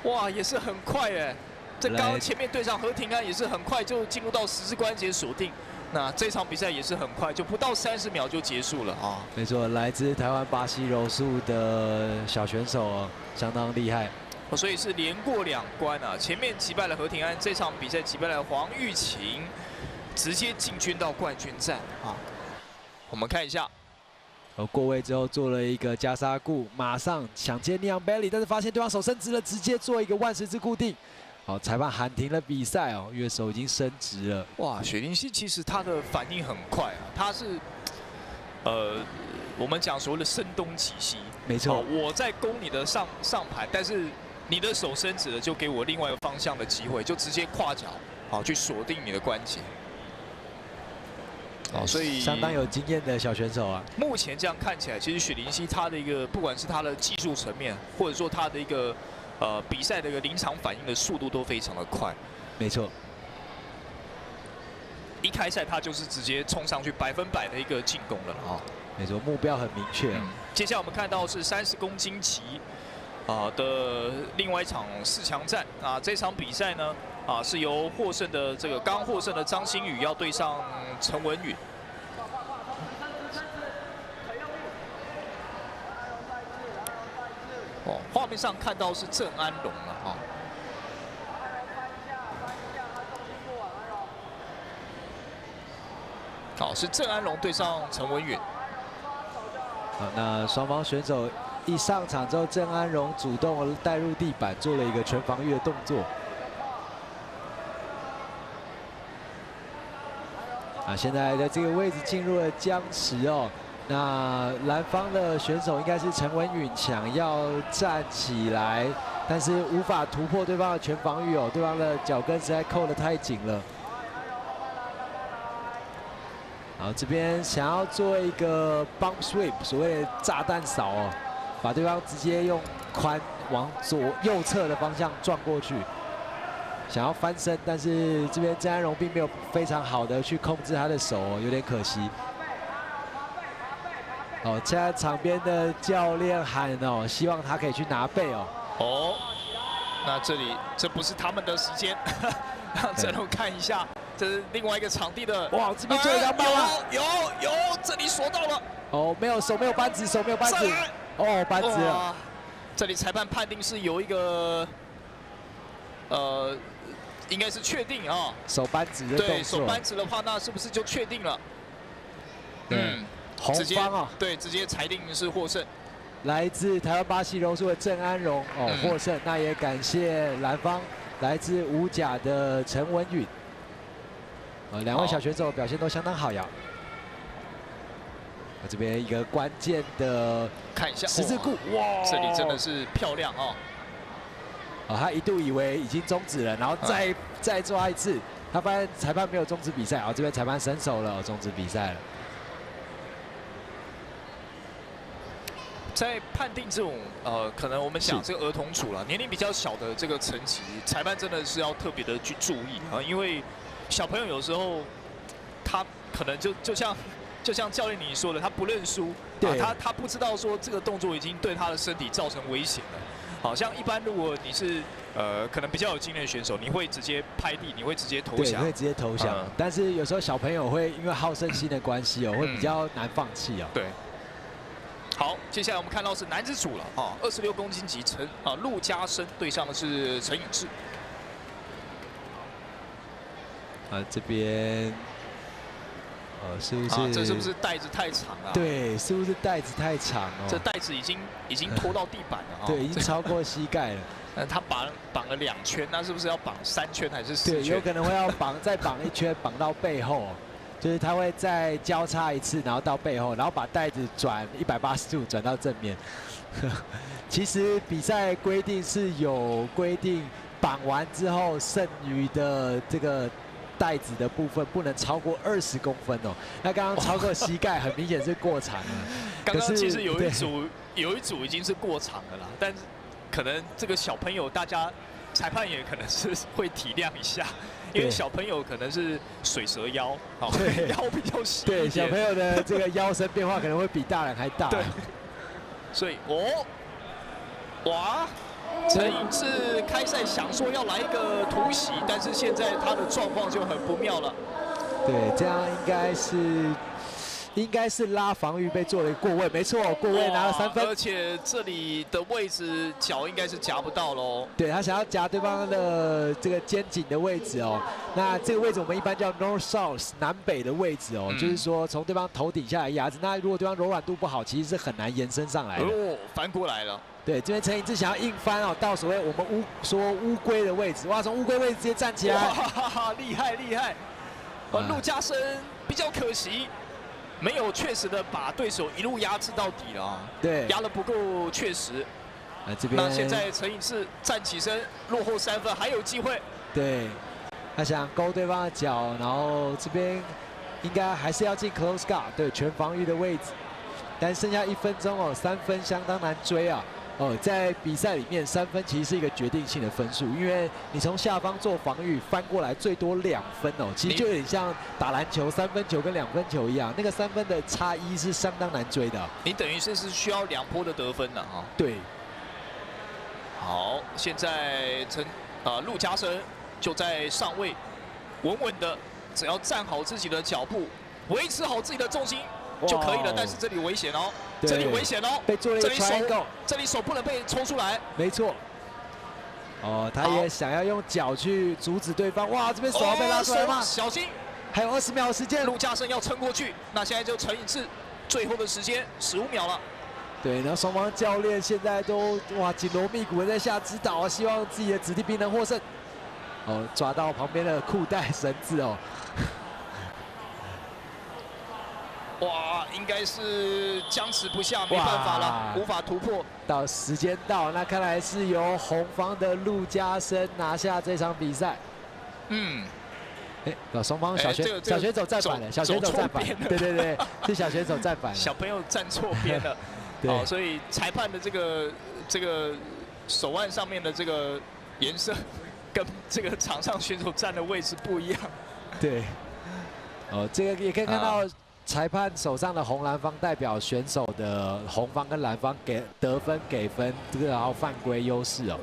哇，也是很快哎，这刚刚前面对上何庭安也是很快就进入到十字关节锁定，那这场比赛也是很快，就不到30秒就结束了啊。没错，来自台湾巴西柔术的小选手哦，相当厉害。所以是连过2关啊，前面击败了何庭安，这场比赛击败了黄玉琴，直接进军到冠军战啊。我们看一下。 过位之后做了一个加沙固，马上想接尼昂贝里，但是发现对方手伸直了，直接做一个万十字固定。好，裁判喊停了比赛哦，因为手已经伸直了。哇，雪灵溪其实他的反应很快啊，他是我们讲所谓的声东击西。没错，我在攻你的上盘，但是你的手伸直了，就给我另外一个方向的机会，就直接跨脚好去锁定你的关节。 哦，所以相当有经验的小选手啊。目前这样看起来，其实雪灵溪他的一个，不管是他的技术层面，或者说他的一个比赛的一个临场反应的速度都非常的快。没错，一开赛他就是直接冲上去100%的一个进攻了啊。没错，目标很明确。接下来我们看到是30公斤级的另外一场4强战啊，这场比赛呢。 是由获胜的刚获胜的张馨予要对上陈文允。哦，画面上看到是郑安龙了啊。好，是郑安龙对上陈文允。好，那双方选手一上场之后，郑安龙主动带入地板，做了一个全防御的动作。 现在在这个位置进入了僵持哦。那蓝方的选手应该是陈文允，想要站起来，但是无法突破对方的全防御哦，对方的脚跟实在扣得太紧了。好，这边想要做一个 bump sweep， 所谓的炸弹扫哦，把对方直接用髋往右侧的方向撞过去。 想要翻身，但是这边郑安龙并没有非常好的去控制他的手哦，有点可惜。哦，现在场边的教练喊哦，希望他可以去拿背哦。哦，那这不是他们的时间，让郑龙看一下，这是另外一个场地的。哇，这边做一张棒啊！有，这里锁到了。哦，没有手没有扳指，手没有扳指。哦，扳指了。这里裁判判定是有一个，应该是确定啊，手扳指的动作。对手扳指的话，那是不是就确定了？红方啊，对，直接裁定是获胜。来自台湾巴西柔术的郑安荣哦获胜，那也感谢蓝方来自五甲的陈文允。两位小选手表现都相当好呀。这边一个关键的看一下十字固，哇，这里真的是漂亮哦。他一度以为已经终止了，然后再抓一次，他发现裁判没有终止比赛，这边裁判伸手了，终止比赛了。在判定这种可能我们讲这个儿童组了，年龄比较小的这个层级，裁判真的是要特别的去注意啊，因为小朋友有时候他可能就像教练你说的，他不认输，他不知道说这个动作已经对他的身体造成危险了。好像一般如果你是可能比较有经验的选手，你会直接拍地，你会直接投降，对，会直接投降。但是有时候小朋友会因为好胜心的关系会比较难放弃哦。对。好，接下来我们看到是男子组了26公斤级陆家生对上的是陈颖志。这边是不是？这是不是带子太长啊？对，是不是带子太长哦？这带子已经拖到地板了对，已经超过膝盖了。他绑了2圈，那是不是要绑3圈还是4圈？对，有可能会要再绑1圈，绑到背后。就是他会再交叉一次，然后到背后，然后把带子转180度转到正面。其实比赛规定是有规定，绑完之后剩余的这个带子的部分不能超过20公分哦。那刚刚超过膝盖，很明显是过长了。刚刚其实有一组已经是过长了啦，但是可能这个小朋友大家裁判也可能是会体谅一下。因为小朋友可能是水蛇腰，腰比较细。对，小朋友的这个腰身变化可能会比大人还大。对，所以哇，陈颖志开赛想说要来一个突袭，但是现在他的状况就很不妙了。对，这样应该是拉防御被做了一个过位，没错，过位拿了3分，而且这里的位置脚应该是夹不到喽。对他想要夹对方的这个肩颈的位置哦。那这个位置我们一般叫 North South 南北的位置哦，就是说从对方头顶下来压制。那如果对方柔软度不好，其实是很难延伸上来的。哦，翻过来了。对，这边陈颖志想要硬翻哦，到所谓我们乌龟的位置，哇，从乌龟位置直接站起来，哇，厉害厉害！陆家生比较可惜，没有确实的把对手一路压制到底了啊。对，压得不够确实。这边那现在陈颖志站起身，落后3分，还有机会。对，他想勾对方的脚，然后这边应该还是要进 close guard， 对，全防御的位置。但剩下1分钟哦，3分相当难追啊。在比赛里面，3分其实是一个决定性的分数，因为你从下方做防御翻过来最多2分哦，其实就有点像打篮球3分球跟2分球一样，那个3分的差异是相当难追的。你等于是需要2波的得分了哈。对。好，现在陆家生就在上位，稳稳的，只要站好自己的脚步，维持好自己的重心就可以了。但是这里危险哦。这里危险哦，被做了一个 triangle， 这里手不能被抽出来。没错。他也想要用脚去阻止对方。哇，这边手要被拉出来吗？小心！还有20秒的时间，陆家生要撑过去。那现在就陈颖志最后的时间15秒了。对，然后双方教练现在都哇紧锣密鼓的在下指导，希望自己的子弟兵能获胜。抓到旁边的裤带绳子哦。哇，应该是僵持不下，没办法了，无法突破。时间到，那看来是由红方的陆家生拿下这场比赛。双方小选手站反了，小选手站反了，对，是小选手站反了，小朋友站错边了。对，所以裁判的这个手腕上面的这个颜色，跟这个场上选手站的位置不一样。对，这个也可以看到。裁判手上的红蓝方代表选手的红方跟蓝方给得分给分，这个然后犯规优势哦。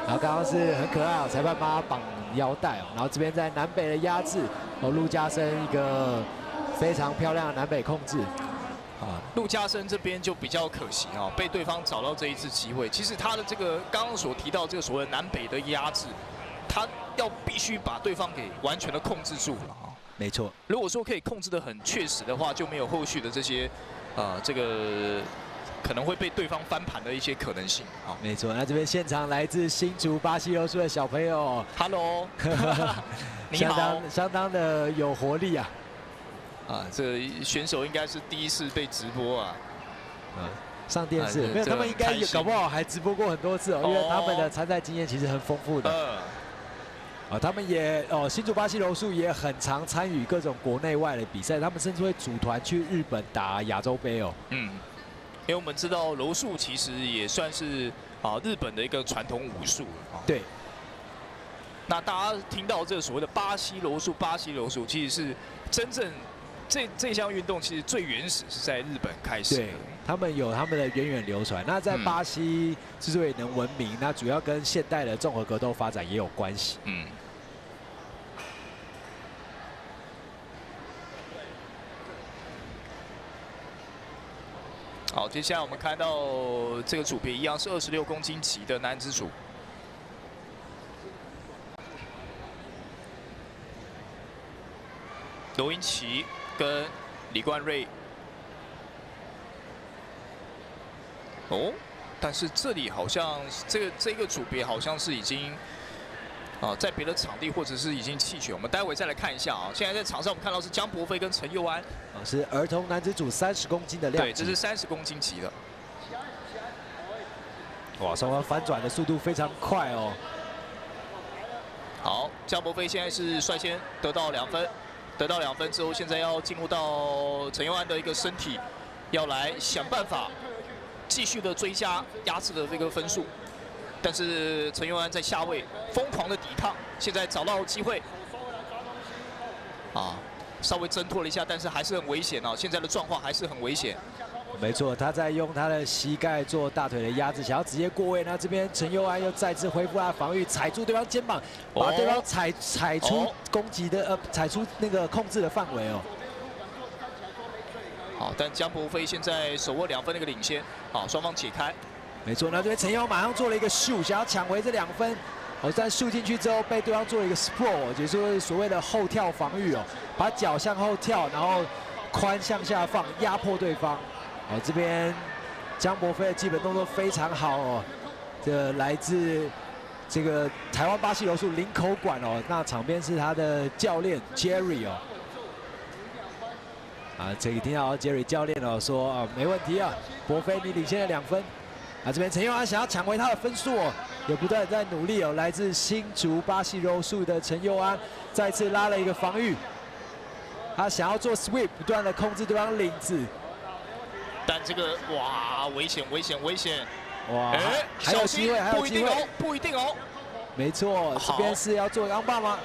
然后刚刚是很可爱哦，裁判帮他绑腰带哦。然后这边在南北的压制陆家生一个非常漂亮的南北控制。陆家生这边就比较可惜哦，被对方找到这一次机会。其实他的这个刚刚所提到这个所谓南北的压制，他必须把对方给完全的控制住了。没错，如果说可以控制得很确实的话，就没有后续的这些，这个可能会被对方翻盘的一些可能性。没错。那这边现场来自新竹巴西柔术的小朋友 ，Hello， 你好，相当的有活力啊。这选手应该是第一次被直播啊。上电视没有，他们应该搞不好还直播过很多次哦，因为他们的参赛经验其实很丰富的。他们也新竹巴西柔术也很常参与各种国内外的比赛，他们甚至会组团去日本打亚洲杯哦。因为我们知道柔术其实也算是日本的一个传统武术。对。那大家听到这个所谓的巴西柔术，其实是真正这项运动其实最原始是在日本开始的。对，他们有他们的源远流传。那在巴西之所以能闻名，那主要跟现代的综合格斗发展也有关系。好，接下来我们看到这个组别一样是26公斤级的男子组。罗英奇跟李冠瑞。但是这里好像这个组别好像是已经在别的场地或者是已经弃权，我们待会再来看一下啊。现在在场上我们看到是江博飞跟陈佑安，是儿童男子组30公斤的量级。对，这是30公斤级的。哇，双方翻转的速度非常快哦。好，江博飞现在是率先得到2分，得到2分之后，现在要进入到陈佑安的一个身体，要来想办法继续的追加压制的这个分数。但是陈佑安在下位疯狂的抵抗，现在找到机会，稍微挣脱了一下，但是还是很危险哦。现在的状况还是很危险。没错，他在用他的膝盖做大腿的压制，想要直接过位。那这边陈佑安又再次恢复他的防御，踩住对方肩膀，把对方踩出攻击的踩出那个控制的范围哦。好，但江博飞现在手握2分的一个领先，好，双方解开。没错，那这边陈佑马上做了一个秀，想要抢回这2分。哦，在秀进去之后，被对方做了一个 sprawl， 也就是所谓的后跳防御哦，把脚向后跳，然后髋向下放，压迫对方。哦，这边江博飞的基本动作非常好哦，这来自这个台湾巴西柔术林口馆哦，那场边是他的教练 Jerry 哦。这里听到 Jerry 教练哦说没问题啊，博飞你领先了2分。这边陈佑安想要抢回他的分数哦，也不断在努力哦。来自新竹巴西柔术的陈佑安再次拉了一个防御，他想要做 sweep， 不断的控制对方领子。但这个哇，危险！哇，还有机会，还有机会，不一定哦。没错，这边是要做钢棒吗？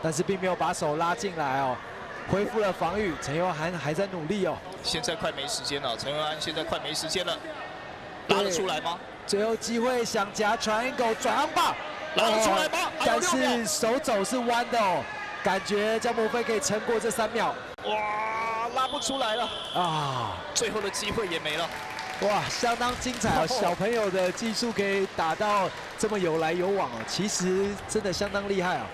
但是并没有把手拉进来哦。恢复了防御，陈佑安还在努力哦。现在快没时间了，陈佑安现在快没时间了，拉得出来吗？最后机会想夹triangle转钢棒，拉得出来吗？但是手肘是弯的哦，感觉江博飞可以撑过这3秒。哇，拉不出来了啊！最后的机会也没了。哇，相当精彩哦！小朋友的技术可以打到这么有来有往哦，其实真的相当厉害啊！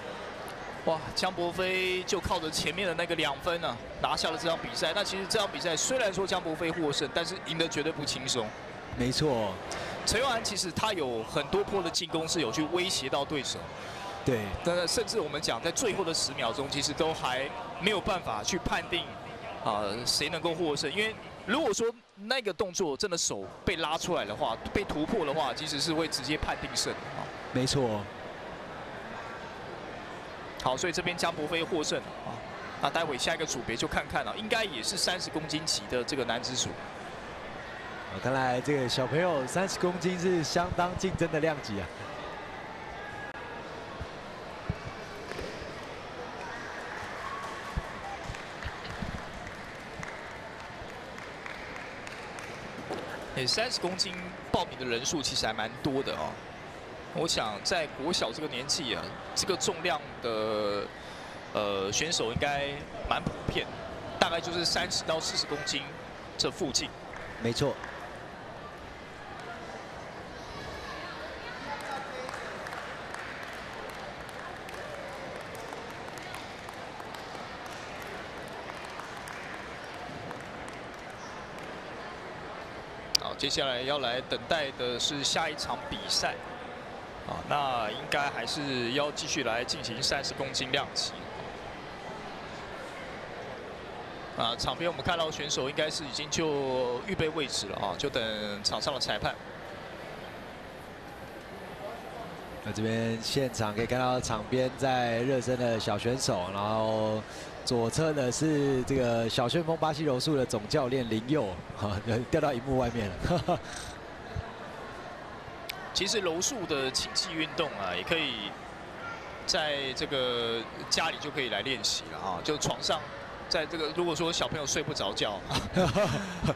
哇，江博飞就靠着前面的那个2分啊，拿下了这场比赛。那其实这场比赛虽然说江博飞获胜，但是赢得绝对不轻松。没错，陈佑安其实他有很多波的进攻是有去威胁到对手。对，但甚至我们讲在最后的10秒钟，其实都还没有办法去判定谁能够获胜，因为如果说那个动作真的手被拉出来的话，被突破的话，其实是会直接判定胜啊。没错。好，所以这边江博飞获胜啊。那待会下一个组别就看看了，应该也是30公斤级的这个男子组。看来这个小朋友30公斤是相当竞争的量级啊。30公斤报名的人数其实还蛮多的哦。我想在国小这个年纪啊，这个重量的选手应该蛮普遍，大概就是30到40公斤这附近。没错。好，接下来要来等待的是下一场比赛。那应该还是要继续来进行30公斤量级。场边我们看到选手应该是已经就预备位置了啊，就等场上的裁判。那这边现场可以看到场边在热身的小选手，然后左侧的是这个小旋风巴西柔术的总教练林佑，掉到荧幕外面了。其实柔术的竞技运动啊，也可以在这个家里就可以来练习了啊，就床上。在这个如果说小朋友睡不着觉，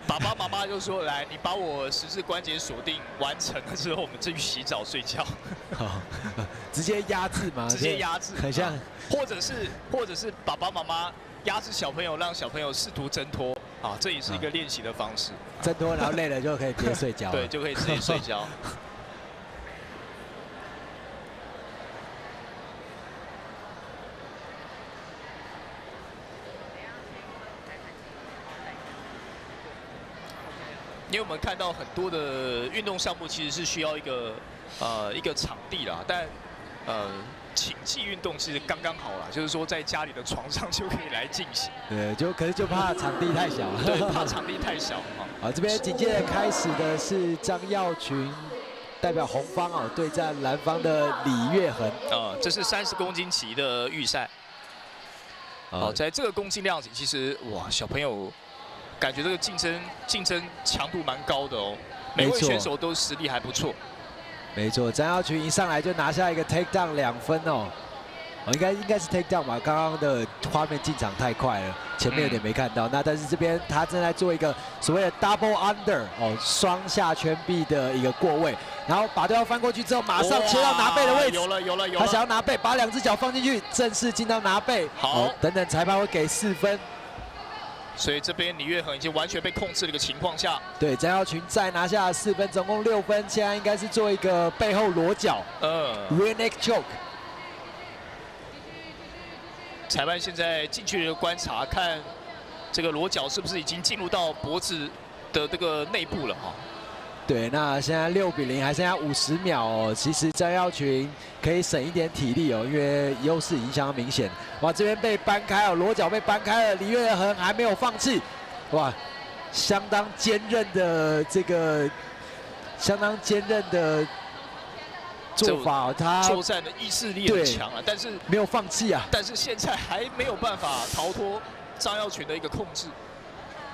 爸爸妈妈就说来，你把我十字关节锁定完成了之后，我们再去洗澡睡觉。直接压制嘛，直接压制，很像。或者是爸爸妈妈压制小朋友，让小朋友试图挣脱啊，这也是一个练习的方式。挣脱，然后累了就可以直接睡觉。对，就可以直接睡觉。因为我们看到很多的运动项目其实是需要一个场地啦，但竞技运动其实刚刚好啦，就是说在家里的床上就可以来进行。对，可是就怕场地太小。对，怕场地太小。好，这边紧接着开始的是张耀群代表红方哦对战蓝方的李月恒。这是30公斤级的预赛。在这个公斤量级，其实哇，小朋友。感觉这个竞争强度蛮高的哦，每位选手都实力还不错。没错，张耀群一上来就拿下一个 take down 2分哦。应该是 take down 吧，刚刚的画面进场太快了，前面有点没看到。那但是这边他正在做一个所谓的 double under 哦，双下圈臂的一个过位，然后把对方翻过去之后，马上切到拿背的位置。有了。他想要拿背，把2只脚放进去，正式进到拿背。好，等等裁判会给4分。所以这边李月恒已经完全被控制的一个情况下，对，张耀群再拿下4分，总共6分。现在应该是做一个背后裸脚，rear neck choke。裁判现在近距离的观察，看这个裸脚是不是已经进入到脖子的这个内部了哈。对，那现在6比0，还剩下50秒哦。其实张耀群可以省一点体力哦，因为优势已经相当明显。哇，这边被搬开哦，裸脚被搬开了，李月恒还没有放弃。哇，相当坚韧的做法，他作战的意志力很强啊，但是没有放弃啊。但是现在还没有办法逃脱张耀群的一个控制。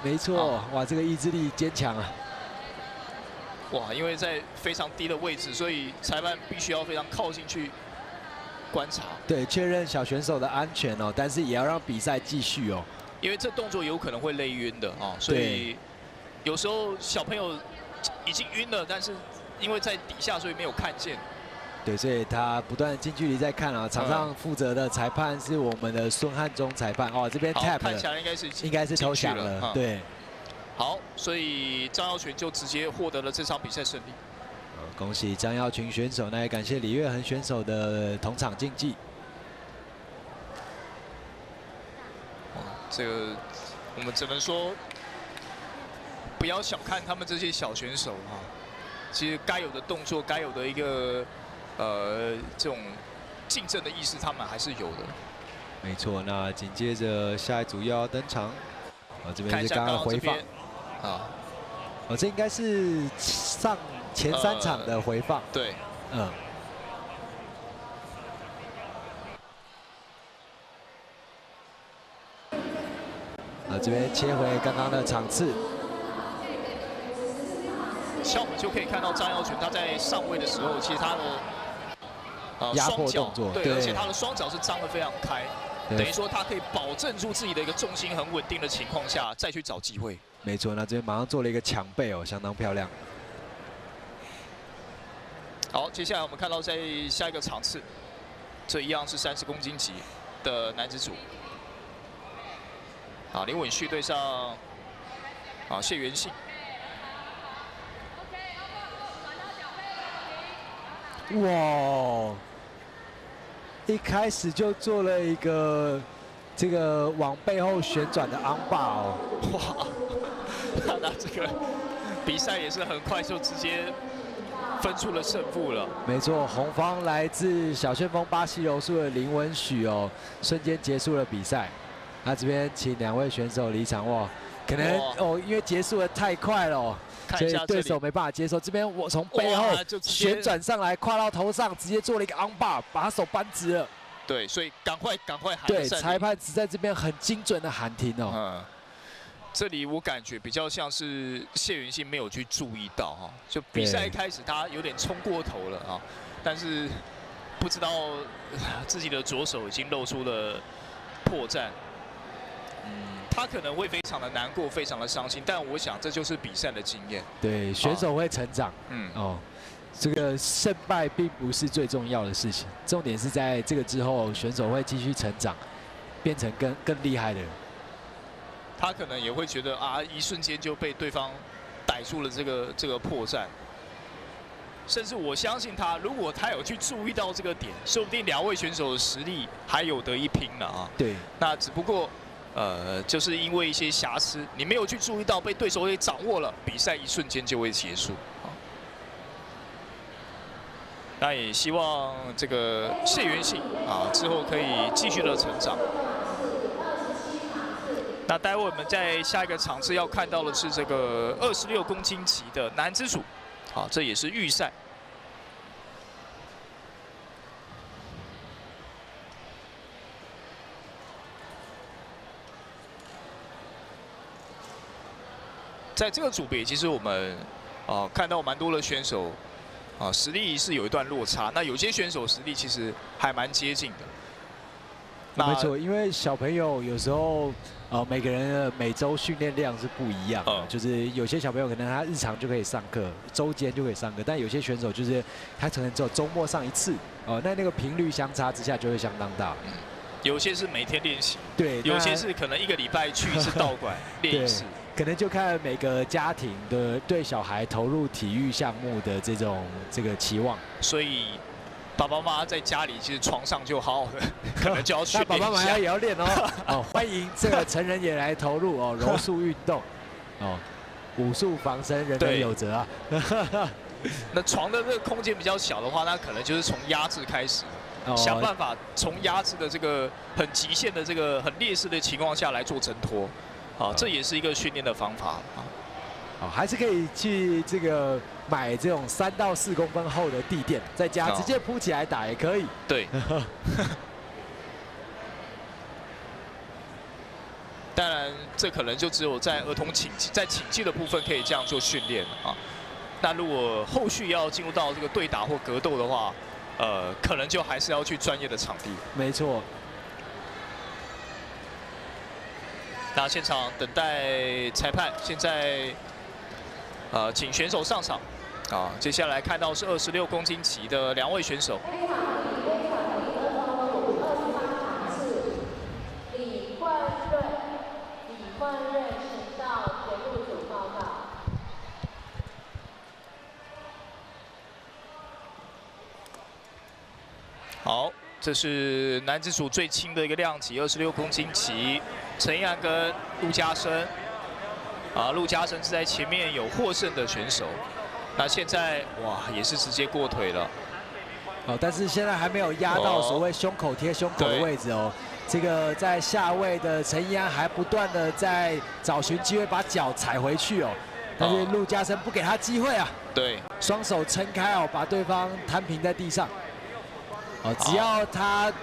没错，哇，这个意志力坚强啊。哇，因为在非常低的位置，所以裁判必须要非常靠近去观察。对，确认小选手的安全哦，但是也要让比赛继续哦。因为这动作有可能会累晕的啊，所以有时候小朋友已经晕了，但是因为在底下，所以没有看见。对，所以他不断近距离在看啊。场上负责的裁判是我们的孙汉忠裁判哦，这边 tap 看起来应该是投降了，对。好，所以张耀群就直接获得了这场比赛胜利。恭喜张耀群选手，那也感谢李月恒选手的同场竞技。这个我们只能说，不要小看他们这些小选手啊。其实该有的动作，该有的一个这种竞争的意识，他们还是有的。没错，那紧接着下一组又要登场，这边是刚刚回放啊，这应该是前3场的回放。对，这边切回刚刚的场次。像我们就可以看到张耀群他在上位的时候，其实他的压迫动作，对，而且他的双脚是张得非常开，等于说他可以保证住自己的一个重心很稳定的情况下，再去找机会。没错，那这边马上做了一个抢背哦，相当漂亮。好，接下来我们看到在下一个场次，这一样是30公斤级的男子组。林稳旭对上谢元信。哇！一开始就做了一个这个往背后旋转的昂霸哦，哇！那这个比赛也是很快就直接分出了胜负了。没错，红方来自小旋风巴西柔术的林文许哦，瞬间结束了比赛。那这边请2位选手离场哇，可能因为结束的太快了哦。所以对手没办法接受，这边我从背后旋转上来，跨到头上，直接做了一个 on bar， 把他手扳直了。对，所以赶快喊。对，裁判只在这边很精准的喊停哦。这里我感觉比较像是谢元信没有去注意到哈，就比赛一开始他有点冲过头了啊，但是不知道自己的左手已经露出了破绽。他可能会非常的难过，非常的伤心，但我想这就是比赛的经验。对，选手会成长。这个胜败并不是最重要的事情，重点是在这个之后，选手会继续成长，变成更厉害的人。他可能也会觉得一瞬间就被对方逮住了这个破绽，甚至我相信他，如果他有去注意到这个点，说不定2位选手的实力还有得一拼了啊。对，那只不过。就是因为一些瑕疵，你没有去注意到，被对手给掌握了，比赛一瞬间就会结束。那也希望这个谢元信之后可以继续的成长。那待会我们在下一个场次要看到的是这个26公斤级的男子组，这也是预赛。在这个组别，其实我们看到蛮多的选手实力是有一段落差。那有些选手实力其实还蛮接近的。没错，因为小朋友有时候每个人的每周训练量是不一样的，就是有些小朋友可能他日常就可以上课，周间就可以上课，但有些选手就是他可能只有周末上1次，那个频率相差之下就会相当大。有些是每天练习，对，有些是可能1个礼拜去一次道馆练一次，可能就看每个家庭的对小孩投入体育项目的这个期望。所以爸爸妈妈在家里其实床上就好好的，可能就要训练一下。那爸爸妈妈也要练哦。欢迎这个成人也来投入哦，柔术运动哦，武术防身，人人有责啊。那床的这个空间比较小的话，那可能就是从压制开始。想办法从压制的这个很极限的这个很劣势的情况下来做挣脱，这也是一个训练的方法啊。还是可以去这个买这种3到4公分厚的地垫，在家直接铺起来打也可以。对。当然，这可能就只有在儿童请技的部分可以这样做训练啊。那如果后续要进入到这个对打或格斗的话，可能就还是要去专业的场地。没错。那现场等待裁判，现在请选手上场。接下来看到是26公斤级的2位选手。李冠瑞，请到节目组报告。好，这是男子组最轻的一个量级，26公斤级，陈一安跟陆家生。陆家生是在前面有获胜的选手，那现在哇也是直接过腿了。但是现在还没有压到所谓胸口贴胸口的位置哦。这个在下位的陈一安还不断的在找寻机会把脚踩回去哦，但是陆家生不给他机会啊。对，双手撑开哦，把对方摊平在地上。只要他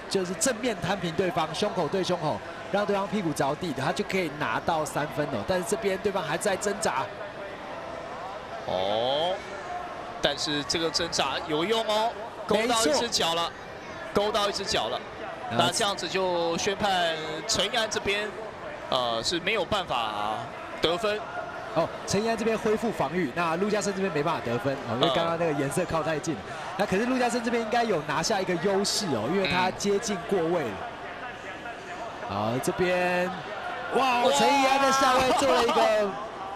就是正面摊平对方，胸口对胸口，让对方屁股着地的，他就可以拿到3分哦。但是这边对方还在挣扎。但是这个挣扎有用哦，勾到一只脚了，勾到一只脚了。那这样子就宣判陈一安这边是没有办法得分。陈一安这边恢复防御，那陆家生这边没办法得分因为刚刚那个颜色靠太近了。那可是陆家生这边应该有拿下一个优势哦，因为他接近过位了。这边哇，陈一安在下位做了一个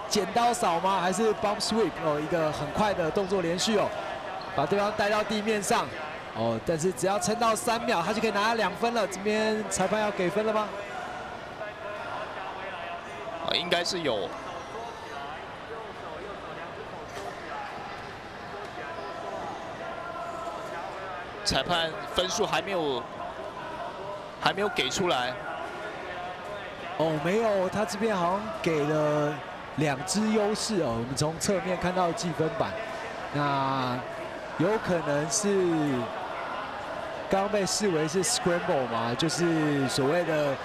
剪刀扫吗？还是 bump sweep 一个很快的动作连续把对方带到地面上但是只要撑到3秒，他就可以拿2分了。这边裁判要给分了吗？应该是有。裁判分数还没有给出来。没有，他这边好像给了2支优势我们从侧面看到计分板，那有可能是刚刚被视为是 scramble 嘛，就是所谓的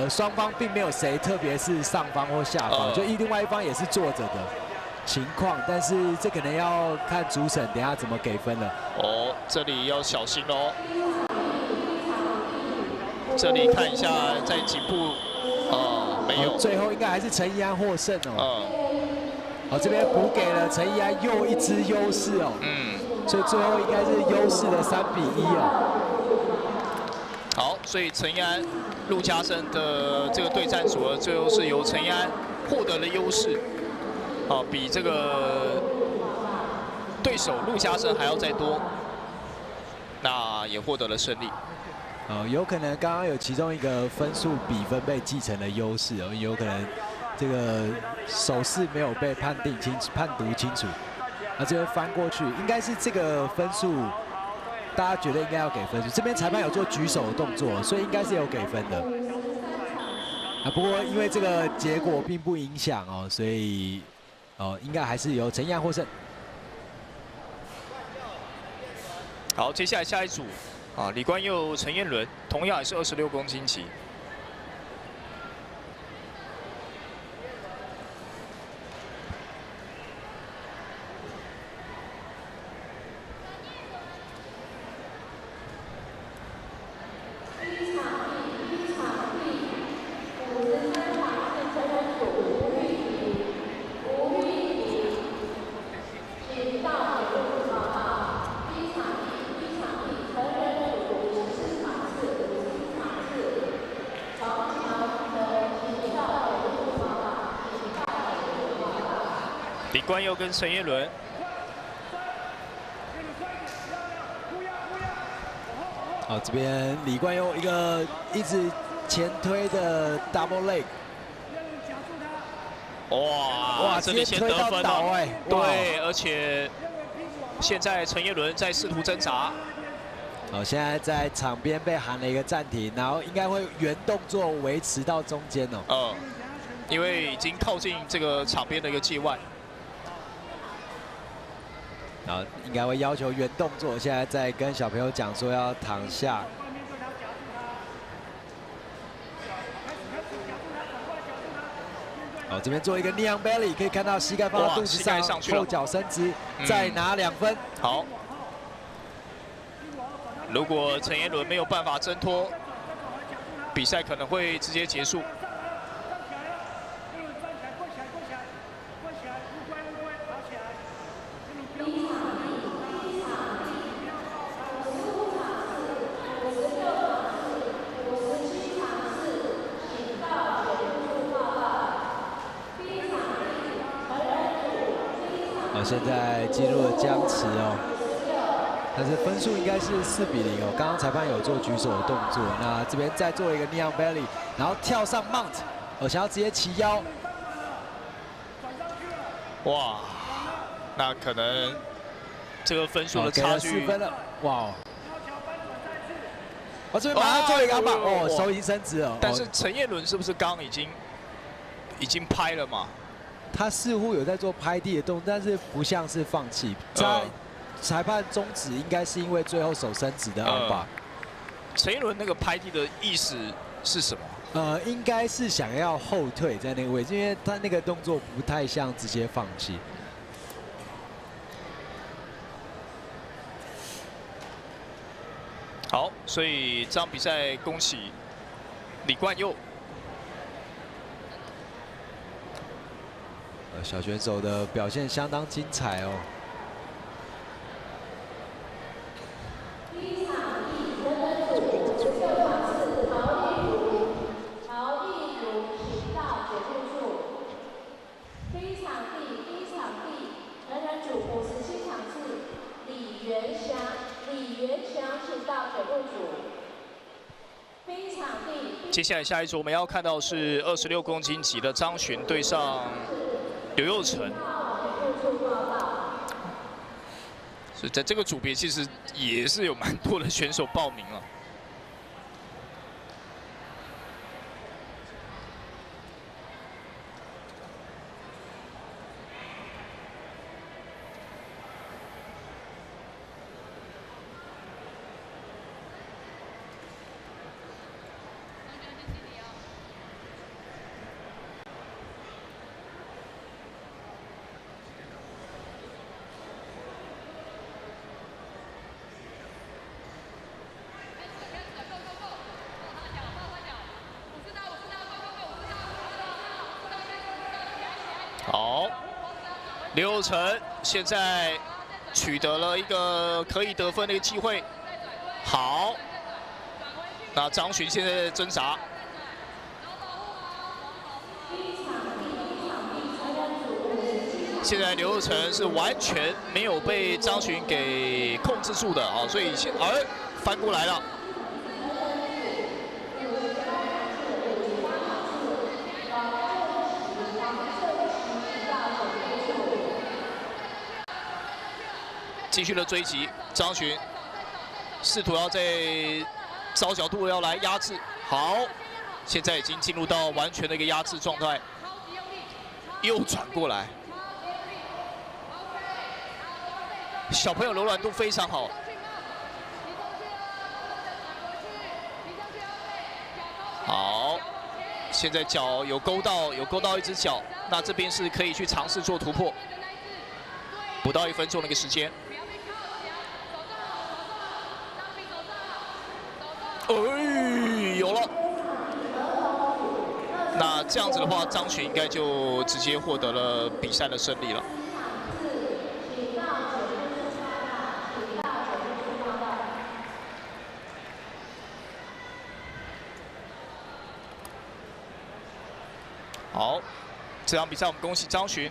双方并没有谁特别是上方或下方，就另外一方也是坐着的情况，但是这可能要看主审等下怎么给分了。这里要小心哦。这里看一下在颈部，没有。最后应该还是陈一安获胜这边补给了陈一安又一支优势所以最后应该是优势的3比1好，所以陈一安、陆家生的这个对战组合最后是由陈一安获得了优势，比这个对手陆家生还要再多，那也获得了胜利。有可能刚刚有其中一个分数比分被继承了优势有可能这个手势没有被判读清楚。那这边翻过去，应该是这个分数，大家觉得应该要给分数。这边裁判有做举手的动作，所以应该是有给分的。不过因为这个结果并不影响所以应该还是由陈一安获胜。好，接下来下一组李冠佑、陈彦伦，同样也是26公斤级。李冠佑跟陈彦伦。好，这边李冠佑一个一直前推的 double leg。哇，这里先得分了，哎，对，而且现在陈彦伦在试图挣扎。好，现在在场边被喊了一个暂停，然后应该会原动作维持到中间哦。因为已经靠近这个场边的一个界外。 然后应该会要求原动作，现在在跟小朋友讲说要躺下。好，这边做一个 knee on belly， 可以看到膝盖放到肚子上，后脚伸直，再拿2分。好，如果陈彦伦没有办法挣脱，比赛可能会直接结束。 现在进入了僵持哦，但是分数应该是4比0哦。刚刚裁判有做举手的动作，那这边再做一个 knee on belly， 然后跳上 mount， 想要直接齐腰。哇，那可能这个分数的差距4分了，哇哦！我这边马上做一个阿棒，手已经伸直了。但是陈彦伦是不是刚刚已经拍了嘛？ 他似乎有在做拍地的动作，但是不像是放弃。裁判终止应该是因为最后手伸直的阿把。陈彦伦那个拍地的意思是什么？应该是想要后退在那个位置，因为他那个动作不太像直接放弃。好，所以这场比赛恭喜李冠佑。 小选手的表现相当精彩哦。曹义如请到决定处。第一场地，人人组57场次，李元祥请到决定组。第一场地。接下来下一组我们要看到是26公斤级的张珣对上。 刘佑成，所以在这个组别其实也是有蛮多的选手报名了。好，刘佑成现在取得了一个可以得分的一个机会。好，那张珣现在挣扎。现在刘佑成是完全没有被张珣给控制住的啊，所以翻过来了。 继续的追击，张珣试图要在找角度要来压制。好，现在已经进入到完全的一个压制状态，又转过来。小朋友柔软度非常好。好，现在脚有勾到一只脚，那这边是可以去尝试做突破。不到1分钟的一个时间。 有了。那这样子的话，张珣应该就直接获得了比赛的胜利了。好，这场比赛我们恭喜张珣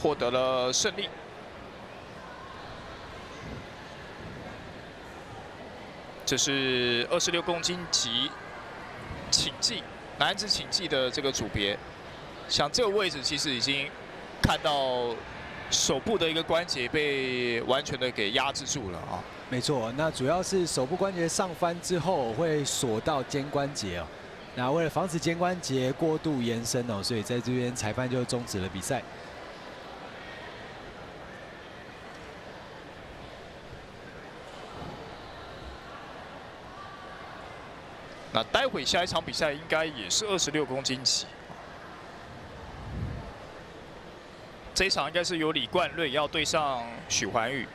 获得了胜利。这是26公斤级请技男子请技的这个组别，像这个位置其实已经看到手部的一个关节被完全的给压制住了啊。没错，那主要是手部关节上翻之后会锁到肩关节哦。那为了防止肩关节过度延伸哦，所以在这边裁判就终止了比赛。那待会下一场比赛应该也是26公斤级，这一场应该是由李冠瑞要对上许环宇。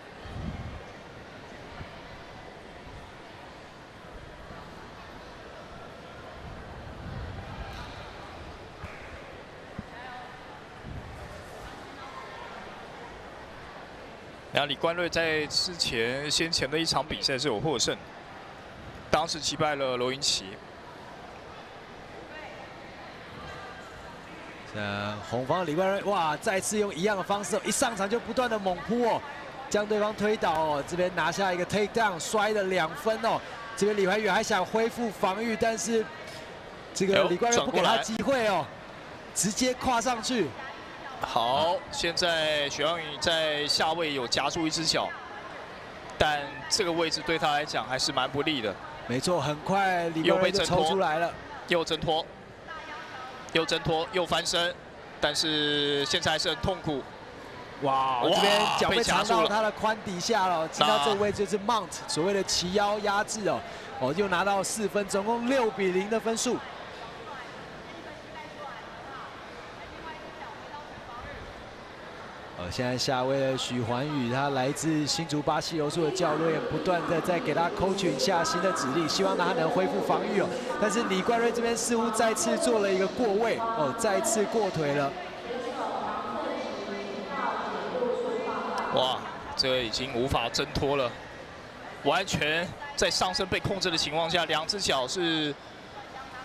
然后李冠瑞在先前的一场比赛是有获胜，当时击败了罗云奇。红方李冠瑞哇，再次用一样的方式，一上场就不断的猛扑哦，将对方推倒哦，这边拿下一个 take down， 摔了2分哦。这边李环宇还想恢复防御，但是这个李冠瑞不给他机会哦，直接跨上去。好，现在许环宇在下位有夹住一只脚，但这个位置对他来讲还是蛮不利的。没错，很快李冠瑞就抽出来了，又挣脱，又挣脱，又翻身，但是现在还是很痛苦。哇，这边脚被藏到他的髋底下了，进到这个位置就是 mount 所谓的齐腰压制哦，又拿到4分，总共6比0的分数。现在下位的许环宇，他来自新竹巴西柔术的教练，不断的在给他 coaching 下新的指令，希望他能恢复防御哦。但是李冠瑞这边似乎再次做了一个过位哦，再次过腿了。哇，这个已经无法挣脱了，完全在上身被控制的情况下，2只脚是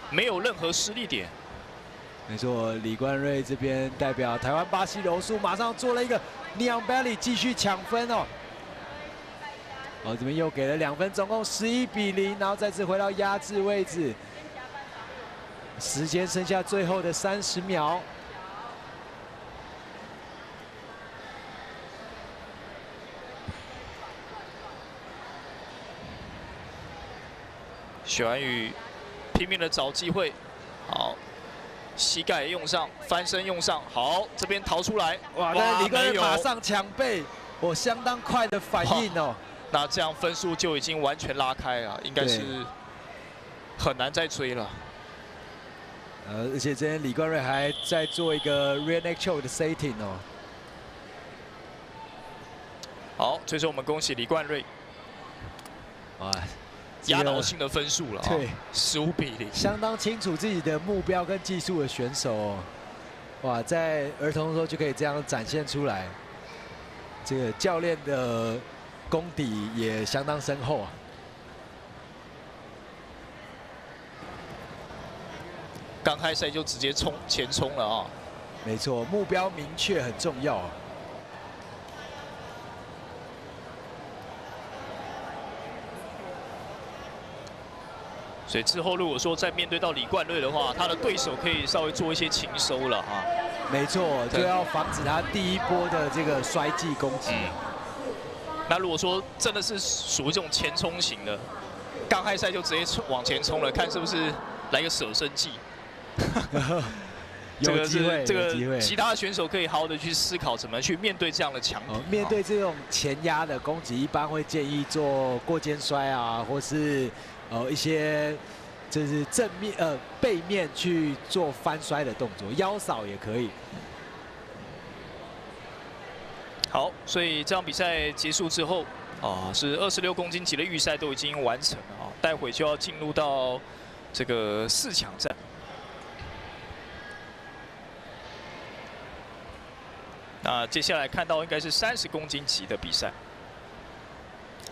没有任何施力点。没错，李冠瑞这边代表台湾巴西柔术，马上做了一个 Neon Belly 继续抢分哦。这边又给了2分，总共11比0，然后再次回到压制位置。时间剩下最后的30秒。许环宇拼命的找机会，好。膝盖用上，翻身用上，好，这边逃出来，哇！但李冠瑞马上抢背，相当快的反应哦。那这样分数就已经完全拉开了，应该是很难再追了。而且这边李冠瑞还在做一个 rear neck choke 的 setting 哦。好，最终我们恭喜李冠瑞。哇！压倒性的分数了，对，15比0，相当清楚自己的目标跟技术的选手哦，哇，在儿童的时候就可以这样展现出来，这个教练的功底也相当深厚啊。刚开赛就直接前冲了啊，没错，目标明确很重要啊。所以之后如果说再面对到李冠瑞的话，他的对手可以稍微做一些轻收了啊。没错，就要防止他第一波的这个摔技攻击。那如果说真的是属于这种前冲型的，刚开赛就直接往前冲了，看是不是来个舍身技。有机会，这个其他的选手可以好好的去思考怎么去面对这样的强敌。面对这种前压的攻击，一般会建议做过肩摔啊，或是一些就是正面背面去做翻摔的动作，腰扫也可以。好，所以这场比赛结束之后是26公斤级的预赛都已经完成了待会就要进入到这个4强战。那接下来看到应该是30公斤级的比赛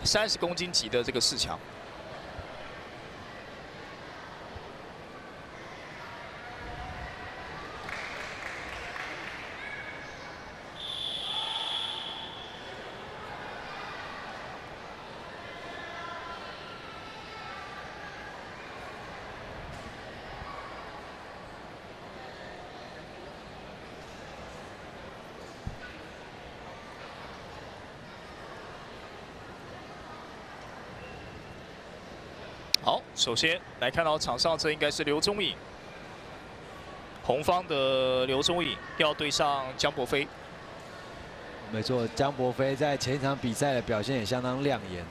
，30公斤级的这个4强。首先来看到场上，这应该是刘宗颖，红方的刘宗颖要对上江博飞。没错，江博飞在前一场比赛的表现也相当亮眼。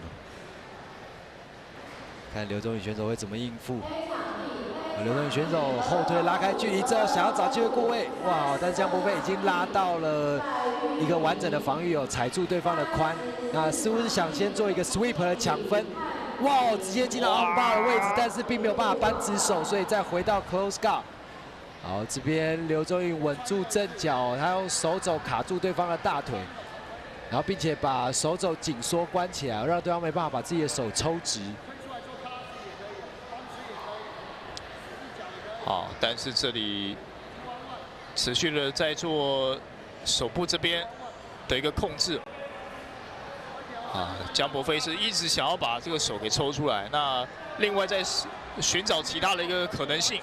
看刘宗颖选手会怎么应付。刘宗颖选手后退拉开距离之后，想要找机会过位，哇！但是江博飞已经拉到了一个完整的防御哦，踩住对方的髋。那似乎是想先做一个 sweep 的抢分，哇！直接进到 on bar 的位置，但是并没有办法扳直手，所以再回到 close guard。好，这边刘宗颖稳住正脚，他用手肘卡住对方的大腿，然后并且把手肘紧缩关起来，让对方没办法把自己的手抽直。好，但是这里持续的在做手部这边的一个控制。江博飞是一直想要把这个手给抽出来，那另外在寻找其他的一个可能性。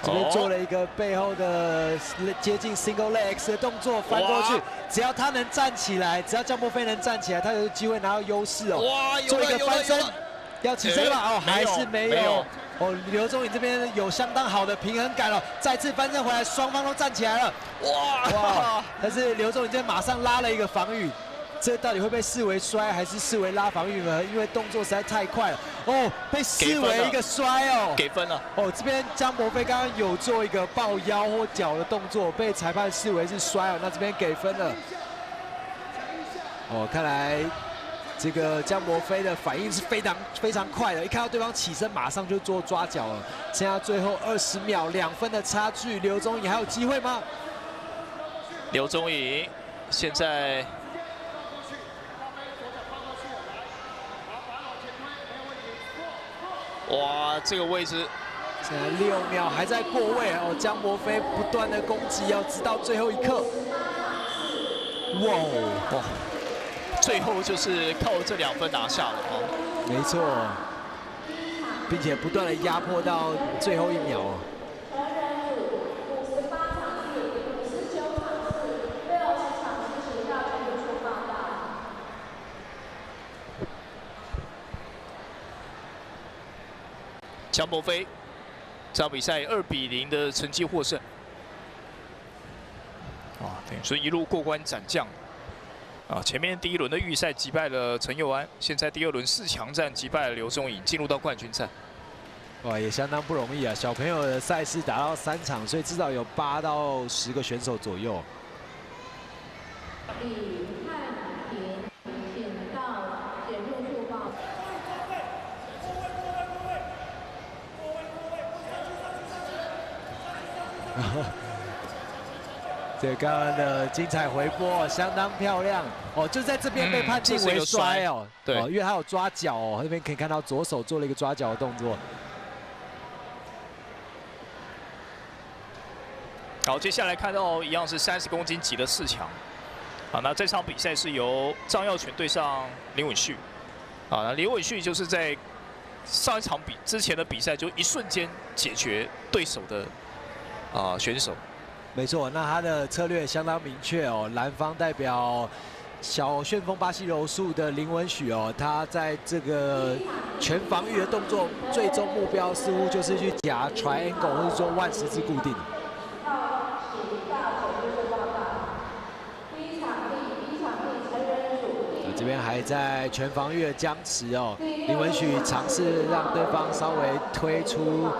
这边做了一个背后的接近 single leg X 的动作，翻过去，只要他能站起来，只要江博飞能站起来，他有机会拿到优势哦。哇，做一个翻身，要起身吧？哦，还是没有。哦，刘宗颖这边有相当好的平衡感了，再次翻身回来，双方都站起来了。哇！但是刘宗颖这边马上拉了一个防御，这到底会被视为摔还是视为拉防御呢？因为动作实在太快了。哦，被视为一个摔哦，给分了。哦，这边江博飞刚刚有做一个抱腰或脚的动作，被裁判视为是摔哦，那这边给分了。哦，看来这个江博飞的反应是非常快的，一看到对方起身，马上就做抓脚了。剩下最后20秒，2分的差距，刘宗颖还有机会吗？刘宗颖现在。哇，这个位置，现在6秒还在过位哦。江博飞不断的攻击，要直到最后一刻。哇，最后就是靠这2分拿下了哦。没错，并且不断的压迫到最后1秒哦。江博飞这场比赛2比0的成绩获胜，等于说一路过关斩将。前面第1轮的预赛击败了陈佑安，现在第2轮4强战击败了刘宗颖，进入到冠军赛。哇，也相当不容易啊！小朋友的赛事打到3场，所以至少有8到10个选手左右。这刚刚的精彩回波相当漂亮哦，就在这边被判定为摔哦，对，因为他有抓脚哦，这边可以看到左手做了一个抓脚的动作。好，接下来看到一样是30公斤级的4强，那这场比赛是由张耀全对上林文旭，那林文旭就是在上一场之前的比赛就一瞬间解决对手的选手。没错，那他的策略相当明确哦。蓝方代表小旋风巴西柔术的林文许哦，他在这个全防御的动作，最终目标似乎就是去夹 triangle 或者说万十字固定。这边还在全防御的僵持哦，林文许尝试让对方稍微推出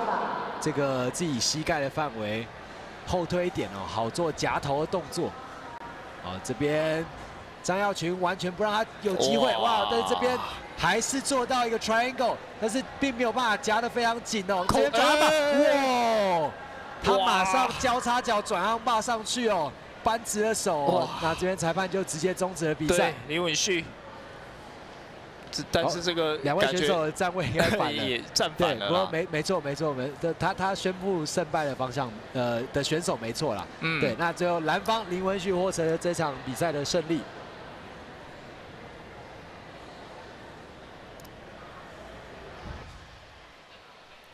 这个自己膝盖的范围。后退一点哦，好做夹头的动作。这边张耀群完全不让他有机会，哇！但是这边还是做到一个 triangle， 但是并没有办法夹得非常紧哦。这边转鞍把，哇！他马上交叉脚转鞍把上去哦，扳直了手哦。那这边裁判就直接终止了比赛。林文旭。但是这个2位选手的站位应该反了，也站反了。不过没错，他宣布胜败的方向，的选手没错啦。对，那最后蓝方林文旭获得了这场比赛的胜利。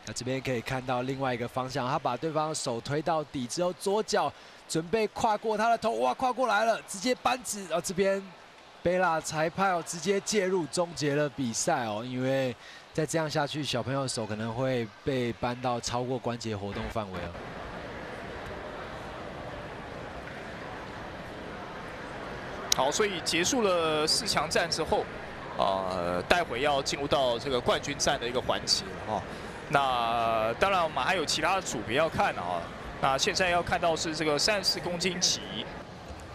那这边可以看到另外一个方向，他把对方的手推到底之后，左脚准备跨过他的头，哇，跨过来了，直接扳直，这边。贝拉裁判直接介入终结了比赛哦，因为再这样下去，小朋友的手可能会被扳到超过关节活动范围哦。好，所以结束了4强战之后，待会要进入到这个冠军战的一个环节哦。那当然我们还有其他的组别要看啊。那现在要看到是这个34公斤级，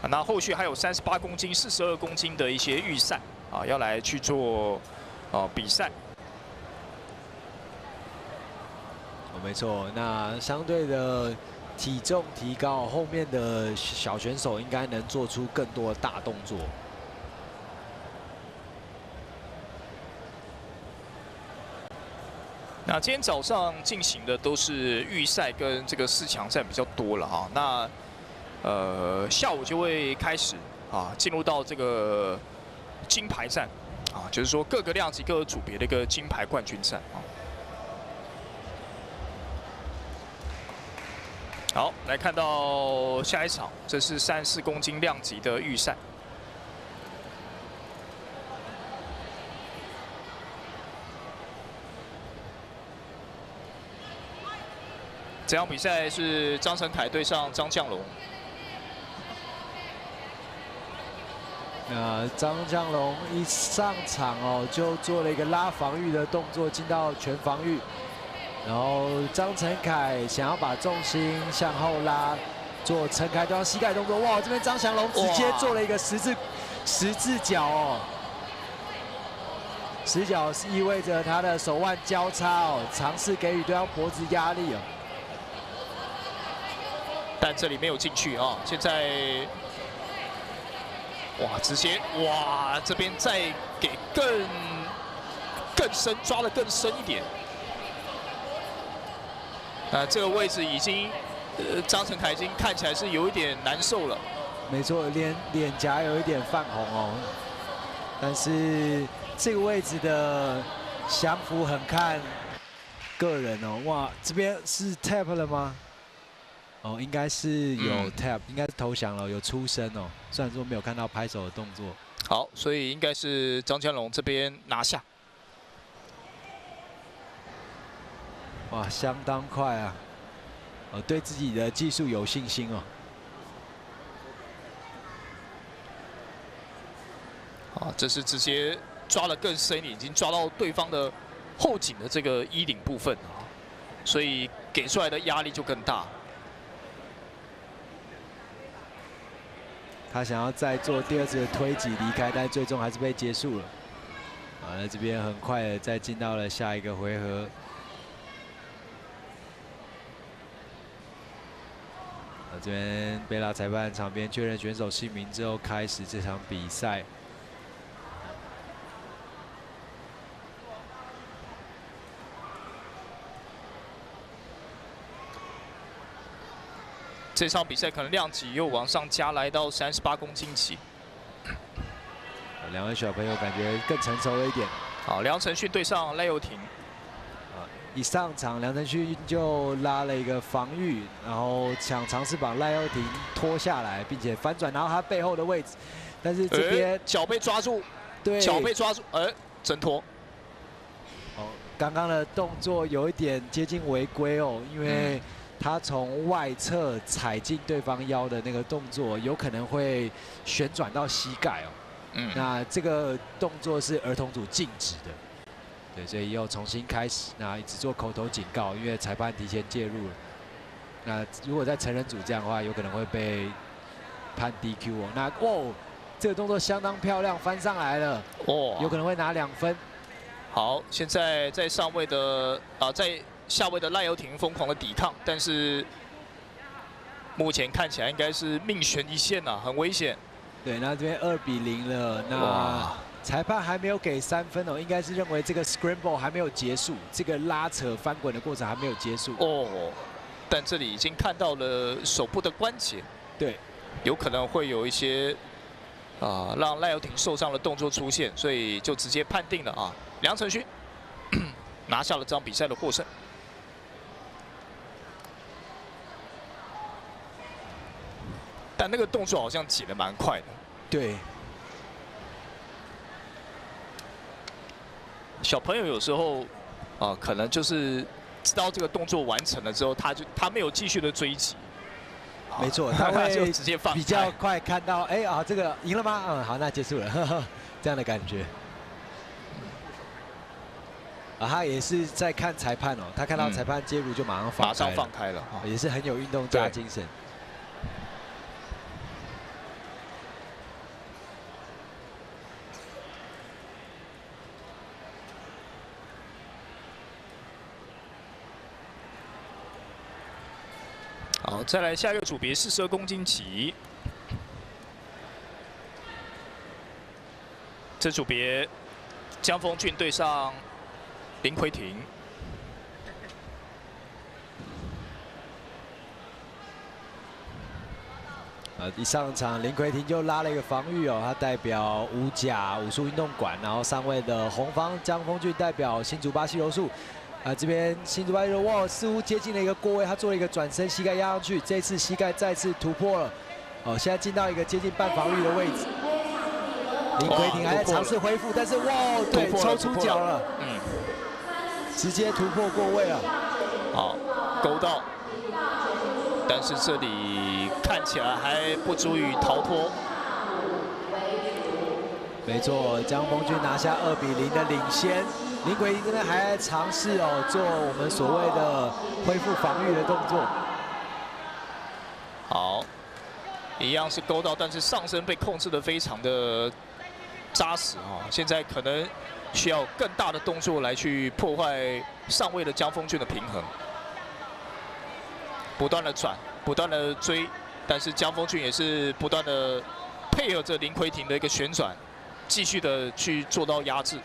那后续还有38公斤、42公斤的一些预赛啊，要来去做比赛。没错，那相对的体重提高，后面的小选手应该能做出更多的大动作。那今天早上进行的都是预赛跟这个4强战比较多了哈。那下午就会开始进入到这个金牌战就是说各个量级、各个组别的一个金牌冠军战啊。好，来看到下一场，这是34公斤量级的预赛。这场比赛是张成凯对上张将龙。那张将龙一上场就做了一个拉防御的动作，进到全防御。然后张成凯想要把重心向后拉，做撑开对方膝盖动作。哇，这边张翔龙直接做了一个十字脚哦。十字脚是意味着他的手腕交叉尝试给予对方脖子压力但这里没有进去啊。现在，直接这边再给更深，抓得更深一点。这个位置已经，张成凯已经看起来是有一点难受了。没错，脸颊有一点泛红但是这个位置的降服很看个人哇，这边是 tap 了吗？应该是有 tap，应该是投降了，有出声虽然说没有看到拍手的动作。好，所以应该是张将龙这边拿下。哇，相当快啊！对自己的技术有信心这是直接抓得更深一点，已经抓到对方的后颈的这个衣领部分所以给出来的压力就更大。他想要再做第2次的推挤离开，但最终还是被结束了。那这边很快的再进到了下一个回合。这边贝拉裁判场边确认选手姓名之后，开始这场比赛。这场比赛可能量级又往上加，来到38公斤级。两位小朋友感觉更成熟了一点。好，梁承勋对上赖佑廷。一上场，梁承勋就拉了一个防御，然后想尝试把赖佑廷拖下来，并且反转，然后他背后的位置，但是这边脚被抓住，对，脚被抓住，挣脱。刚刚的动作有一点接近违规因为他从外侧踩进对方腰的那个动作，有可能会旋转到膝盖那这个动作是儿童组禁止的。对，所以又重新开始，那只做口头警告，因为裁判提前介入了。那如果在成人组这样的话，有可能会被判 DQ那这个动作相当漂亮，翻上来了有可能会拿2分。好，现在在上位的在下位的赖佑廷疯狂的抵抗，但是目前看起来应该是命悬一线很危险。对，那这边2比0了，那。裁判还没有给3分应该是认为这个 scramble 还没有结束，这个拉扯翻滚的过程还没有结束但这里已经看到了手部的关节，对，有可能会有一些让赖佑廷受伤的动作出现，所以就直接判定了梁承勋拿下了这场比赛的获胜。但那个动作好像挤得蛮快的，对。小朋友有时候可能就是知道这个动作完成了之后，他没有继续的追击。没错，他会就直接放比较快看到，哎啊，这个赢了吗？嗯，好，那结束了，呵呵，这样的感觉。啊，他也是在看裁判哦，他看到裁判介入就马上放开了，也是很有运动家精神。好，再来下一个组别42公斤级。这组别，江丰俊对上林奎廷。一上场林奎廷就拉了一个防御哦，他代表五甲武术运动馆，然后上位的红方江丰俊代表新竹巴西柔术。这边新竹巴西柔哇，似乎接近了一个过位，他做了一个转身，膝盖压上去，这次膝盖再次突破了。哦，现在进到一个接近半防御的位置。林奎廷还在尝试恢复，但是哇，对，抽出脚了，直接突破过位了。好，勾到，但是这里看起来还不足以逃脱。没错，江丰俊拿下2比0的领先。林奎廷这边还在尝试哦，做我们所谓的恢复防御的动作。好，一样是勾到，但是上身被控制得非常的扎实啊！现在可能需要更大的动作来去破坏上位的江丰俊的平衡。不断的转，不断的追，但是江丰俊也是不断的配合着林奎廷的一个旋转，继续的去做到压制。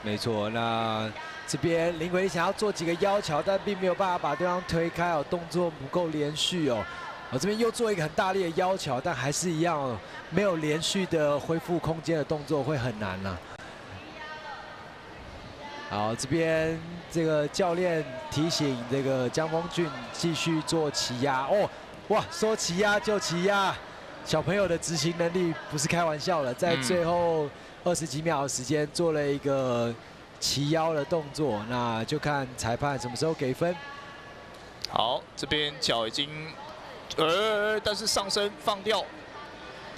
没错，那这边林奎廷想要做几个腰桥，但并没有办法把对方推开哦，动作不够连续哦。这边又做一个很大力的腰桥，但还是一样哦，没有连续的恢复空间的动作会很难啊。好，这边这个教练提醒这个江丰俊继续做骑压哦，哇，说骑压就骑压，小朋友的执行能力不是开玩笑的，在最后20几秒的时间做了一个齐腰的动作，那就看裁判什么时候给分。好，这边脚已经，但是上身放掉，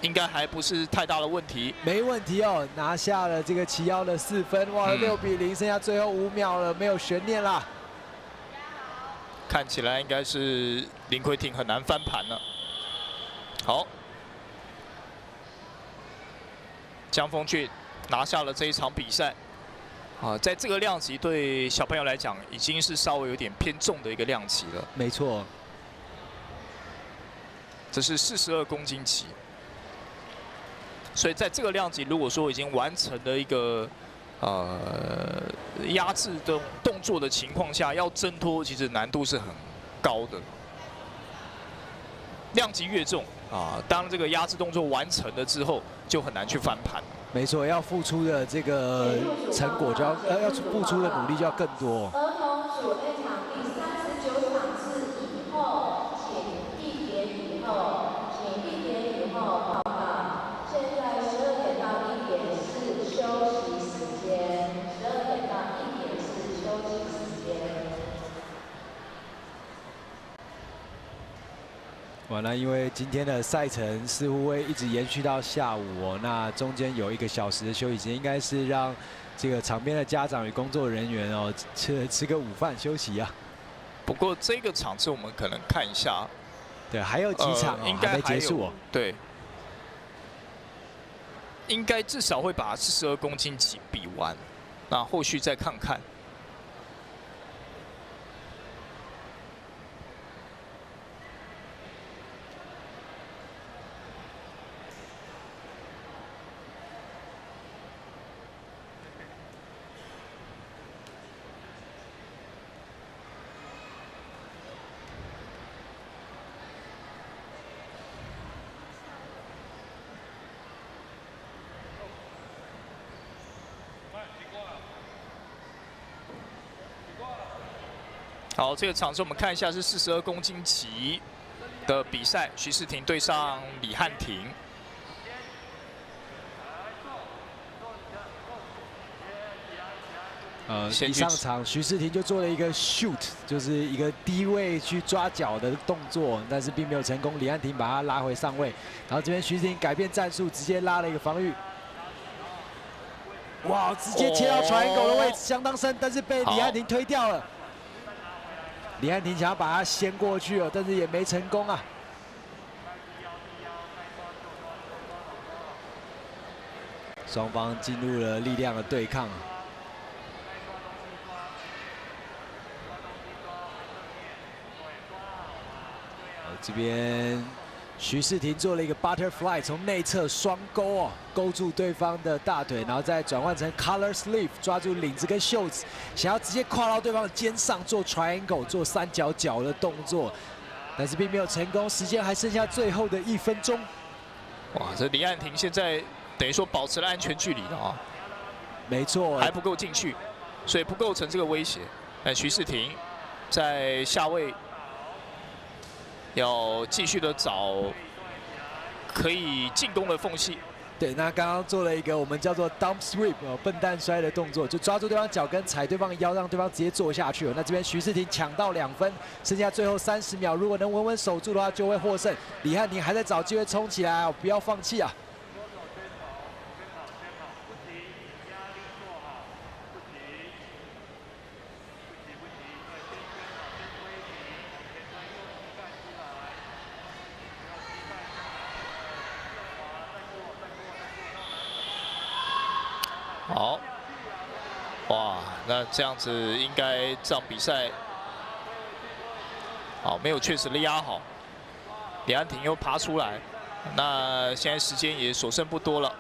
应该还不是太大的问题。没问题哦，拿下了这个齐腰的4分，哇，6比0，剩下最后5秒了，没有悬念啦。看起来应该是林奎廷很难翻盘了。好。江丰俊拿下了这一场比赛，在这个量级对小朋友来讲，已经是稍微有点偏重的一个量级了。没错，这是42公斤级，所以在这个量级，如果说已经完成了一个压制的动作的情况下，要挣脱其实难度是很高的。量级越重当这个压制动作完成了之后，就很难去翻盘。没错，要付出的这个成果就要付出的努力就要更多。儿童组 A 场第39场次以后，请1点以后，请1点以后报告。现在12点到1点是休息时间，12点到1点是休息时间。完了，因为今天的赛程似乎会一直延续到下午哦，那中间有1个小时的休息时间，应该是让这个场边的家长与工作人员哦吃个午饭休息啊。不过这个场次我们可能看一下，对，还有几场应该还没结束哦。对，应该至少会把42公斤级比完，那后续再看看。好，这个场次我们看一下是42公斤级的比赛，徐世廷对上李汉廷。一上场徐世廷就做了一个 shoot， 就是一个低位去抓脚的动作，但是并没有成功。李汉廷把他拉回上位，然后这边徐世廷改变战术，直接拉了一个防御。哇，直接切到传狗的位置相当深，但是被李汉廷推掉了。李汉廷想要把他掀过去了，但是也没成功啊。双方进入了力量的对抗。这边徐世廷做了一个 butterfly， 从内侧双勾哦，勾住对方的大腿，然后再转换成 collar sleeve， 抓住领子跟袖子，想要直接跨到对方的肩上做 triangle， 做三角脚的动作，但是并没有成功。时间还剩下最后的1分钟。哇，这李汉廷现在等于说保持了安全距离了啊。没错，还不够进去，所以不构成这个威胁。但徐世廷在下位。要继续的找可以进攻的缝隙。对，那刚刚做了一个我们叫做 dump sweep 笨蛋摔的动作，就抓住对方脚跟，踩对方的腰，让对方直接坐下去。那这边徐世廷抢到2分，剩下最后30秒，如果能稳稳守住的话，就会获胜。李汉廷还在找机会冲起来，不要放弃啊！好，哇，那这样子应该这场比赛，好，没有确实的压好，李汉廷又爬出来，那现在时间也所剩不多了。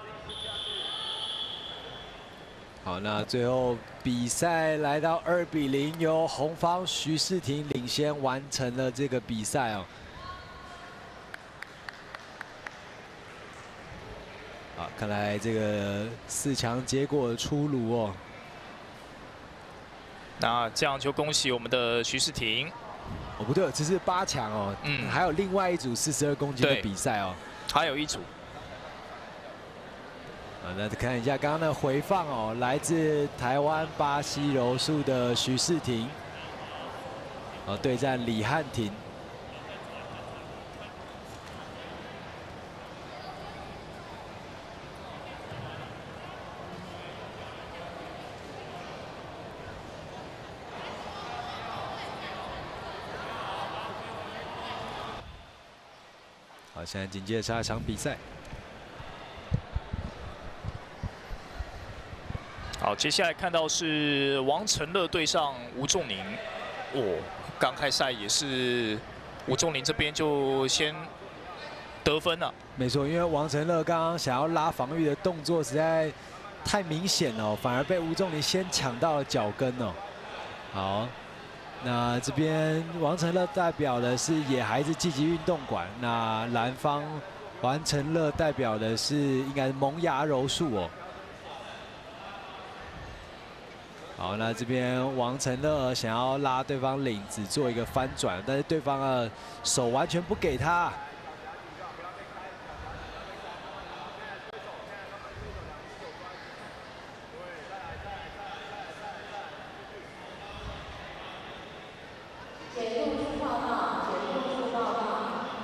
好，那最后比赛来到2比0，由红方徐世廷领先完成了这个比赛哦。好，看来这个4强结果出炉哦。那这样就恭喜我们的徐世廷。哦，不对，这是8强哦。还有另外一组42公斤的比赛哦。还有一组。那看一下刚刚的回放哦，来自台湾巴西柔术的徐世廷，对战李汉廷。好，现在紧接着下一场比赛。好，接下来看到是王承乐对上吴仲宁。哦，刚开赛也是吴仲宁这边就先得分了。没错，因为王承乐刚刚想要拉防御的动作实在太明显了，反而被吴仲宁先抢到了脚跟哦。好，那这边王承乐代表的是野孩子积极运动馆，那蓝方王承乐代表的是应该是萌芽柔术哦。好，那这边王承乐想要拉对方领子做一个翻转，但是对方的手完全不给他。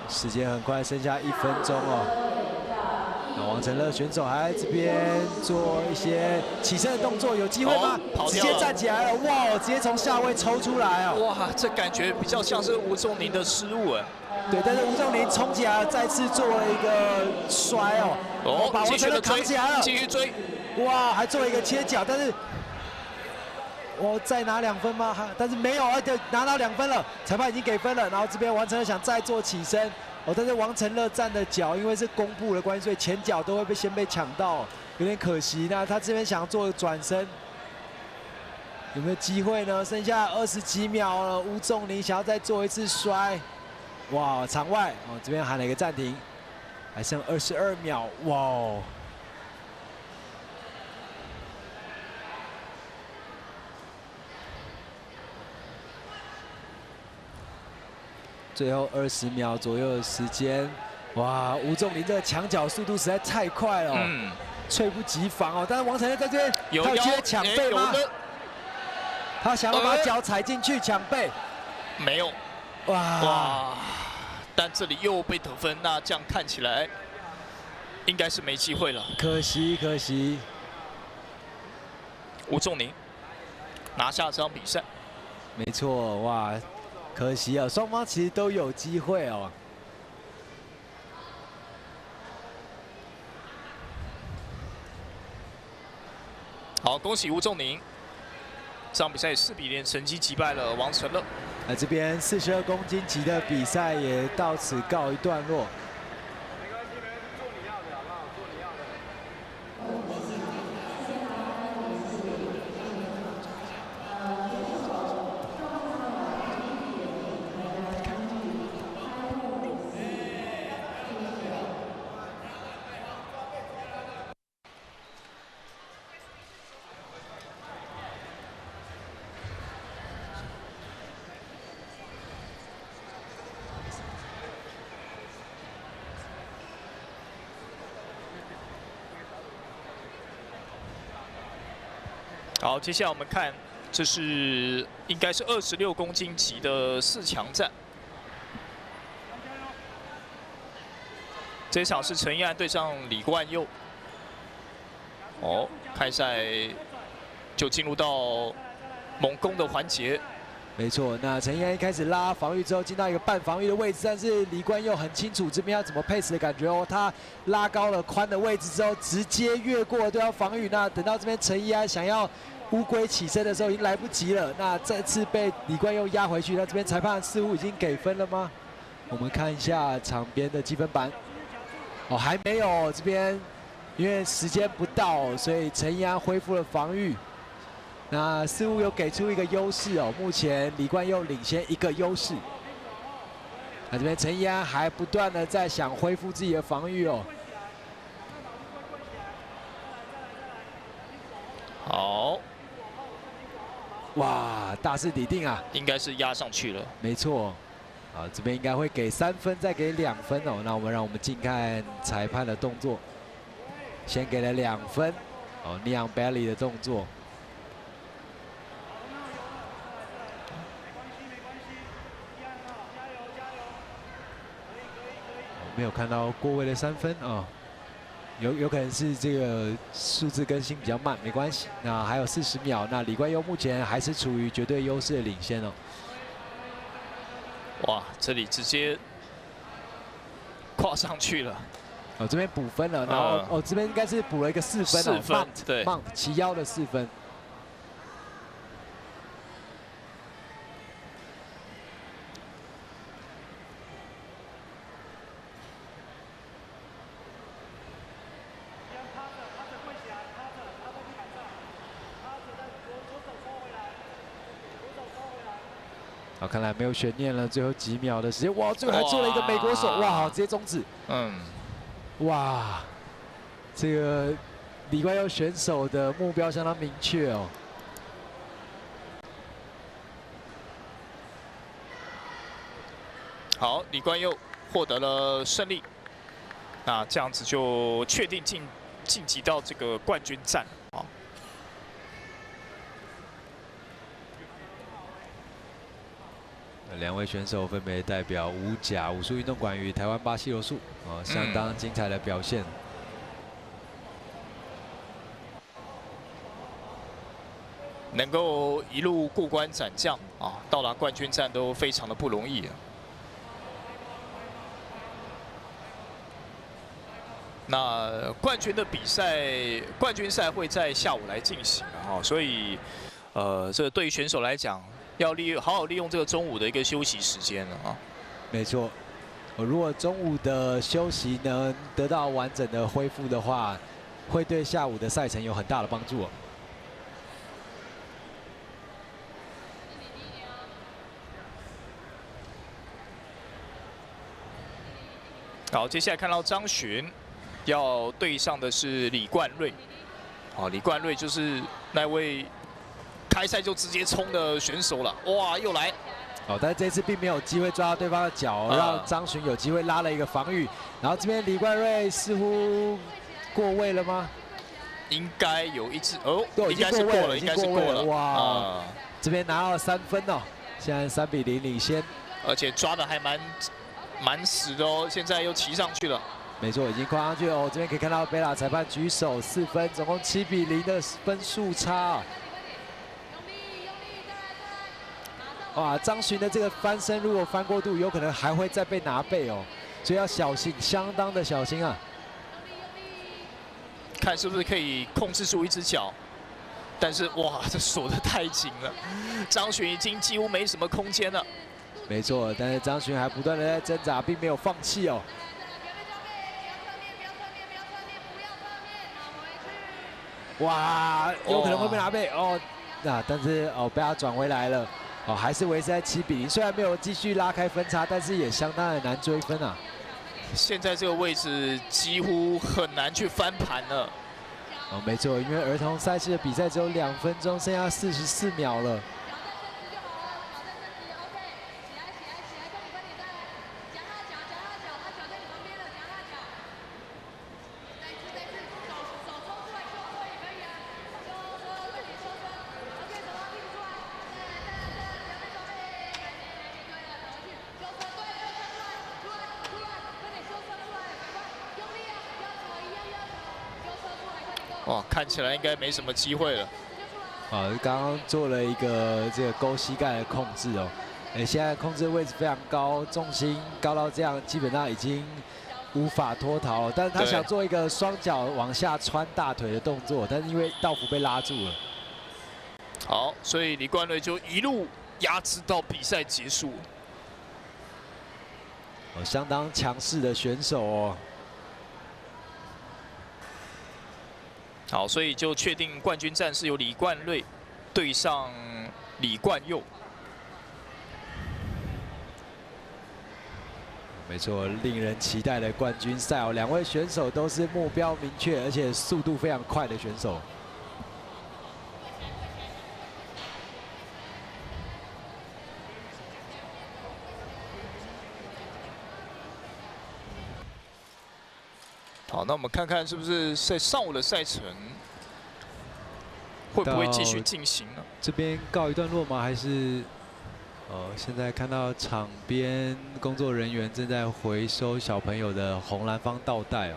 时间很快，剩下1分钟哦。那王承乐选手还在这边做一些起身的动作，有机会吗？直接站起来了，哇！直接从下位抽出来哦。哇，这感觉比较像是吴仲宁的失误哎。对，但是吴仲宁冲起来了，再次做了一个摔哦。哦，把王承乐扛起来了，继续追。哇，还做了一个切角，但是我再拿2分吗？但是没有，拿到2分了，裁判已经给分了。然后这边王承乐想再做起身。但是王承乐站的脚，因为是弓步的关系，所以前脚都会先被抢到，有点可惜。那他这边想做转身，有没有机会呢？剩下20几秒了，吴仲宁想要再做一次摔，哇，场外哦，这边喊了一个暂停，还剩22秒，哇哦！最后20秒左右的时间，哇！吴仲宁这个抢脚速度实在太快了，猝不及防哦。但是王承乐在这边，他有机会抢背吗？他想要把脚踩进去抢背，没有，哇！但这里又被得分，那这样看起来应该是没机会了。可惜。吴仲宁拿下这场比赛。没错，哇，可惜啊，双方其实都有机会哦。好，恭喜吴仲宁，这场比赛4比0成绩击败了王晨乐。那这边42公斤级的比赛也到此告一段落。好，接下来我们看，这是应该是26公斤级的4强战。这一场是陈一安对上李冠佑。哦，开赛就进入到猛攻的环节。没错，那陈一安一开始拉防御之后，进到一个半防御的位置，但是李冠佑很清楚这边要怎么配置的感觉哦。他拉高了宽的位置之后，直接越过对方防御。那等到这边陈一安想要乌龟起身的时候，已经来不及了。那再次被李冠佑压回去。那这边裁判似乎已经给分了吗？我们看一下场边的积分板。哦，还没有，这边因为时间不到，所以陈一安恢复了防御。那似乎有给出一个优势哦，目前李冠佑领先1个优势。那这边陈一安还不断的在想恢复自己的防御哦。好，哇，大势已定啊！应该是压上去了。没错，好，这边应该会给3分，再给2分哦。那让我们近看裁判的动作，先给了2分，哦 ，Leon Bailey 的动作。没有看到过位的3分啊，有可能是这个数字更新比较慢，没关系。那还有40秒，那李冠佑目前还是处于绝对优势的领先哦。哇，这里直接跨上去了。哦，这边补分了，然后哦这边应该是补了一个4分哦， 4分，对，Mount 齐腰的4分。好，看来没有悬念了，最后几秒的时间，哇，最后还做了一个美国手，哇，直接终止。哇，这个李冠佑选手的目标相当明确哦。好，李冠佑获得了胜利，那这样子就确定晋级到这个冠军战啊。2位选手分别代表五甲武术运动馆与台湾巴西柔术，相当精彩的表现。能够一路过关斩将啊，到达冠军战都非常的不容易啊。那冠军的比赛，冠军赛会在下午来进行啊，所以这对于选手来讲，要好好利用这个中午的一个休息时间了啊。没错，如果中午的休息能得到完整的恢复的话，会对下午的赛程有很大的帮助哦。好，接下来看到张巡要对上的是李冠瑞，李冠瑞就是那位开赛就直接冲的选手了，哇，又来。但是这次并没有机会抓到对方的脚，让张巡有机会拉了一个防御。然后这边李冠瑞似乎过位了吗？应该有一只哦，应该是过了，应该是过了。哇！这边拿到了3分哦，现在3比0领先，而且抓的还蛮死的哦，现在又骑上去了。没错，已经跨上去哦。这边可以看到贝拉裁判举手4分，总共7比0的分数差。哇，张巡的这个翻身如果翻过度，有可能还会再被拿背哦，所以要小心，相当的小心啊。看是不是可以控制住一只脚，但是哇，这锁得太紧了，张巡已经几乎没什么空间了。没错，但是张巡还不断的在挣扎，并没有放弃哦。哇，有可能会被拿背哦。那但是哦，被他转回来了。哦，还是维持在7比0，虽然没有继续拉开分差，但是也相当的难追分啊。现在这个位置几乎很难去翻盘了。哦，没错，因为儿童赛事的比赛只有2分钟，剩下44秒了。哇，看起来应该没什么机会了。刚刚做了一个这个勾膝盖的控制哦，现在控制的位置非常高，重心高到这样，基本上已经无法脱逃了。但是他想做一个双脚往下穿大腿的动作，但是因为道服被拉住了。好，所以李冠瑞就一路压制到比赛结束。相当强势的选手哦。好，所以就确定冠军战是由李冠瑞对上李冠佑。没错，令人期待的冠军赛哦，2位选手都是目标明确，而且速度非常快的选手。好，那我们看看是不是在上午的赛程会不会继续进行呢？这边告一段落吗？还是现在看到场边工作人员正在回收小朋友的红蓝方倒带哦。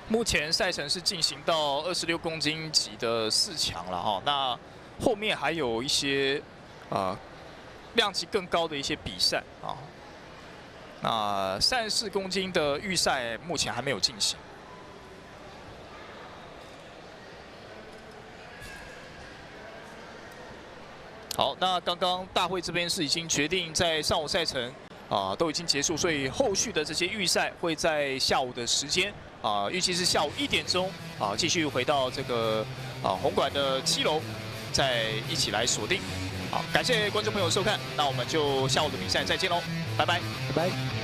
目前赛程是进行到26公斤级的4强了哈，那后面还有一些量级更高的一些比赛啊。那34公斤的预赛目前还没有进行。好，那刚刚大会这边是已经决定在上午赛程都已经结束，所以后续的这些预赛会在下午的时间。预计是下午1点钟继续回到这个红馆的7楼，再一起来锁定。好，感谢观众朋友收看，那我们就下午的比赛再见喽，拜拜，拜拜。